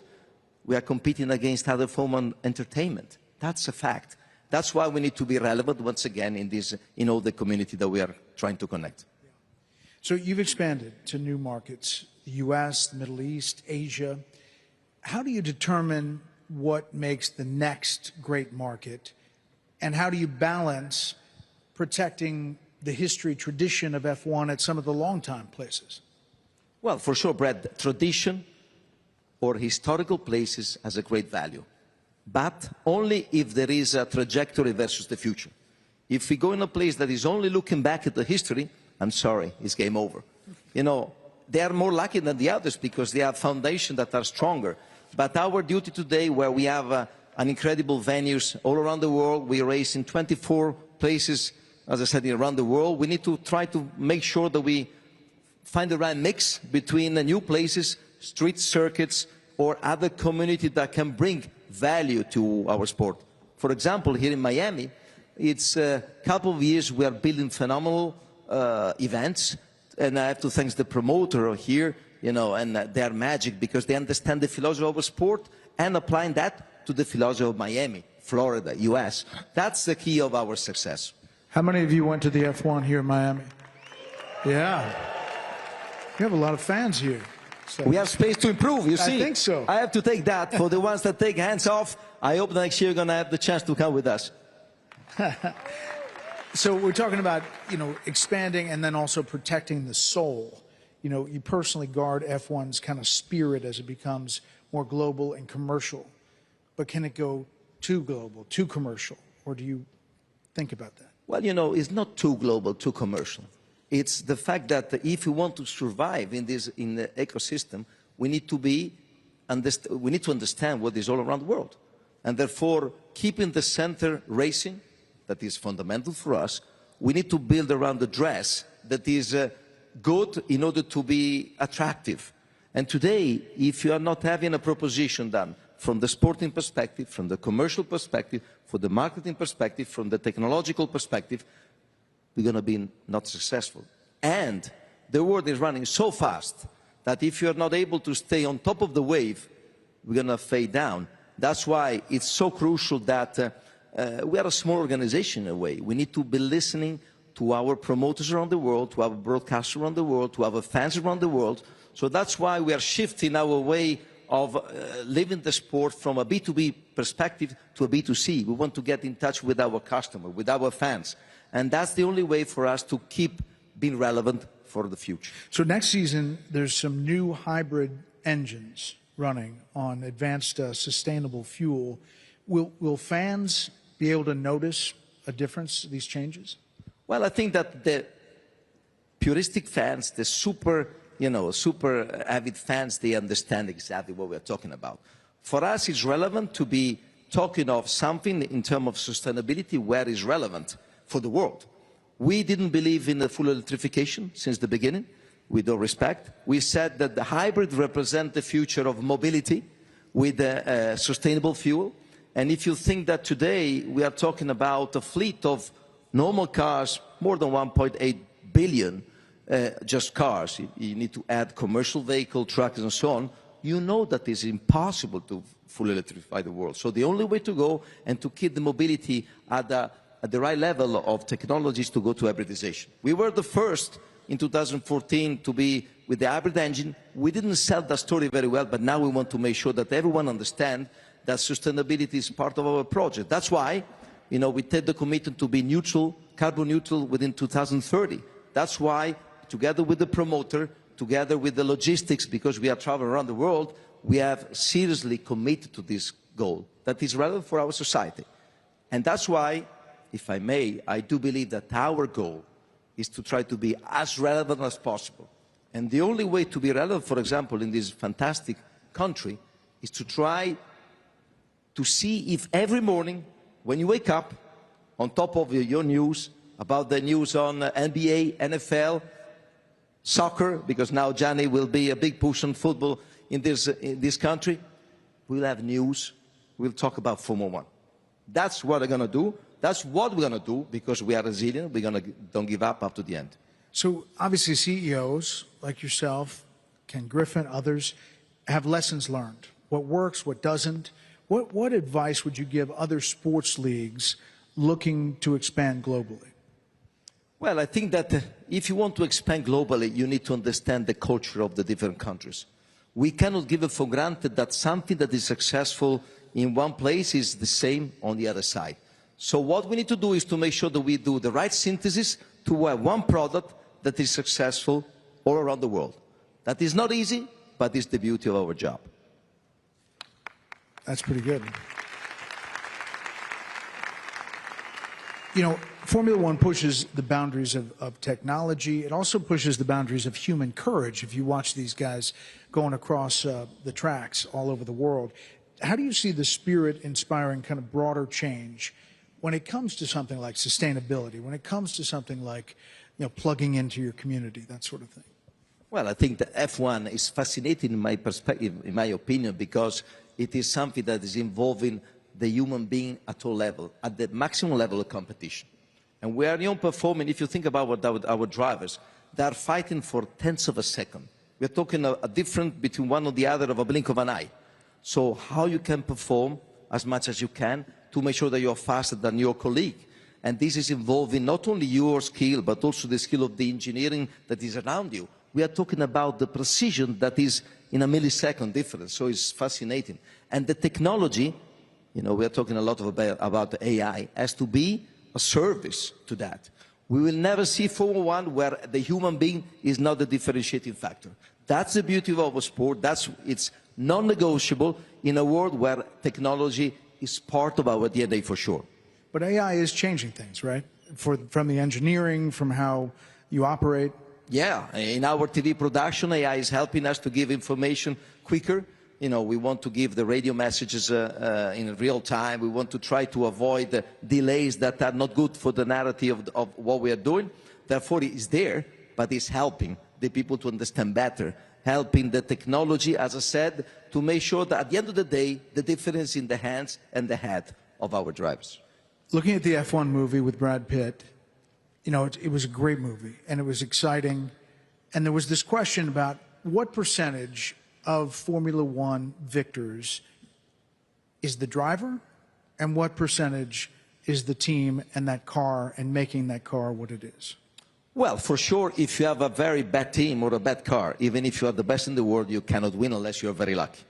we are competing against other form of entertainment. That's a fact. That's why we need to be relevant once again in all the community that we are trying to connect. So you've expanded to new markets, the US, the Middle East, Asia. How do you determine what makes the next great market? And how do you balance protecting the history, tradition of F1 at some of the long-time places? Well, for sure, Brad, tradition or historical places has a great value. But only if there is a trajectory versus the future. If we go in a place that is only looking back at the history, I'm sorry, it's game over. They are more lucky than the others because they have foundations that are stronger. But our duty today, where we have an incredible venues all around the world, we race in 24 places as I said, around the world. We need to try to make sure that we find the right mix between the new places, street circuits, or other communities that can bring value to our sport. For example, here in Miami, it's a couple of years we are building phenomenal events, and I have to thank the promoter here, you know, and they are magic because they understand the philosophy of our sport and applying that to the philosophy of Miami, Florida, US. That's the key of our success. How many of you went to the F1 here in Miami? Yeah. You have a lot of fans here. So. We have space to improve, you see. I think so. I have to take that. For the ones that take hands off, I hope next year you're going to have the chance to come with us. So we're talking about, you know, expanding and then also protecting the soul. You know, you personally guard F1's kind of spirit as it becomes more global and commercial. But can it go too global, too commercial? Or do you think about that? Well, you know, it's not too global, too commercial. It's the fact that if we want to survive in the ecosystem, we need to understand what is all around the world. And therefore, keeping the center racing, that is fundamental for us, we need to build around the dress that is good in order to be attractive. And today, if you are not having a proposition done from the sporting perspective, from the commercial perspective, from the marketing perspective, from the technological perspective, we're going to be not successful. And the world is running so fast that if you're not able to stay on top of the wave, we're going to fade down. That's why it's so crucial that we are a small organization in a way. We need to be listening to our promoters around the world, to our broadcasters around the world, to our fans around the world. So that's why we are shifting our way of living the sport from a B2B perspective to a B2C. We want to get in touch with our customer, with our fans. And that's the only way for us to keep being relevant for the future. So next season, there's some new hybrid engines running on advanced sustainable fuel. Will fans be able to notice a difference, these changes? Well, I think that the puristic fans, the super avid fans, they understand exactly what we're talking about. For us, it's relevant to be talking of something in terms of sustainability where it's relevant for the world. We didn't believe in the full electrification since the beginning, with all respect. We said that the hybrid represents the future of mobility with sustainable fuel. And if you think that today we are talking about a fleet of normal cars, more than 1.8 billion, just cars, you need to add commercial vehicle, trucks and so on, you know that it's impossible to fully electrify the world. So the only way to go and to keep the mobility at the right level of technologies to go to hybridization. We were the first in 2014 to be with the hybrid engine. We didn't sell that story very well, but now we want to make sure that everyone understands that sustainability is part of our project. That's why, you know, we take the commitment to be neutral, carbon neutral within 2030. That's why, together with the promoter, together with the logistics, because we are traveling around the world, we have seriously committed to this goal that is relevant for our society. And that's why, if I may, I do believe that our goal is to try to be as relevant as possible. And the only way to be relevant, for example, in this fantastic country, is to try to see if every morning, when you wake up, on top of your news, about the news on NBA, NFL, soccer, because now Gianni will be a big push on football in this country, we'll have news, we'll talk about Formula 1. That's what we're going to do. That's what we're going to do because we are resilient. We're going to don't give up to the end. So obviously CEOs like yourself, Ken Griffin, others, have lessons learned. What works, what doesn't. What advice would you give other sports leagues looking to expand globally? Well, I think that if you want to expand globally, you need to understand the culture of the different countries. We cannot give it for granted that something that is successful in one place is the same on the other side. So what we need to do is to make sure that we do the right synthesis to have one product that is successful all around the world. That is not easy, but it's the beauty of our job. That's pretty good. You know, Formula One pushes the boundaries of technology. It also pushes the boundaries of human courage. If you watch these guys going across the tracks all over the world, how do you see the spirit inspiring kind of broader change when it comes to something like sustainability, when it comes to something like, plugging into your community, that sort of thing? Well, I think the F1 is fascinating in my perspective, in my opinion, because it is something that is involving the human being at all levels, at the maximum level of competition. And we are performing, if you think about what our drivers, they are fighting for tenths of a second. We're talking a difference between one or the other of a blink of an eye. So how you can perform as much as you can to make sure that you're faster than your colleague. And this is involving not only your skill, but also the skill of the engineering that is around you. We are talking about the precision that is in a millisecond difference, so it's fascinating. And the technology, we are talking a lot about AI, has to be a service to that. We will never see Formula One where the human being is not the differentiating factor. That's the beauty of our sport. It's non-negotiable in a world where technology is part of our DNA for sure. But AI is changing things, right? From the engineering, from how you operate. Yeah, in our TV production, AI is helping us to give information quicker. We want to give the radio messages in real time. We want to try to avoid the delays that are not good for the narrative of what we are doing. Therefore, it is there, but it's helping the people to understand better, helping the technology, as I said, to make sure that at the end of the day, the difference in the hands and the head of our drivers. Looking at the F1 movie with Brad Pitt, it was a great movie, and it was exciting. And there was this question about what percentage of Formula One victors is the driver, and what percentage is the team and that car and making that car what it is? Well, for sure, if you have a very bad team or a bad car, even if you are the best in the world, you cannot win unless you are very lucky.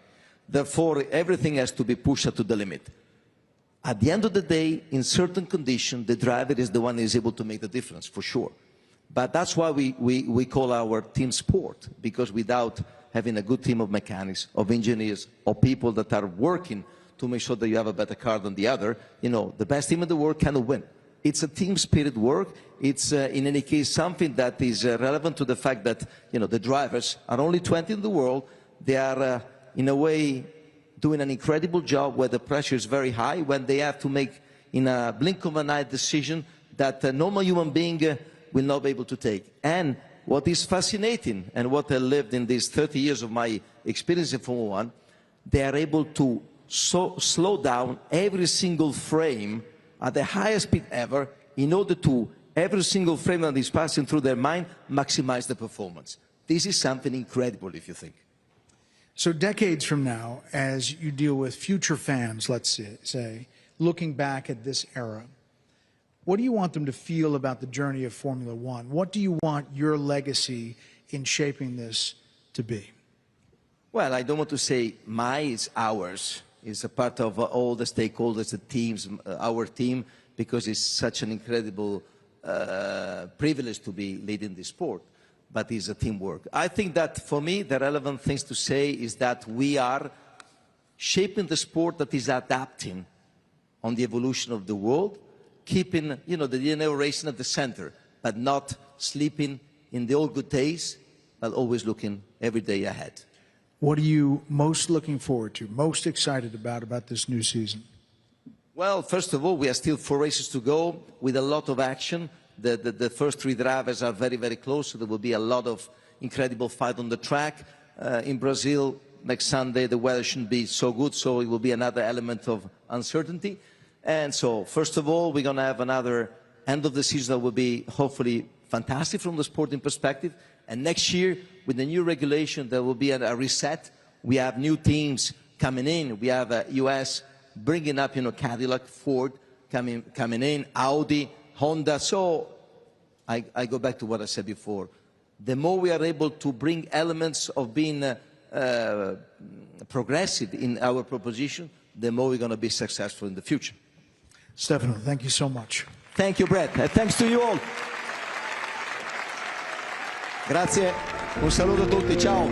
Therefore, everything has to be pushed to the limit. At the end of the day, in certain conditions, the driver is the one who is able to make the difference, for sure. But that's why we call our team sport, because without having a good team of mechanics, of engineers, of people that are working to make sure that you have a better car than the other, the best team in the world cannot win. It's a team spirit work. It's, in any case, something that is relevant to the fact that, the drivers are only 20 in the world. They are, in a way, doing an incredible job where the pressure is very high, when they have to make, in a blink of an eye, decision that a normal human being will not be able to take. And what is fascinating, and what I lived in these 30 years of my experience in Formula One, they are able to slow down every single frame at the highest speed ever in order to, every single frame that is passing through their mind, maximize the performance. This is something incredible, if you think. So decades from now, as you deal with future fans, let's say, looking back at this era, what do you want them to feel about the journey of Formula One? What do you want your legacy in shaping this to be? Well, I don't want to say it's ours. It's a part of all the stakeholders, the teams, our team, because it's such an incredible privilege to be leading this sport. But it's a teamwork. I think that for me, the relevant things to say is that we are shaping the sport that is adapting on the evolution of the world, keeping, the DNA of racing at the center, but not sleeping in the old good days, but always looking every day ahead. What are you most looking forward to, most excited about this new season? Well, first of all, we have still 4 races to go with a lot of action. The first 3 drivers are very, very close, so there will be a lot of incredible fight on the track. In Brazil, next Sunday, the weather shouldn't be so good, so it will be another element of uncertainty. And so, first of all, we're going to have another end of the season that will be hopefully fantastic from the sporting perspective. And next year, with the new regulation, there will be a reset. We have new teams coming in. We have US bringing up, Cadillac, Ford coming in, Audi, Honda. So I go back to what I said before. The more we are able to bring elements of being progressive in our proposition, the more we're going to be successful in the future. Stefano, thank you so much. Thank you, Brett. Thanks to you all. Grazie. Un saluto a tutti. Ciao.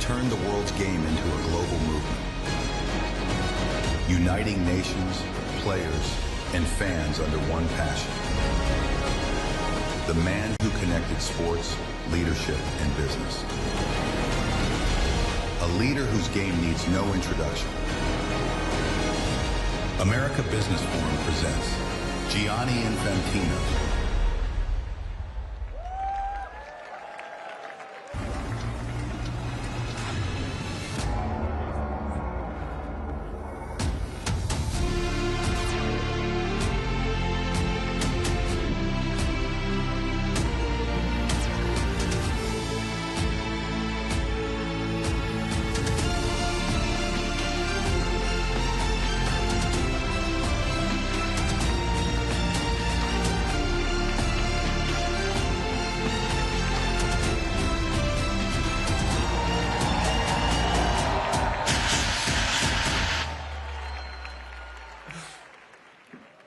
turned the world's game into a global movement, uniting nations, players, and fans under one passion. The man who connected sports, leadership, and business. A leader whose game needs no introduction. America Business Forum presents Gianni Infantino.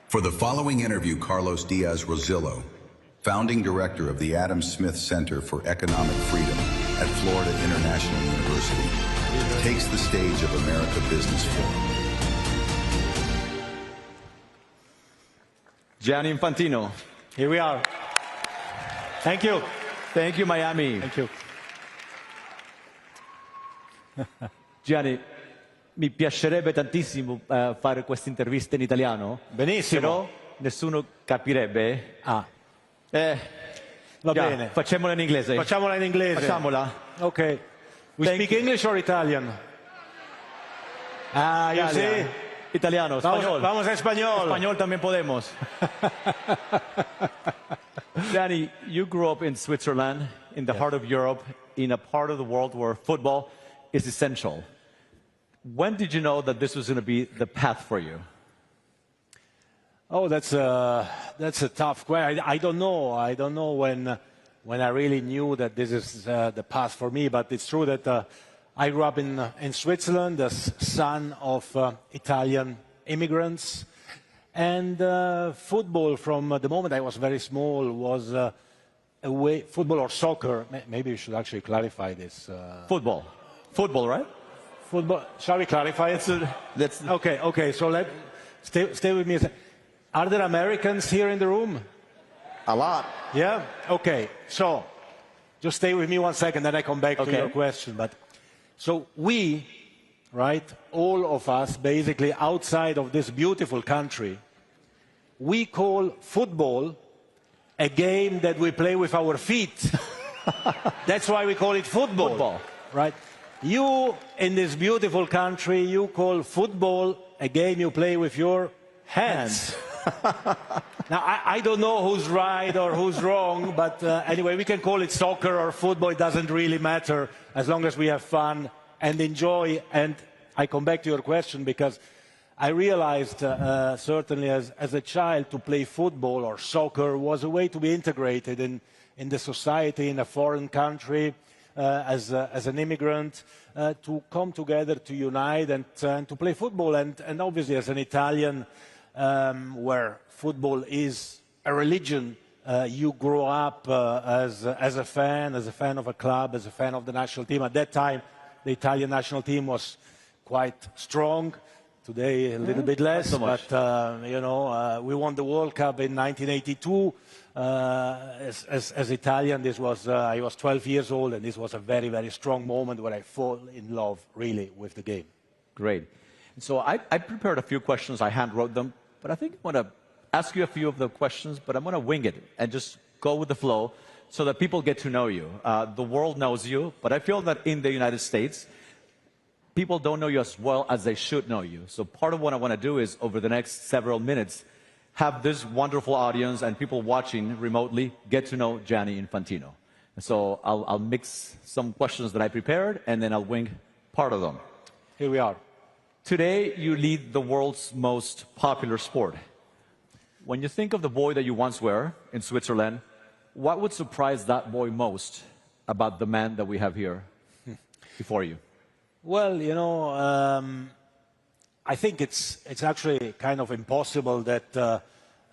For the following interview, Carlos Diaz-Rosillo, founding director of the Adam Smith Center for Economic Freedom at Florida International University, takes the stage of America Business Forum. Gianni Infantino, here we are. Thank you. Thank you, Miami. Thank you. Gianni, mi piacerebbe tantissimo fare questa intervista in italiano. Benissimo. Però nessuno capirebbe. Va bene. Facciamola in inglese. Facciamola in inglese. Facciamola. Ok. We speak English or Italian? Ah, you see? Italiano, español. Vamos a español. Español también podemos. Gianni, you grew up in Switzerland, in the heart of Europe, in a part of the world where football is essential. When did you know that this was going to be the path for you? Oh, that's a tough question. I don't know. I don't know when I really knew that this is the path for me. But it's true that I grew up in Switzerland, the son of Italian immigrants, and football from the moment I was very small was a way. Football or soccer? Maybe we should actually clarify this. Football, right? Football. Shall we clarify it? Okay. So stay with me. Are there Americans here in the room? A lot. Yeah? Okay. So just stay with me 1 second, then I come back to your question. But so we, right, all of us, basically outside of this beautiful country, we call football a game that we play with our feet. That's why we call it football. Right? You, in this beautiful country, you call football a game you play with your hands. Now, I don't know who's right or who's wrong, but anyway, we can call it soccer or football. It doesn't really matter as long as we have fun and enjoy. And I come back to your question because I realized, certainly as a child, to play football or soccer was a way to be integrated in the society, in a foreign country. As an immigrant, to come together, to unite, and to play football. And obviously, as an Italian, where football is a religion, you grow up as a fan of a club, as a fan of the national team. At that time, the Italian national team was quite strong. Today, a little bit less, but we won the World Cup in 1982. As Italian, this was I was 12 years old, and this was a very, very strong moment where I fall in love, really, with the game. Great. So I prepared a few questions. I hand wrote them, but I think I want to ask you a few of the questions, but I'm going to wing it and just go with the flow so that people get to know you. The world knows you, but I feel that in the United States, people don't know you as well as they should know you. So part of what I want to do is, over the next several minutes, have this wonderful audience and people watching remotely get to know Gianni Infantino. So I'll mix some questions that I prepared, and then I'll wing part of them. Here we are. Today, you lead the world's most popular sport. When you think of the boy that you once were in Switzerland, what would surprise that boy most about the man that we have here before you? Well, I think it's actually kind of impossible that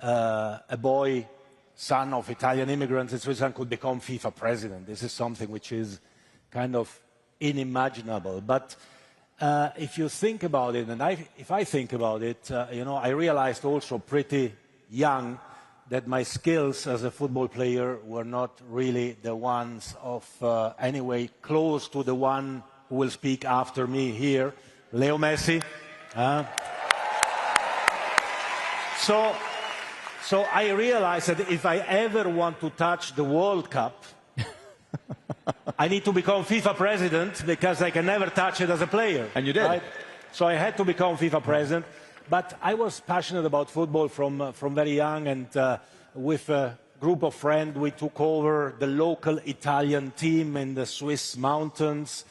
a boy, son of Italian immigrants in Switzerland, could become FIFA president. This is something which is kind of unimaginable. But if you think about it, and if I think about it, you know, I realized also pretty young that my skills as a football player were not really the ones of anyway close to the one who will speak after me here, Leo Messi. So I realized that if I ever want to touch the World Cup, I need to become FIFA president because I can never touch it as a player. And you did. Right? So I had to become FIFA president. But I was passionate about football from very young, and with a group of friends, we took over the local Italian team in the Swiss mountains,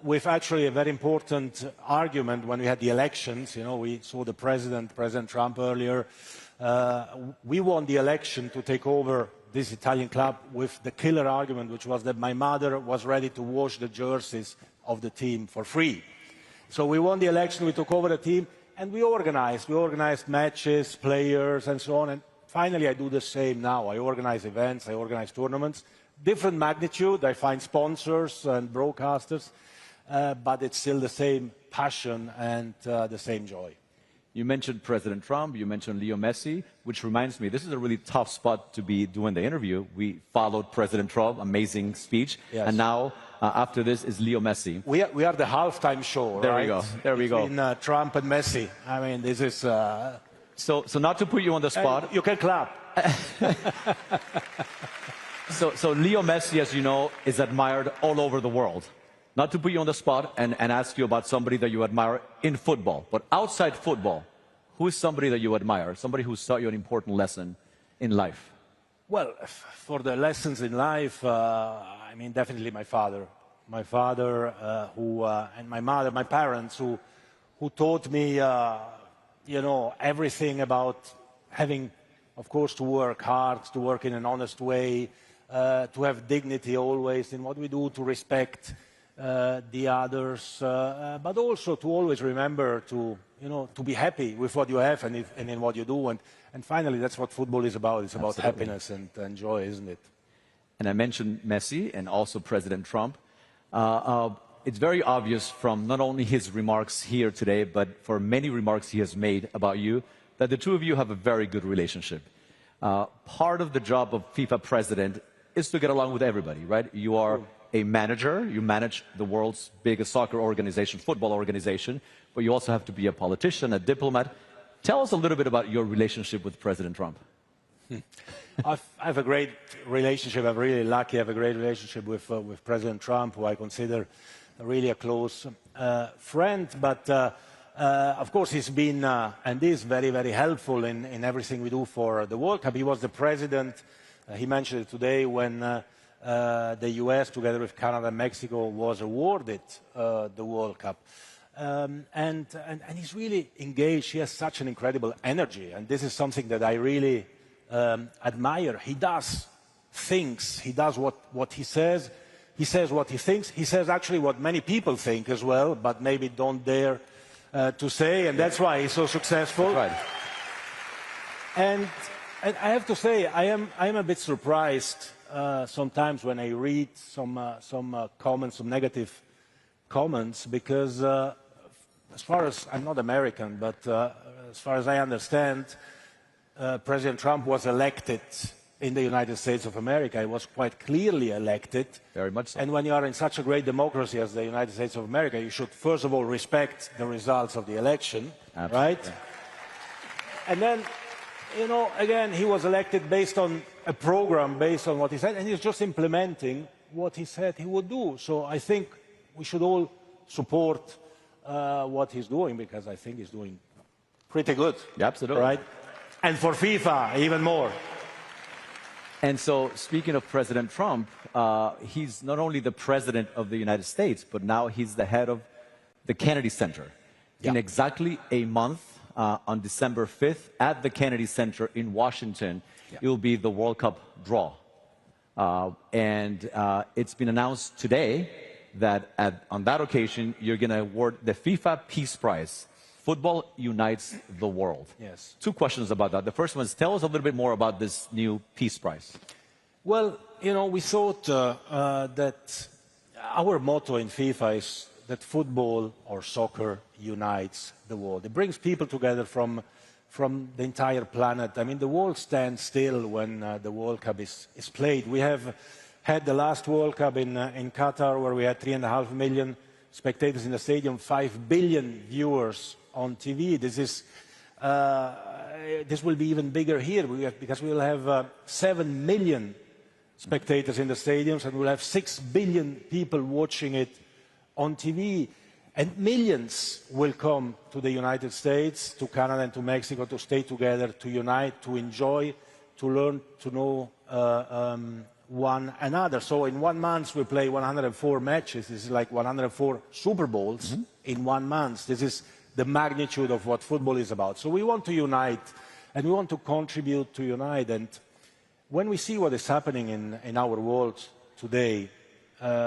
with actually a very important argument when we had the elections. You know, we saw the President Trump earlier. We won the election to take over this Italian club with the killer argument, which was that my mother was ready to wash the jerseys of the team for free. So we won the election, we took over the team, and we organized matches, players, and so on. And finally, I do the same now. I organize events, I organize tournaments, different magnitude. I find sponsors and broadcasters, but it's still the same passion and the same joy. You mentioned President Trump, you mentioned Leo Messi, which reminds me, this is a really tough spot to be doing the interview. We followed President Trump, amazing speech, yes. And now, after this, is Leo Messi. We are the halftime show, there right? We go. There we go. Between Trump and Messi. I mean, this is... So not to put you on the spot... You can clap. So Leo Messi, as you know, is admired all over the world. Not to put you on the spot and ask you about somebody that you admire in football, but outside football, who is somebody that you admire, somebody who taught you an important lesson in life? Well, for the lessons in life, I mean, definitely my father. My father, and my mother, my parents, who taught me, you know, everything about having, of course, to work hard, to work in an honest way, to have dignity always in what we do, to respect the others, but also to always remember to, you know, to be happy with what you have and in what you do. And finally, that's what football is about. It's about happiness and joy, isn't it? And I mentioned Messi and also President Trump. It's very obvious from not only his remarks here today, but for many remarks he has made about you, that the two of you have a very good relationship. Part of the job of FIFA president is to get along with everybody, right? You are a manager, you manage the world's biggest soccer organization, football organization, but you also have to be a politician, a diplomat. Tell us a little bit about your relationship with President Trump. I have a great relationship. I'm really lucky. I have a great relationship with President Trump, who I consider really a close friend. But of course, he's been and is very, very helpful in everything we do for the World Cup. He was the president. He mentioned it today when the US, together with Canada and Mexico, was awarded the World Cup. And he's really engaged. He has such an incredible energy, and this is something that I really admire. He does things. He does what he says. He says what he thinks. He says actually what many people think as well, but maybe don't dare to say, and that's why he's so successful. That's right. And I have to say, I am a bit surprised sometimes when I read some comments, some negative comments, because as far as, I'm not American, but as far as I understand, President Trump was elected in the United States of America. He was quite clearly elected. Very much so. And when you are in such a great democracy as the United States of America, you should first of all respect the results of the election, absolutely, right? Yeah. And then, you know, again, he was elected based on a program, based on what he said, and he's just implementing what he said he would do. So I think we should all support what he's doing, because I think he's doing pretty good. Yeah, absolutely. Right? And for FIFA, even more. And so, speaking of President Trump, he's not only the president of the United States, but now he's the head of the Kennedy Center. Yeah. In exactly a month, on December 5th, at the Kennedy Center in Washington, yeah, it will be the World Cup draw. And it's been announced today that on that occasion, you're going to award the FIFA Peace Prize. Football unites the world. Yes. Two questions about that. The first one is, tell us a little bit more about this new Peace Prize. Well, you know, we thought that our motto in FIFA is that football or soccer unites the world. It brings people together from the entire planet. I mean, the world stands still when the World Cup is played. We have had the last World Cup in Qatar, where we had 3.5 million spectators in the stadium, 5 billion viewers on TV. This will be even bigger here because we will have 7 million spectators in the stadiums, and we'll have 6 billion people watching it on TV. And millions will come to the United States, to Canada and to Mexico to stay together, to unite, to enjoy, to learn to know one another. So in 1 month we play 104 matches. This is like 104 Super Bowls in 1 month. This is the magnitude of what football is about. So we want to unite, and we want to contribute to unite. And when we see what is happening in our world today,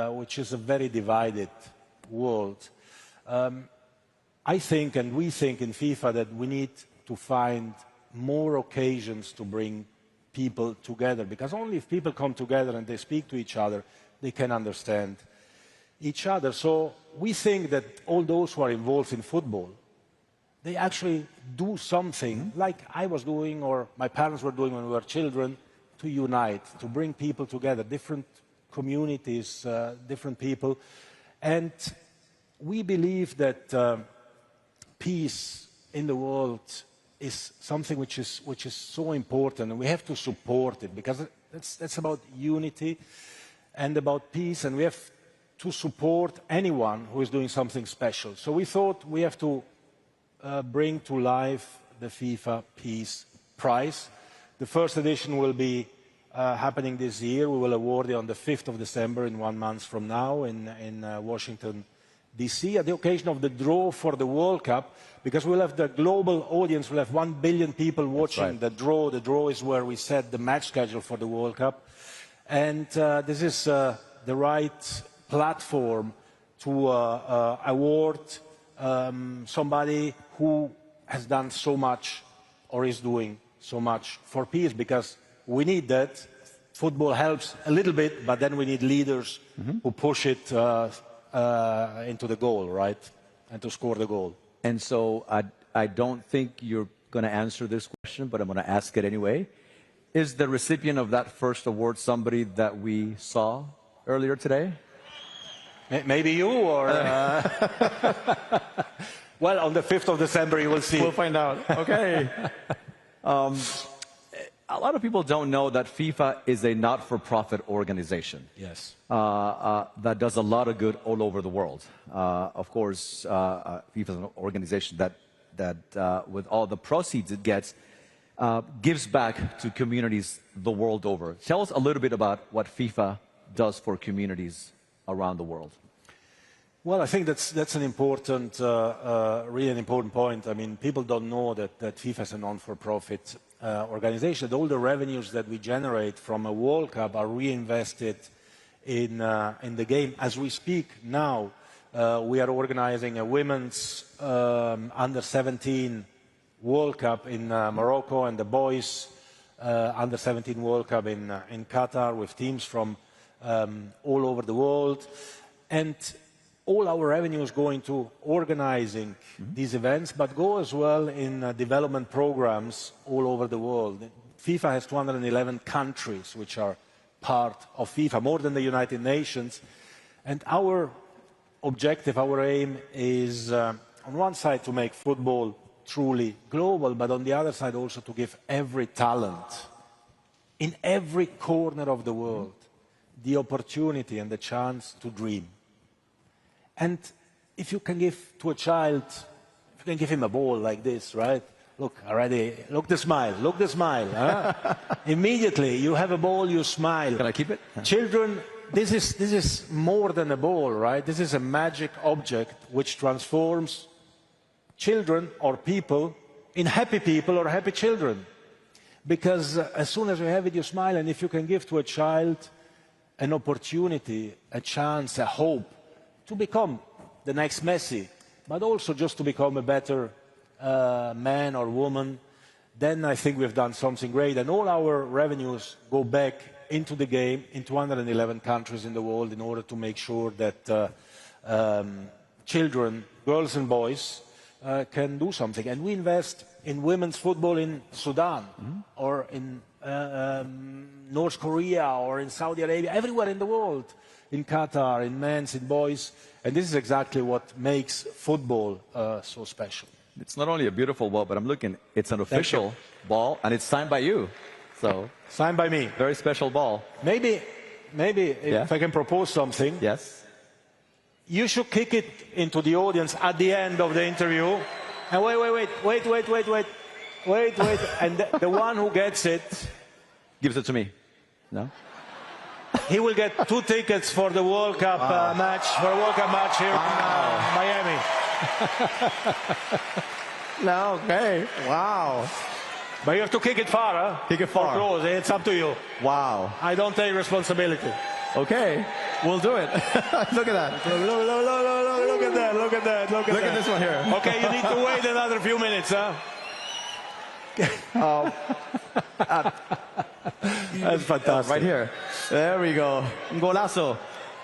which is a very divided world, I think, and we think in FIFA, that we need to find more occasions to bring people together, because only if people come together and they speak to each other, they can understand each other. So we think that all those who are involved in football, they actually do something like I was doing or my parents were doing when we were children, to unite, to bring people together, different communities, different people. And we believe that peace in the world is something which is so important, and we have to support it, because that's about unity and about peace, and we have to support anyone who is doing something special. So we thought we have to bring to life the FIFA Peace Prize. The first edition will be happening this year. We will award it on the 5th of December, in 1 month from now, in Washington, D.C., at the occasion of the draw for the World Cup, because we'll have the global audience, we'll have 1 billion people watching the draw. The draw is where we set the match schedule for the World Cup. And this is the right platform to award somebody who has done so much or is doing so much for peace, because we need that. Football helps a little bit, but then we need leaders who push it into the goal, right? And to score the goal. And so I don't think you're going to answer this question, but I'm going to ask it anyway. Is the recipient of that first award somebody that we saw earlier today? Maybe you, or... Well, on the 5th of December, you will see. We'll find out. Okay. A lot of people don't know that FIFA is a not-for-profit organization. Yes. That does a lot of good all over the world. Of course, FIFA is an organization that with all the proceeds it gets, gives back to communities the world over. Tell us a little bit about what FIFA does for communities around the world. Well, I think that's an important, really an important point. I mean, people don't know that FIFA is a non-for-profit organization. All the revenues that we generate from a World Cup are reinvested in the game. As we speak now, we are organizing a women's under-17 World Cup in Morocco, and the boys under-17 World Cup in Qatar, with teams from all over the world. And all our revenues go into organizing these events, but go as well in development programs all over the world. FIFA has 211 countries which are part of FIFA, more than the United Nations. And our objective, our aim is, on one side, to make football truly global, but on the other side also to give every talent in every corner of the world the opportunity and the chance to dream. And if you can give to a child, if you can give him a ball like this, right? Look, already, look the smile, look the smile. Huh? Immediately, you have a ball, you smile. Can I keep it? Children, this is more than a ball, right? This is a magic object which transforms children or people in happy people or happy children. Because as soon as you have it, you smile. And if you can give to a child an opportunity, a chance, a hope, to become the next Messi, but also just to become a better man or woman, then I think we've done something great. And all our revenues go back into the game in 211 countries in the world in order to make sure that children, girls and boys, can do something. And we invest in women's football in Sudan or in North Korea or in Saudi Arabia, everywhere in the world, in Qatar, in men's, in boys. And this is exactly what makes football so special. It's not only a beautiful ball, but I'm looking, it's an official ball, and it's signed by you. So signed by me. Very special ball. Maybe if I can propose something. Yes. You should kick it into the audience at the end of the interview. And wait. And the one who gets it gives it to me. No? He will get 2 tickets for the World Cup match, here in Miami. No, okay. Wow. But you have to kick it far, huh? Kick it far. Or close. It's up to you. Wow. I don't take responsibility. Okay, we'll do it. Look at that. Look at that. Look at this one here. Okay, you need to wait another few minutes, huh? That's fantastic. Right here. There we go. Golazo.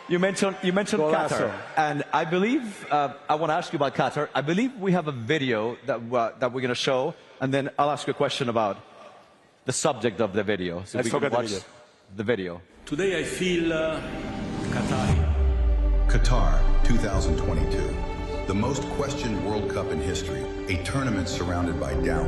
You mentioned Qatar, and I believe I want to ask you about Qatar. I believe we have a video that we're going to show, and then I'll ask you a question about the subject of the video. So Let's we can look at watch the video. Today I feel Qatari. Qatar 2022, the most questioned World Cup in history, a tournament surrounded by doubt,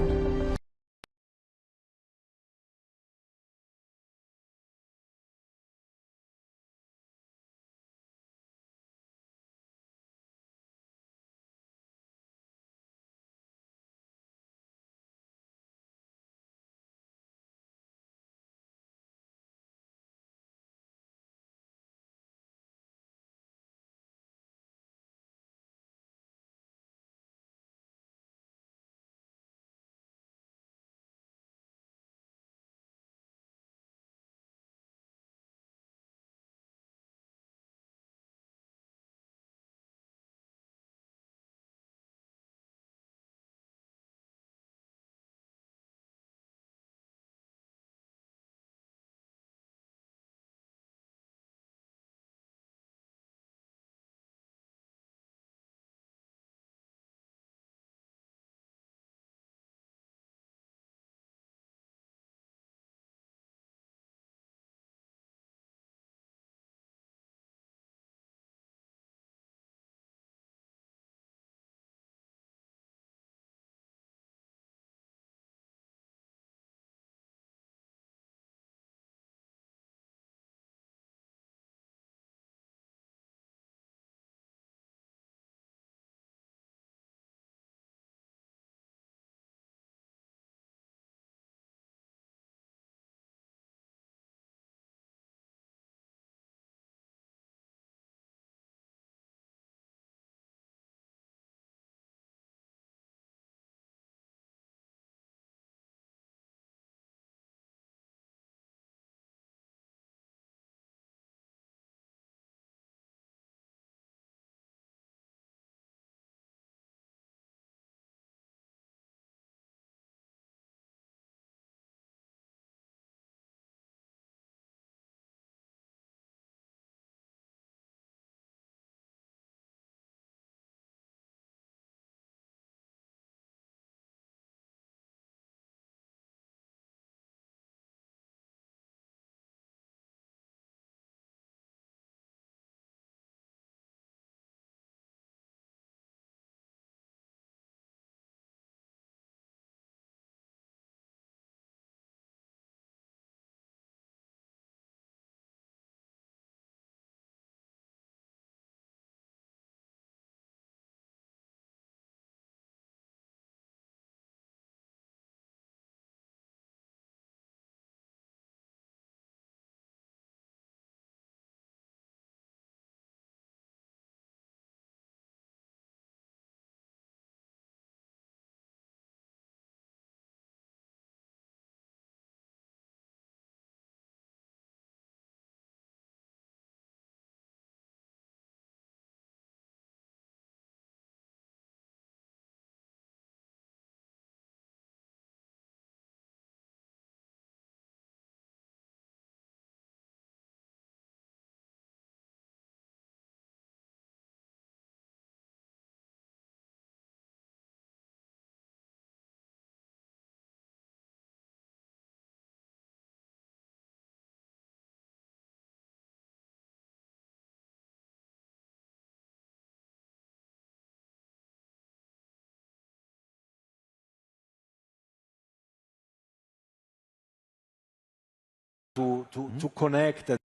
to connect. And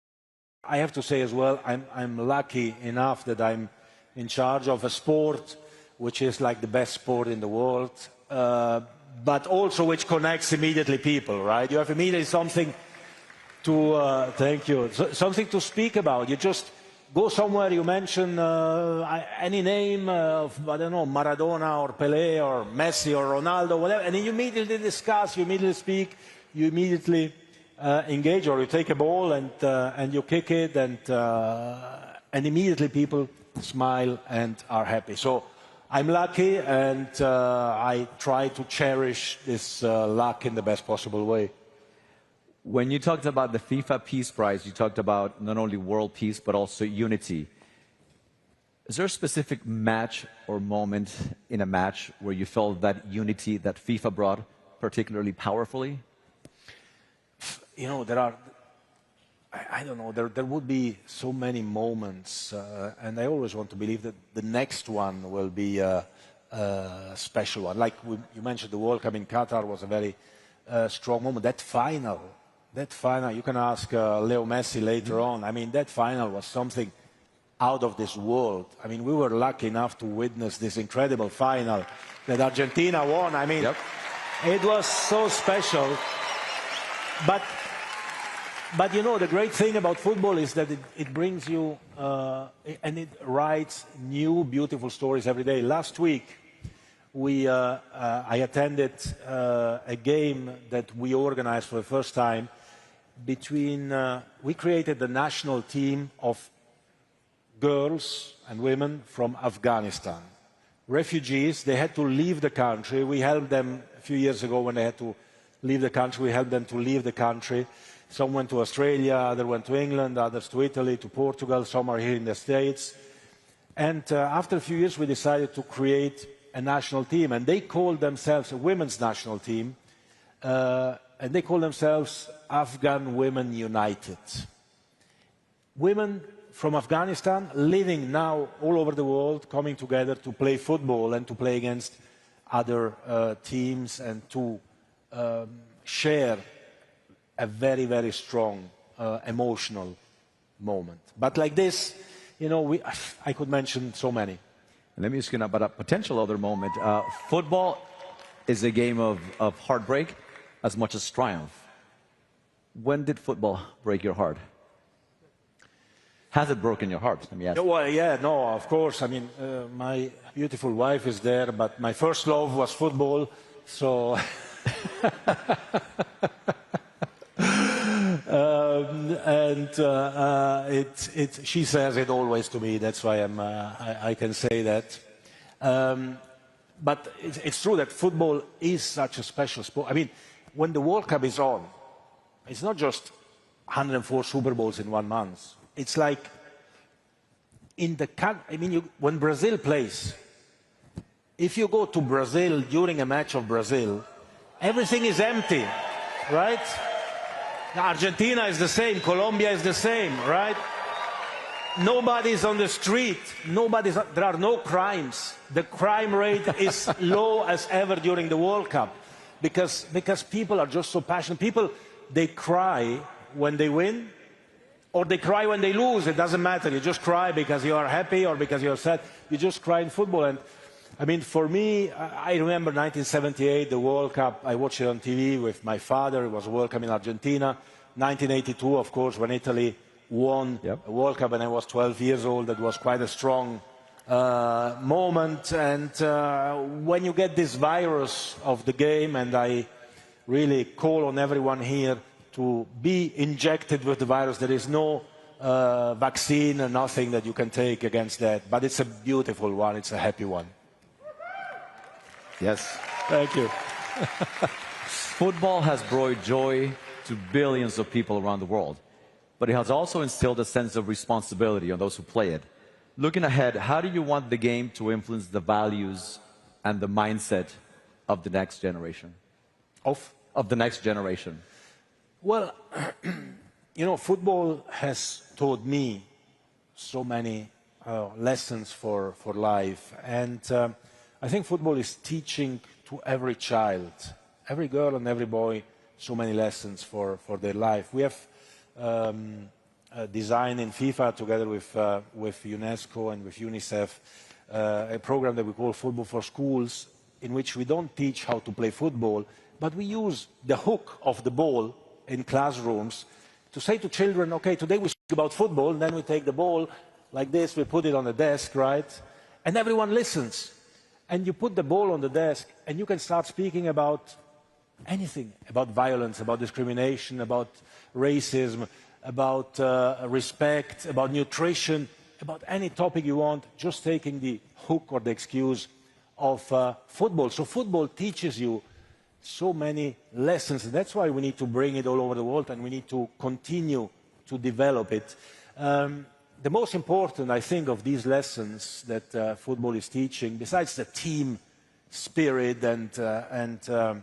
I have to say as well, I'm lucky enough that I'm in charge of a sport which is like the best sport in the world, but also which connects immediately people, right? You have immediately something to, thank you, something to speak about. You just go somewhere, you mention any name of, I don't know, Maradona or Pelé or Messi or Ronaldo, whatever, and then you immediately discuss, you immediately speak, you immediately engage, or you take a ball and you kick it, and immediately people smile and are happy. So I'm lucky, and I try to cherish this luck in the best possible way. When you talked about the FIFA Peace Prize, you talked about not only world peace, but also unity. Is there a specific match or moment in a match where you felt that unity that FIFA brought particularly powerfully? You know, there are, I don't know, there would be so many moments, and I always want to believe that the next one will be a special one. Like you mentioned, the World Cup in Qatar was a very strong moment. That final, you can ask Leo Messi later on. I mean, that final was something out of this world. I mean, we were lucky enough to witness this incredible final that Argentina won. I mean, it was so special. But you know, the great thing about football is that it brings you, and it writes new, beautiful stories every day. Last week, I attended a game that we organized for the first time between, we created the national team of girls and women from Afghanistan. Refugees, they had to leave the country. We helped them a few years ago when they had to leave the country. We helped them to leave the country. Some went to Australia, others went to England, others to Italy, to Portugal, some are here in the States. And after a few years, we decided to create a national team. And they called themselves a women's national team. And they call themselves Afghan Women United. Women from Afghanistan living now all over the world, coming together to play football and to play against other teams and to share a very, very strong emotional moment. But like this, you know, I could mention so many. Let me ask you about a potential other moment. Football is a game of heartbreak as much as triumph. When did football break your heart? Has it broken your heart? Let me ask. Well, yeah, no, of course. I mean, my beautiful wife is there, but my first love was football, so... she says it always to me. That's why I can say that. But it's true that football is such a special sport. I mean, when the World Cup is on, it's not just 104 Super Bowls in 1 month. It's like in the I mean, when Brazil plays, if you go to Brazil during a match of Brazil, everything is empty, right? Argentina is the same, Colombia is the same, right? Nobody's on the street, there are no crimes. The crime rate is low as ever during the World Cup because people are just so passionate. People, they cry when they win or they cry when they lose. It doesn't matter. You just cry because you are happy or because you're sad. You just cry in football. And I mean, for me, I remember 1978, the World Cup. I watched it on TV with my father. It was a World Cup in Argentina. 1982, of course, when Italy won a World Cup and I was 12 years old. That was quite a strong moment. And when you get this virus of the game, and I really call on everyone here to be injected with the virus. There is no vaccine or nothing that you can take against that. But it's a beautiful one. It's a happy one. Yes. Thank you. Football has brought joy to billions of people around the world, but it has also instilled a sense of responsibility on those who play it. Looking ahead, how do you want the game to influence the values and the mindset of the next generation? Of the next generation? Well, you know, football has taught me so many lessons for life. And I think football is teaching to every child, every girl and every boy, so many lessons for their life. We have design in FIFA together with UNESCO and with UNICEF a program that we call Football for Schools, in which we don't teach how to play football, but we use the hook of the ball in classrooms to say to children, okay, today we speak about football, and then we take the ball like this, we put it on the desk, right? And everyone listens. And you put the ball on the desk, and you can start speaking about anything, about violence, about discrimination, about racism, about respect, about nutrition, about any topic you want, just taking the hook or the excuse of football. So football teaches you so many lessons. That's why we need to bring it all over the world, and we need to continue to develop it. The most important, I think, of these lessons that football is teaching, besides the team spirit and the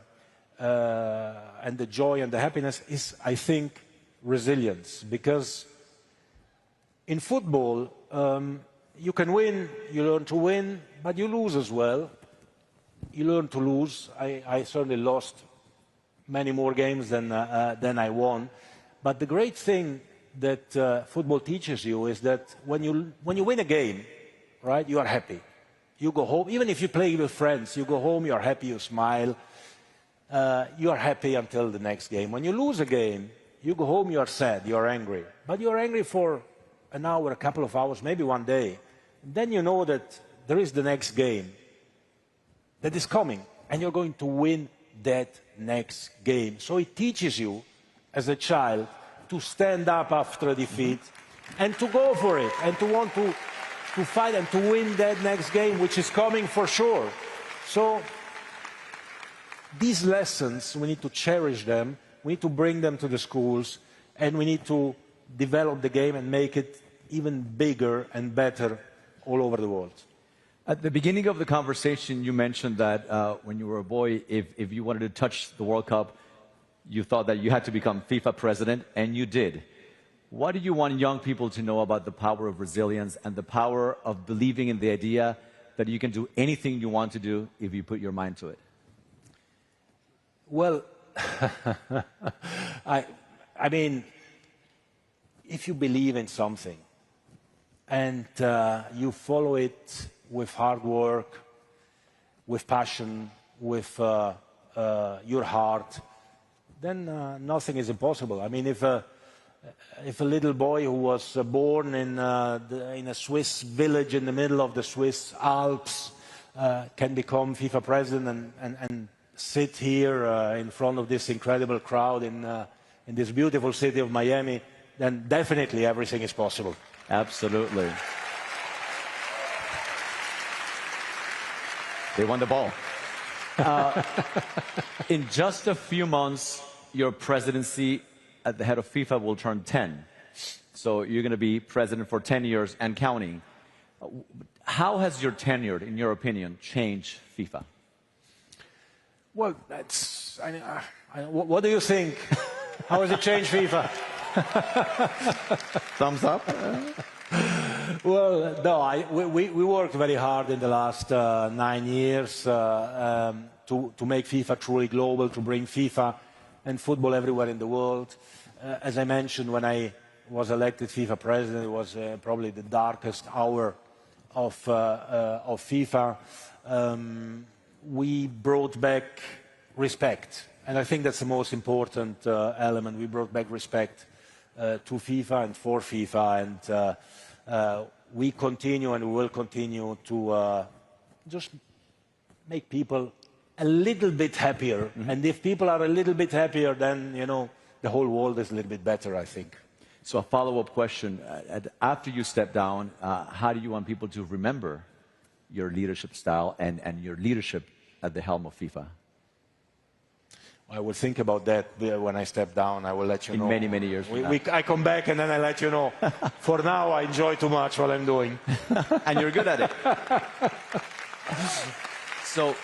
joy and the happiness, is, I think, resilience. Because in football, you can win, you learn to win, but you lose as well. You learn to lose. I certainly lost many more games than I won. But the great thing that football teaches you is that when you win a game, right, you are happy. You go home, even if you play with friends, you go home, you are happy, you smile. You are happy until the next game. When you lose a game, you go home, you are sad, you are angry. But you are angry for an hour, a couple of hours, maybe one day. Then you know that there is the next game that is coming, and you're going to win that next game. So it teaches you, as a child, to stand up after a defeat and to go for it and to want to fight and to win that next game, which is coming for sure. So these lessons, we need to cherish them, we need to bring them to the schools, and we need to develop the game and make it even bigger and better all over the world. At the beginning of the conversation, you mentioned that when you were a boy, if you wanted to touch the World Cup, you thought that you had to become FIFA president, and you did. What do you want young people to know about the power of resilience and the power of believing in the idea that you can do anything you want to do if you put your mind to it? Well, I mean, if you believe in something and you follow it with hard work, with passion, with your heart, then nothing is impossible. I mean, if a little boy who was born in a Swiss village in the middle of the Swiss Alps can become FIFA president and sit here in front of this incredible crowd in this beautiful city of Miami, then definitely everything is possible. Absolutely. They won the ball. In just a few months, your presidency at the head of FIFA will turn 10. So you're going to be president for 10 years and counting. How has your tenure, in your opinion, changed FIFA? Well, that's... what do you think? How has it changed FIFA? Thumbs up? Well, no, we worked very hard in the last 9 years to make FIFA truly global, to bring FIFA and football everywhere in the world. As I mentioned, when I was elected FIFA president, it was probably the darkest hour of FIFA. We brought back respect, and I think that's the most important element. We brought back respect to FIFA and for FIFA, and we continue and we will continue to just make people a little bit happier. And if people are a little bit happier, then, you know, the whole world is a little bit better, I think. So a follow-up question. After you step down, how do you want people to remember your leadership style and your leadership at the helm of FIFA? I will think about that when I step down. I will let you know. In many, many years from now. I come back and then I let you know. For now, I enjoy too much what I'm doing. And you're good at it. So,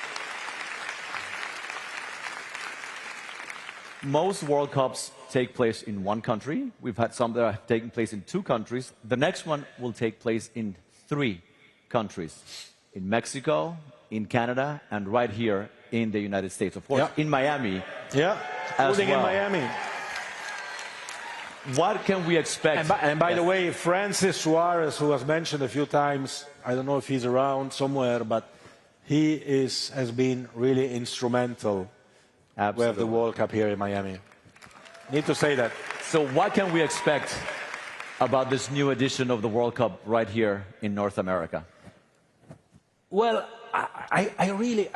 most World Cups take place in one country. We've had some that have taken place in 2 countries. The next one will take place in 3 countries. In Mexico, in Canada, and right here in the United States. Of course, in Miami. Yeah, as well. in Miami. what can we expect? And by the way, Francis Suarez, who was mentioned a few times, I don't know if he's around somewhere, but he has been really instrumental with the World Cup here in Miami. Need to say that. So what can we expect about this new edition of the World Cup right here in North America? Well, I really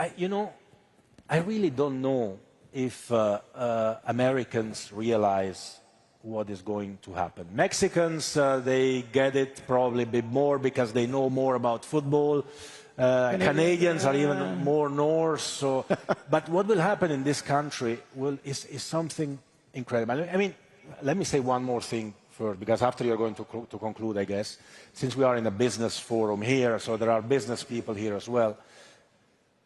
don't know if Americans realize what is going to happen. Mexicans, they get it probably a bit more because they know more about football. Canadians are even more north. So, but what will happen in this country is something incredible. I mean, let me say one more thing first, because after you're going to conclude, I guess, since we are in a business forum here, so there are business people here as well.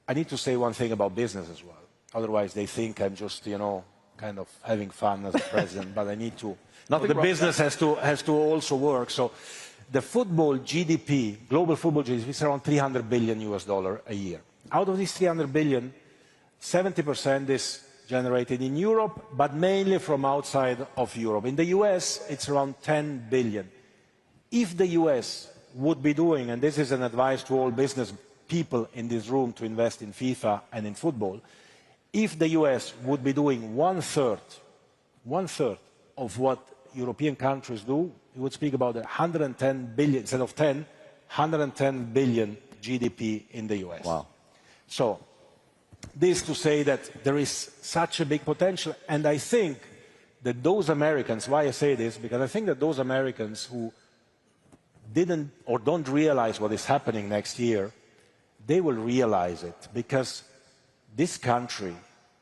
I need to say one thing about business as well. Otherwise, they think I'm just, kind of having fun as a president. But I need to. The business has to also work. So, the football GDP, global football GDP, is around $300 billion a year. Out of these 300 billion, 70% is generated in Europe, but mainly from outside of Europe. In the US, it's around 10 billion. If the US would be doing, and this is an advice to all business people in this room to invest in FIFA and in football, if the US would be doing one-third of what European countries do, you would speak about 110 billion, instead of 10, 110 billion GDP in the US. Wow. So, this to say that there is such a big potential, and I think that those Americans, why I say this, because I think that those Americans who didn't or don't realize what is happening next year, they will realize it, because this country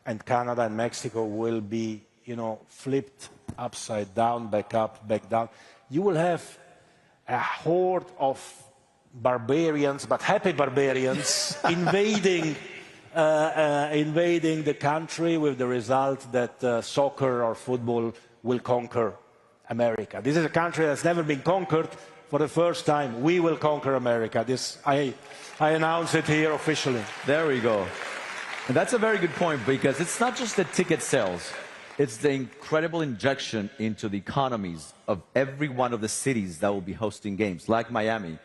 and Canada and Mexico will be, flipped upside down, back up, back down. You will have a horde of barbarians, but happy barbarians, invading the country, with the result that soccer or football will conquer America. This is a country that's never been conquered. For the first time, we will conquer America. I announce it here officially. There we go. And that's a very good point, because it's not just the ticket sales. It's the incredible injection into the economies of every one of the cities that will be hosting games, like Miami,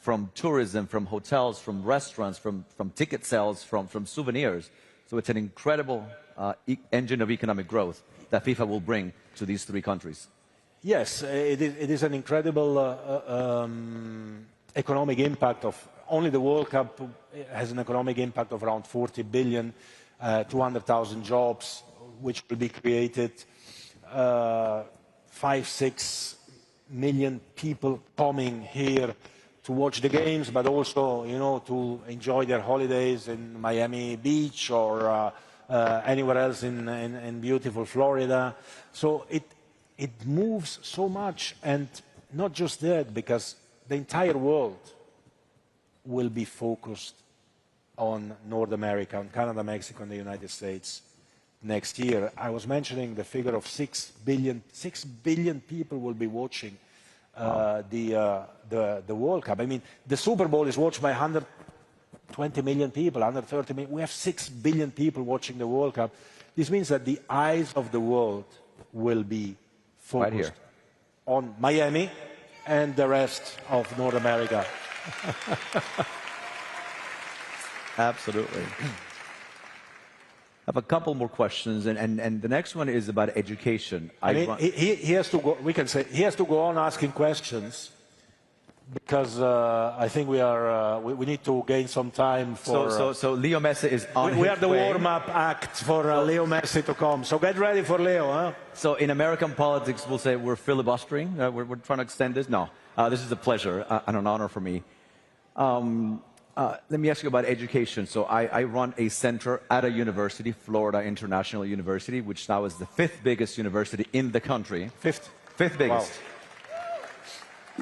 from tourism, from hotels, from restaurants, from ticket sales, from souvenirs. So it's an incredible engine of economic growth that FIFA will bring to these three countries. Yes, it is an incredible economic impact of, only the World Cup has an economic impact of around 40 billion, 200,000 jobs, which will be created, 5-6 million people coming here to watch the games, but also, to enjoy their holidays in Miami Beach or anywhere else in beautiful Florida. So it moves so much, and not just that, because the entire world will be focused on North America, on Canada, Mexico, and the United States next year. I was mentioning the figure of 6 billion. 6 billion people will be watching the World Cup. I mean, the Super Bowl is watched by 120 million people, 130 million. We have 6 billion people watching the World Cup. This means that the eyes of the world will be focused right here on Miami and the rest of North America. Absolutely. I have a couple more questions, and the next one is about education. He has to go. We can say he has to go on asking questions, because I think we need to gain some time for. So Leo Messi is on his way. We have the warm-up act for Leo Messi to come. So get ready for Leo, huh? So in American politics, we'll say we're filibustering. We're trying to extend this. No, this is a pleasure and an honor for me. Let me ask you about education. So I run a center at a university, Florida International University, which now is the 5th biggest university in the country. Fifth biggest. Wow.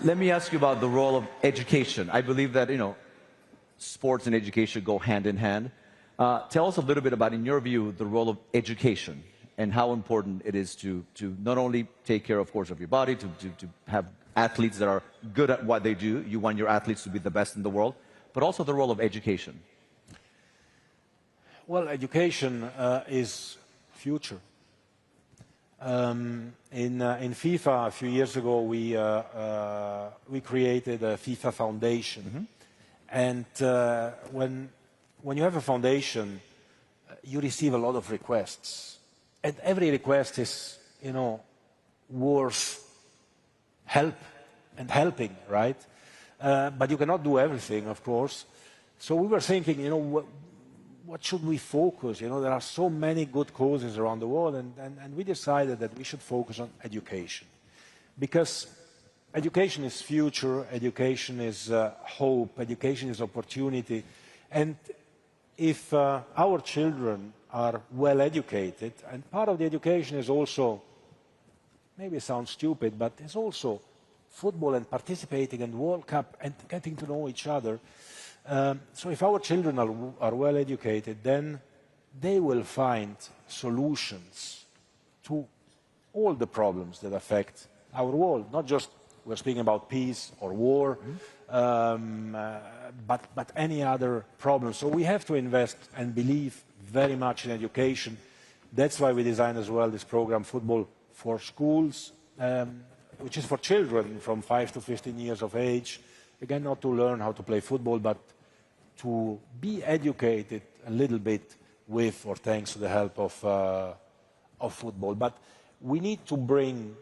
Let me ask you about the role of education. I believe that, sports and education go hand in hand. Tell us a little bit about, in your view, the role of education and how important it is to not only take care, of course, of your body, to have athletes that are good at what they do. You want your athletes to be the best in the world, but also the role of education. Well, education is future. in FIFA a few years ago, we created a FIFA Foundation. And when you have a foundation, you receive a lot of requests. And every request is, worth help and helping, right? But you cannot do everything, of course. So we were thinking, what should we focus? There are so many good causes around the world, and we decided that we should focus on education. Because education is future, education is hope, education is opportunity. And if our children are well educated, and part of the education is also, maybe it sounds stupid, but it's also football and participating in the World Cup and getting to know each other. So if our children are well educated, then they will find solutions to all the problems that affect our world. Not just we're speaking about peace or war, but any other problem. So we have to invest and believe very much in education. That's why we designed as well this program, Football for Schools, which is for children from 5 to 15 years of age. Again, not to learn how to play football, but to be educated a little bit with or thanks to the help of football. But we need to bring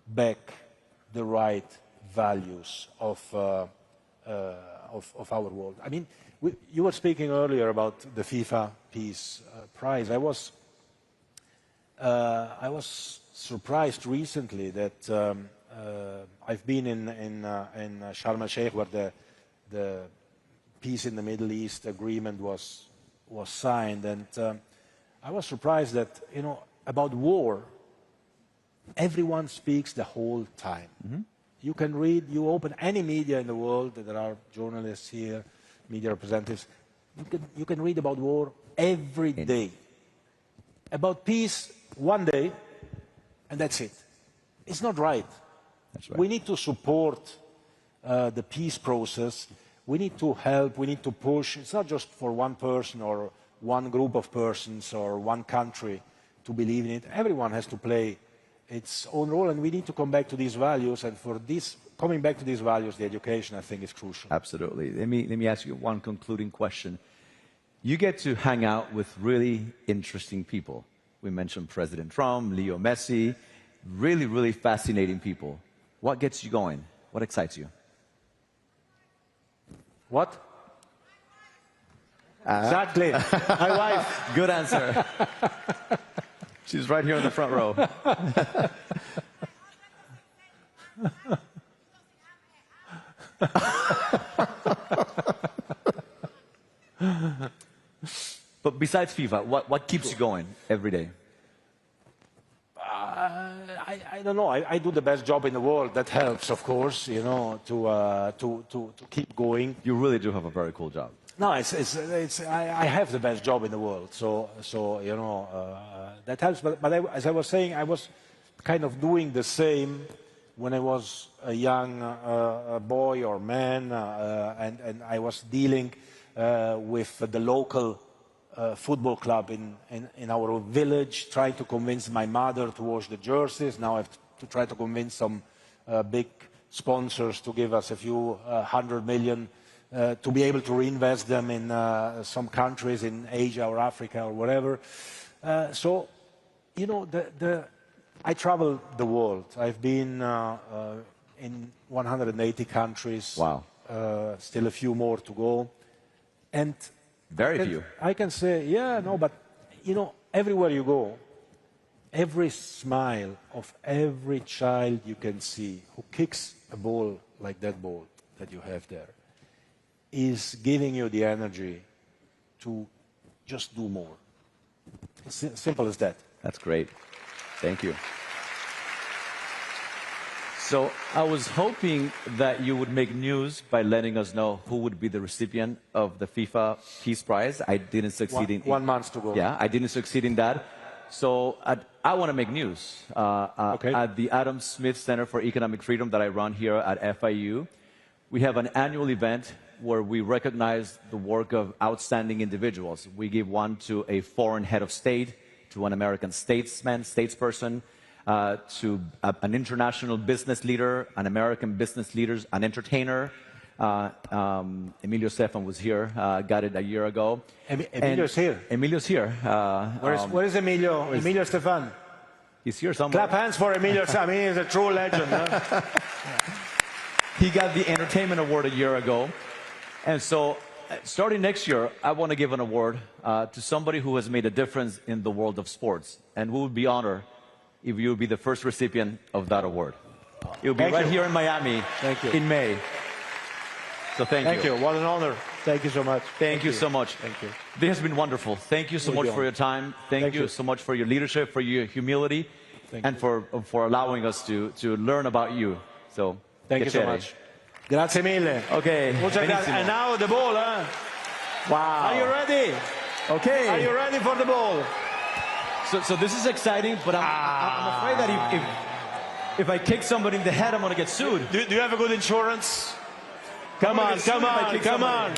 back the right values of our world. I mean, you were speaking earlier about the FIFA Peace Prize. I was surprised recently that I've been in Sharm el-Sheikh, where the peace in the Middle East agreement was signed, and I was surprised that about war, everyone speaks the whole time. You can read, you open any media in the world, there are journalists here, media representatives, you can read about war every day. About peace, one day, and that's it. It's not right. That's right. We need to support the peace process. We need to help, we need to push. It's not just for one person or one group of persons or one country to believe in it. Everyone has to play its own role, and we need to come back to these values. And for this, coming back to these values, the education, I think, is crucial. Absolutely. Let me ask you one concluding question. You get to hang out with really interesting people. We mentioned President Trump, Leo Messi, really, really fascinating people. What gets you going? What excites you? What? Exactly. My wife. Good answer. She's right here in the front row. But besides FIFA, what keeps you going every day? I don't know. I do the best job in the world. That helps, of course, to keep going. You really do have a very cool job. No, I have the best job in the world, so that helps. But as I was saying, I was kind of doing the same when I was a young boy or man, and I was dealing with the local football club in our village, trying to convince my mother to wash the jerseys. Now I have to try to convince some big sponsors to give us a few 100 million to be able to reinvest them in some countries in Asia or Africa or whatever. So, I travel the world. I've been in 180 countries. Wow. Still a few more to go. And very few. I can say, but everywhere you go, every smile of every child you can see who kicks a ball like that ball that you have there is giving you the energy to just do more. It's simple as that. That's great. Thank you. So I was hoping that you would make news by letting us know who would be the recipient of the FIFA Peace Prize. I didn't succeed in 1 month to go. Yeah, I didn't succeed in that. So I want to make news. Okay. At the Adam Smith Center for Economic Freedom that I run here at FIU, we have an annual event where we recognize the work of outstanding individuals. We give one to a foreign head of state, to an American statesman, statesperson, to an international business leader, an American business leader, an entertainer. Emilio Stefan was here, got it a year ago. Emilio's here. Emilio's here. Where is Emilio? Emilio Stefan. He's here somewhere. Clap hands for Emilio. I mean, he's a true legend. Huh? He got the Entertainment Award a year ago. And so, starting next year, I want to give an award to somebody who has made a difference in the world of sports. And we would be honored if you would be the first recipient of that award. It will be right here in Miami in May. So thank you. Thank you. What an honor. Thank you so much. Thank you so much. Thank you. This has been wonderful. Thank you so much for your time. Thank you so much for your leadership, for your humility, and for allowing us to learn about you. So thank you so much. Grazie mille. Okay. Muchas gracias. And now the ball, huh? Wow. Are you ready? Okay. Are you ready for the ball? So this is exciting, but I'm afraid that if I kick somebody in the head, I'm going to get sued. Do you have a good insurance? Come on, come on, come on.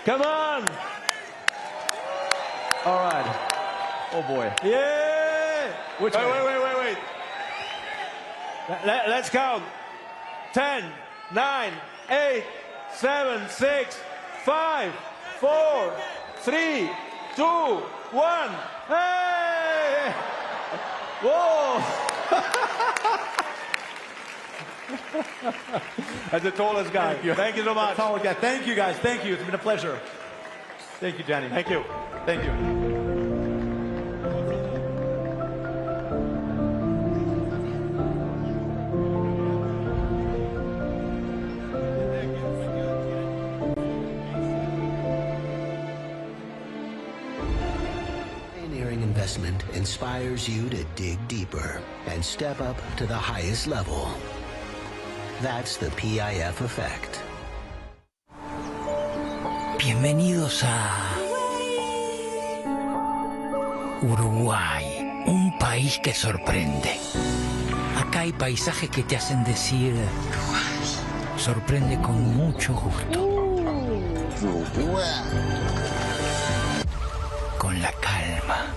Come on. All right. Oh, boy. Yeah. Wait. Let's count. 10, 9, 8, 7, 6, 5, 4, 3, 2, 1. Hey! Whoa! As the tallest guy. Thank you so much. Tall guy. Thank you, guys. Thank you. It's been a pleasure. Thank you, Johnny. Thank you. Thank you. Pioneering investment inspires you to dig deeper and step up to the highest level. That's the PIF effect. Bienvenidos a Uruguay, un país que sorprende. Acá hay paisajes que te hacen decir, sorprende con mucho gusto. Con la calma.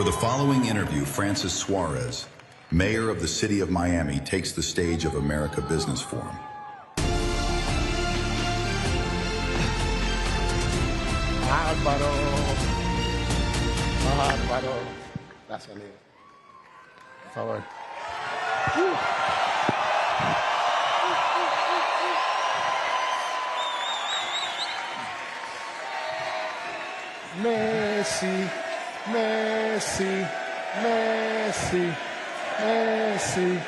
For the following interview, Francis Suarez, mayor of the city of Miami, takes the stage of America Business Forum. Bárbaro. Bárbaro. Gracias, Leo. Por favor. Messi, Messi, Messi, Messi.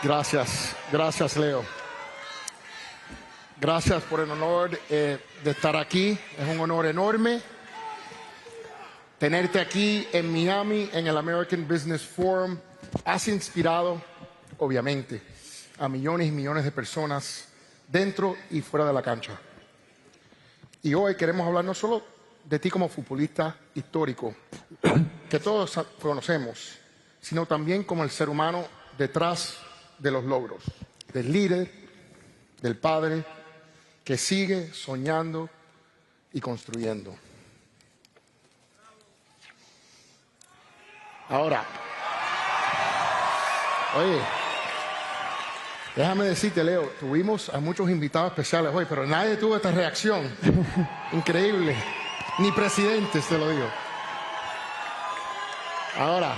Gracias, gracias, Leo. Gracias por el honor de estar aquí. Es un honor enorme tenerte aquí en Miami, en el American Business Forum. Has inspirado, obviamente, a millones y millones de personas dentro y fuera de la cancha. Y hoy queremos hablar no solo de ti como futbolista histórico, que todos conocemos, sino también como el ser humano detrás de los logros, del líder, del padre, que sigue soñando y construyendo. Ahora, oye, déjame decirte, Leo, tuvimos a muchos invitados especiales hoy, pero nadie tuvo esta reacción. Increíble. Ni presidentes, te lo digo. Ahora,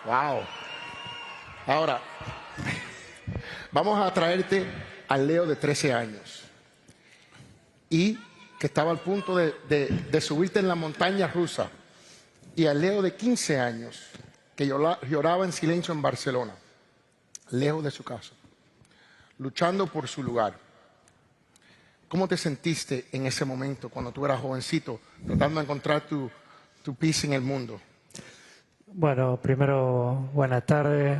wow. Ahora, vamos a traerte al Leo de 13 años y que estaba al punto de subirte en la montaña rusa, y al Leo de 15 años que lloraba en silencio en Barcelona, lejos de su casa, luchando por su lugar. ¿Cómo te sentiste en ese momento cuando tú eras jovencito, tratando de encontrar tu piso en el mundo? Bueno, primero, buenas tardes.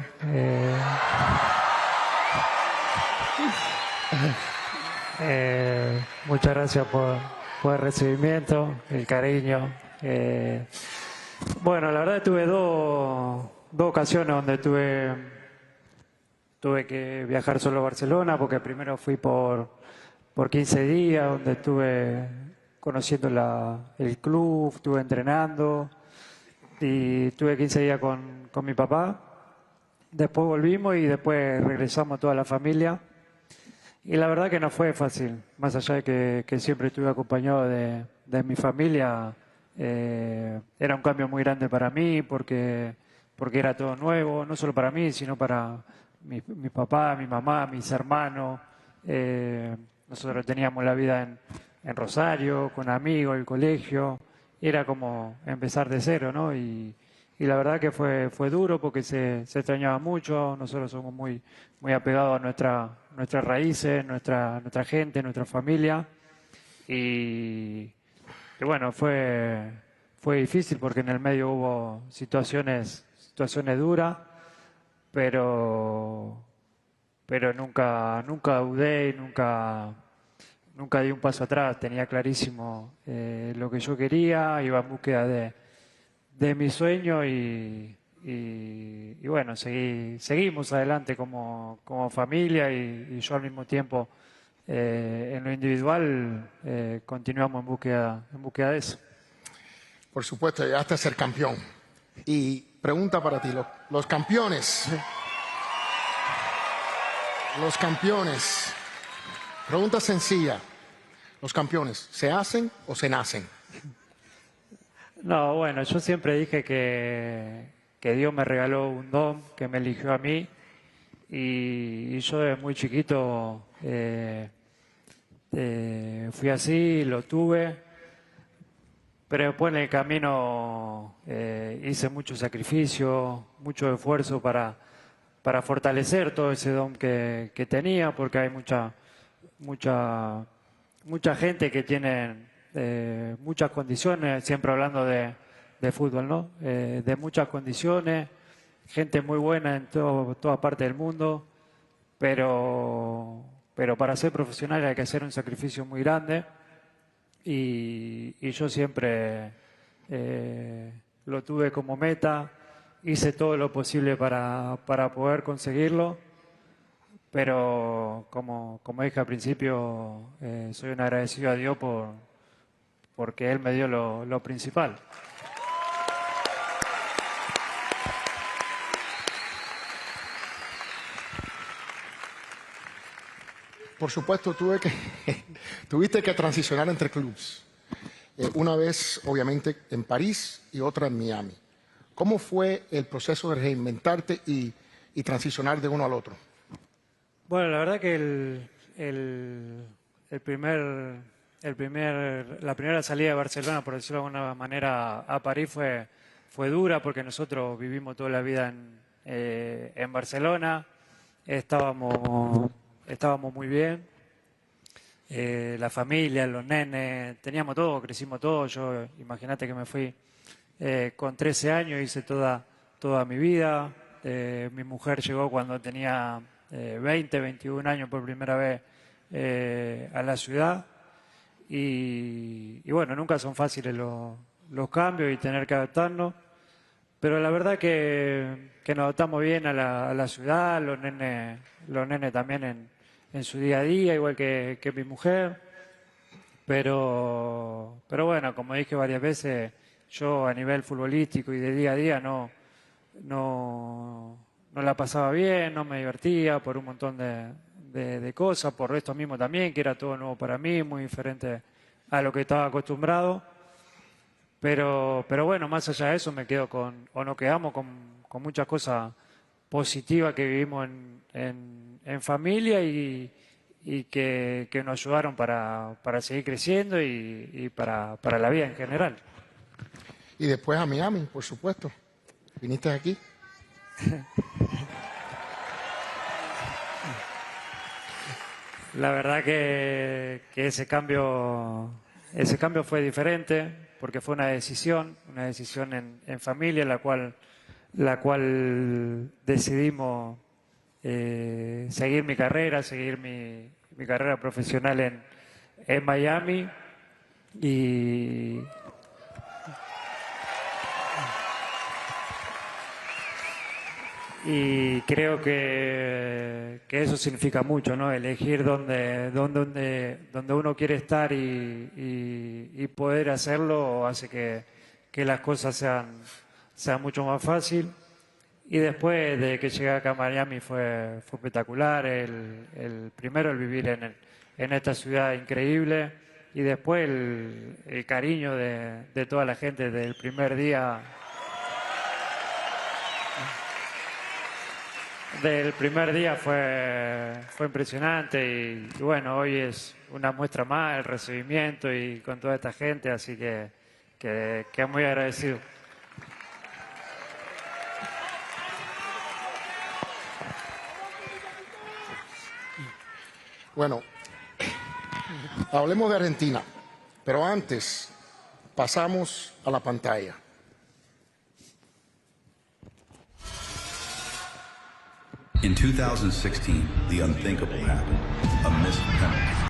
Muchas gracias por el recibimiento, el cariño. Bueno, la verdad tuve dos ocasiones donde tuve que viajar solo a Barcelona, porque primero fui por 15 días, donde estuve conociendo el club, estuve entrenando y tuve 15 días con mi papá. Después volvimos y después regresamos toda la familia. Y la verdad que no fue fácil, más allá de que siempre estuve acompañado de mi familia. Era un cambio muy grande para mí porque era todo nuevo, no solo para mí, sino para mi papá, mi mamá, mis hermanos. Nosotros teníamos la vida en Rosario, con amigos, el colegio. Era como empezar de cero, ¿no? Y la verdad que fue duro porque se extrañaba mucho. Nosotros somos muy apegados a nuestras raíces, nuestra gente, nuestra familia. Y bueno, fue difícil porque en el medio hubo situaciones duras, pero nunca dudé y nunca di un paso atrás. Tenía clarísimo lo que yo quería, iba en búsqueda de mi sueño y bueno, seguimos adelante como familia y yo al mismo tiempo en lo individual continuamos en búsqueda de eso. Por supuesto, llegaste a ser campeón. Y pregunta para ti, los campeones, pregunta sencilla, ¿los campeones se hacen o se nacen? No, bueno, yo siempre dije que Dios me regaló un don, que me eligió a mí, y yo desde muy chiquito fui así, lo tuve, pero después en el camino hice mucho sacrificio, mucho esfuerzo para fortalecer todo ese don que tenía, porque hay mucha gente que tiene muchas condiciones, siempre hablando de fútbol, ¿no? De muchas condiciones, gente muy buena en toda parte del mundo, pero para ser profesional hay que hacer un sacrificio muy grande y yo siempre lo tuve como meta, hice todo lo posible para poder conseguirlo, pero como dije al principio, soy un agradecido a Dios porque Él me dio lo principal. Por supuesto, tuviste que transicionar entre clubes. Una vez, obviamente, en París y otra en Miami. ¿Cómo fue el proceso de reinventarte y transicionar de uno al otro? Bueno, la verdad que la primera salida de Barcelona, por decirlo de alguna manera, a París fue dura porque nosotros vivimos toda la vida en Barcelona, estábamos muy bien, la familia, los nenes, teníamos todo, crecimos todos. Yo, imagínate que me fui con 13 años, hice toda mi vida. Mi mujer llegó cuando tenía 20, 21 años por primera vez a la ciudad. Y bueno, nunca son fáciles los cambios y tener que adaptarnos. Pero la verdad que nos adaptamos bien a la ciudad, los nenes también en su día a día, igual que mi mujer. Pero bueno, como dije varias veces, yo a nivel futbolístico y de día a día no la pasaba bien, no me divertía por un montón de cosas, por esto mismo también, que era todo nuevo para mí, muy diferente a lo que estaba acostumbrado. Pero bueno, más allá de eso me quedo nos quedamos con muchas cosas positivas que vivimos en familia y que nos ayudaron para seguir creciendo y para la vida en general. Y después a Miami, por supuesto. ¿Viniste aquí? La verdad que ese cambio fue diferente porque fue una decisión en familia, la cual decidimos seguir mi carrera, seguir mi carrera profesional en Miami y creo que eso significa mucho, ¿no? Elegir donde uno quiere estar y poder hacerlo hace que las cosas sean mucho más fácil. Y después de que llegué acá a Miami fue espectacular. Primero el vivir en esta ciudad increíble y después el cariño de toda la gente del primer día. Del primer día fue impresionante y bueno, hoy es una muestra más, el recibimiento y con toda esta gente, así que muy agradecido. Bueno, hablemos de Argentina, pero antes pasamos a la pantalla. In 2016, the unthinkable happened. A missed penalty.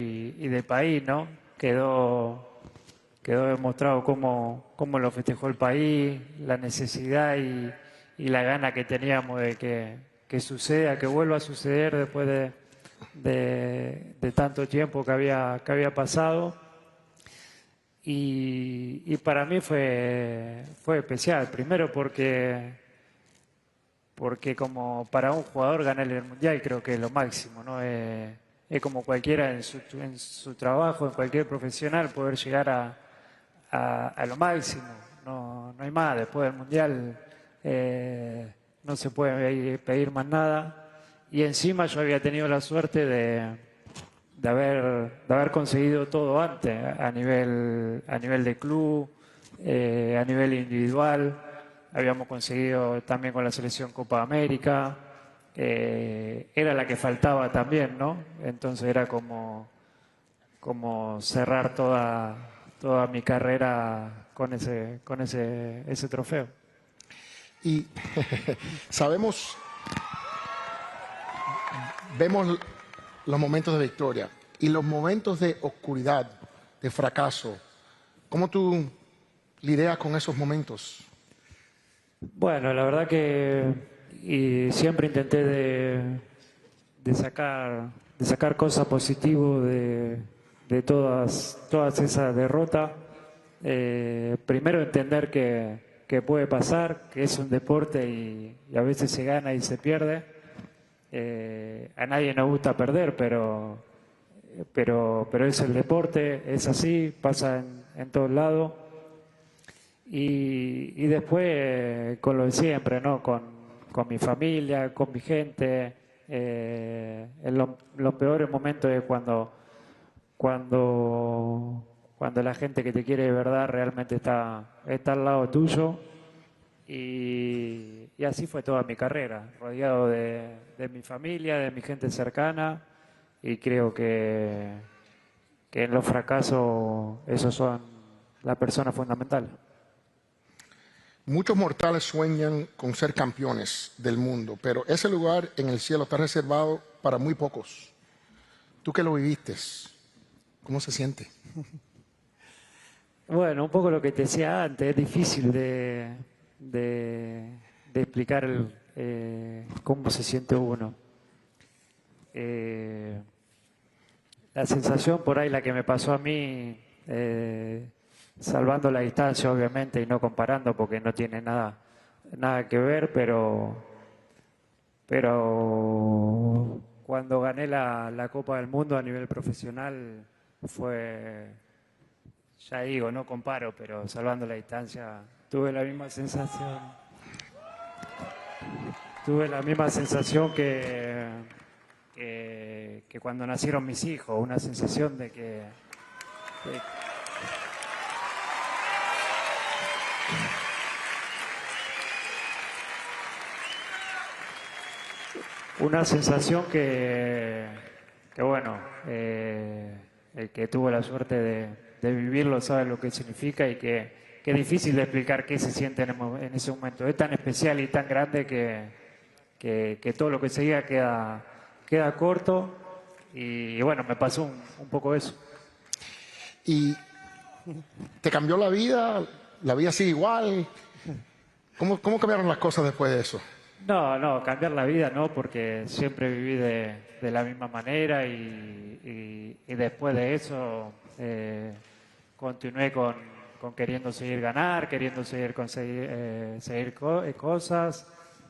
y del país, ¿no? Quedó demostrado cómo lo festejó el país, la necesidad y la gana que teníamos de que suceda, que vuelva a suceder después de tanto tiempo que había pasado. Y para mí fue especial, primero porque como para un jugador ganar el Mundial creo que es lo máximo, ¿no? Es como cualquiera en su trabajo, en cualquier profesional, poder llegar a lo máximo. No hay más, después del Mundial no se puede pedir más nada. Y encima yo había tenido la suerte de haber conseguido todo antes, a nivel de club, a nivel individual. Habíamos conseguido también con la selección Copa América, era la que faltaba también, ¿no? Entonces era como cerrar toda mi carrera con ese trofeo. Y vemos los momentos de victoria y los momentos de oscuridad, de fracaso. ¿Cómo tú lidias con esos momentos? Bueno, la verdad que siempre intenté de sacar cosas positivas de todas esas derrotas. Primero entender que puede pasar, que es un deporte y a veces se gana y se pierde. A nadie nos gusta perder, pero es el deporte, es así, pasa en todos lados. Y después con lo de siempre, ¿no? Con mi familia, con mi gente. En los peores momentos es cuando la gente que te quiere de verdad realmente está al lado tuyo. Y así fue toda mi carrera, rodeado de mi familia, de mi gente cercana, y creo que en los fracasos esos son la persona fundamental. Muchos mortales sueñan con ser campeones del mundo, pero ese lugar en el cielo está reservado para muy pocos. Tú que lo viviste, ¿cómo se siente? Bueno, un poco lo que te decía antes, es difícil de explicar cómo se siente uno. La sensación por ahí, la que me pasó a mí, salvando la distancia obviamente y no comparando porque no tiene nada que ver, pero cuando gané la Copa del Mundo a nivel profesional fue, ya digo, no comparo, pero salvando la distancia tuve la misma sensación. Tuve la misma sensación que cuando nacieron mis hijos, una sensación de que una sensación que bueno, el que tuvo la suerte de vivirlo sabe lo que significa y que es difícil de explicar qué se siente en ese momento. Es tan especial y tan grande que todo lo que seguía queda corto y bueno, me pasó un poco eso. ¿Y te cambió la vida? ¿La vida sigue igual? ¿Cómo cambiaron las cosas después de eso? No, cambiar la vida no, porque siempre viví de la misma manera y después de eso continué con queriendo seguir ganar, queriendo seguir cosas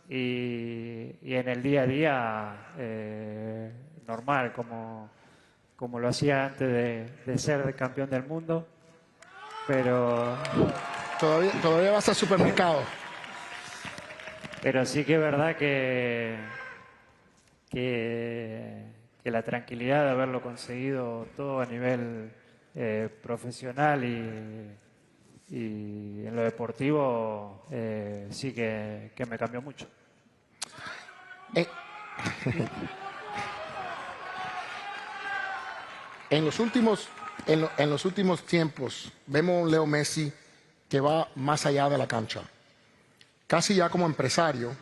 y en el día a día normal, como lo hacía antes de ser campeón del mundo, pero... Todavía vas al supermercado. Pero sí que es verdad que la tranquilidad de haberlo conseguido todo a nivel profesional y en lo deportivo sí que me cambió mucho. En los últimos tiempos vemos a un Leo Messi que va más allá de la cancha. Casi ya como empresario,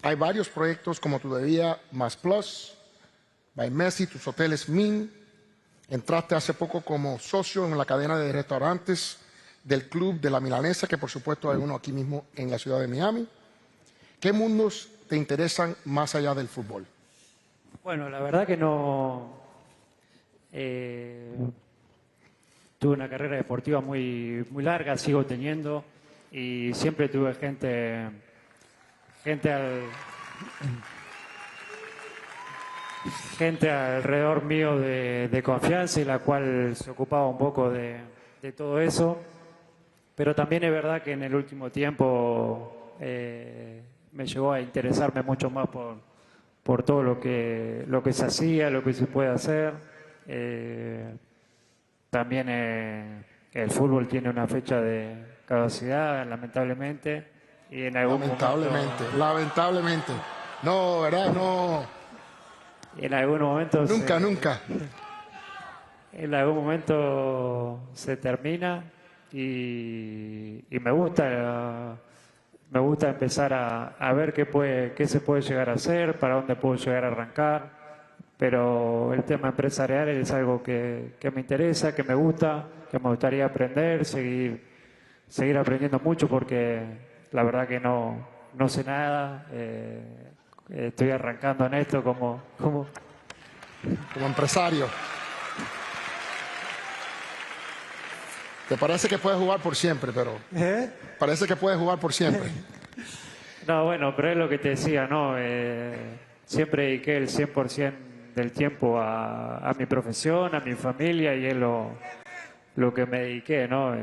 hay varios proyectos como Tu Bebida Más Plus, by Messi, tus hoteles Min, Entraste hace poco como socio en la cadena de restaurantes del Club de la Milanesa, que por supuesto hay uno aquí mismo en la ciudad de Miami. ¿Qué mundos te interesan más allá del fútbol? Bueno, la verdad que no... tuve una carrera deportiva muy larga, sigo teniendo, y siempre tuve gente alrededor mío de confianza, y la cual se ocupaba un poco de todo eso. Pero también es verdad que en el último tiempo me llegó a interesarme mucho más por todo lo que se hacía, lo que se puede hacer. También el fútbol tiene una fecha de caducidad, lamentablemente, y en algún lamentablemente. No, ¿verdad? No. En algún momento... Nunca. En algún momento se termina y me gusta empezar a ver qué se puede llegar a hacer, para dónde puedo llegar a arrancar, pero el tema empresarial es algo que me interesa, que me gusta, que me gustaría aprender, seguir aprendiendo mucho, porque la verdad que no sé nada, estoy arrancando en esto como empresario. Te parece que puedes jugar por siempre, pero... Parece que puedes jugar por siempre. No, bueno, pero es lo que te decía, ¿no? Siempre dediqué el 100% del tiempo a mi profesión, a mi familia, y es lo que me dediqué, ¿no?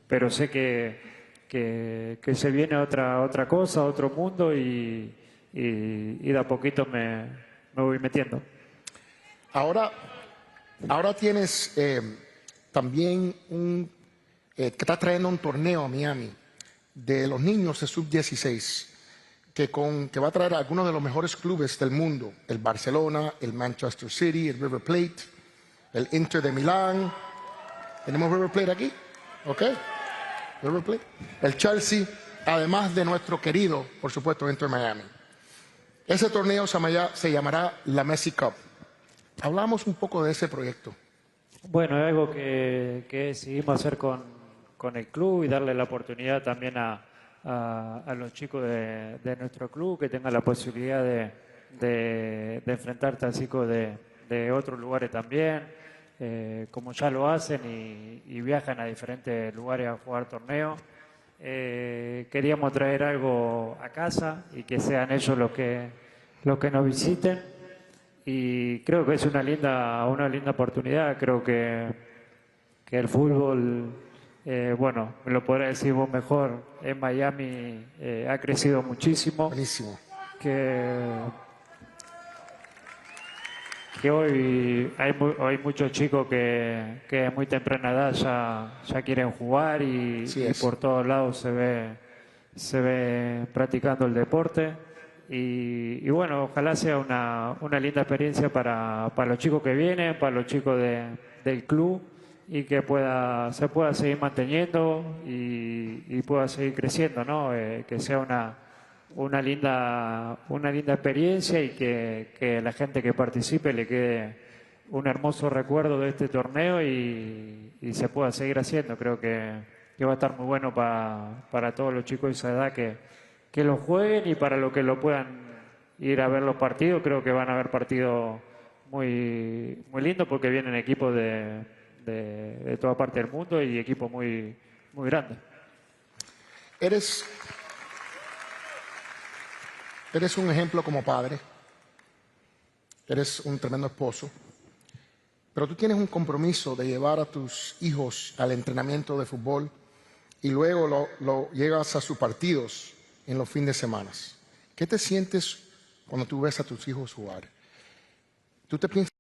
Pero sé que se viene otra cosa, otro mundo, y de a poquito me voy metiendo. Ahora tienes también que está trayendo un torneo a Miami de los niños de sub-16 que va a traer a algunos de los mejores clubes del mundo: el Barcelona, el Manchester City, el River Plate, el Inter de Milán. ¿Tenemos River Plate aquí? ¿Ok? River Plate. El Chelsea, además de nuestro querido, por supuesto, Inter Miami. Ese torneo se llamará la Messi Cup. Hablamos un poco de ese proyecto. Bueno, es algo que decidimos hacer con el club, y darle la oportunidad también a los chicos de nuestro club, que tengan la posibilidad de enfrentarse a chicos de otros lugares también, como ya lo hacen y viajan a diferentes lugares a jugar torneos. Queríamos traer algo a casa y que sean ellos los que nos visiten, y creo que es una linda oportunidad. Creo que el fútbol, bueno, me lo podrás decir vos mejor, en Miami ha crecido muchísimo. Buenísimo. Que hoy hay muchos chicos que a muy temprana edad ya quieren jugar, y por todos lados se ve practicando el deporte, y bueno, ojalá sea una linda experiencia para los chicos que vienen, para los chicos del club, y que se pueda seguir manteniendo y pueda seguir creciendo, ¿no? Que sea una linda experiencia, y que la gente que participe le quede un hermoso recuerdo de este torneo, y se pueda seguir haciendo. Creo que va a estar muy bueno para todos los chicos de esa edad que lo jueguen, y para los que lo puedan ir a ver los partidos. Creo que van a haber partidos muy lindos, porque vienen equipos de toda parte del mundo, y equipos muy grandes. Eres un ejemplo como padre, eres un tremendo esposo, pero tú tienes un compromiso de llevar a tus hijos al entrenamiento de fútbol, y luego lo llevas a sus partidos en los fines de semana. ¿Qué te sientes cuando tú ves a tus hijos jugar? ¿Tú te piensas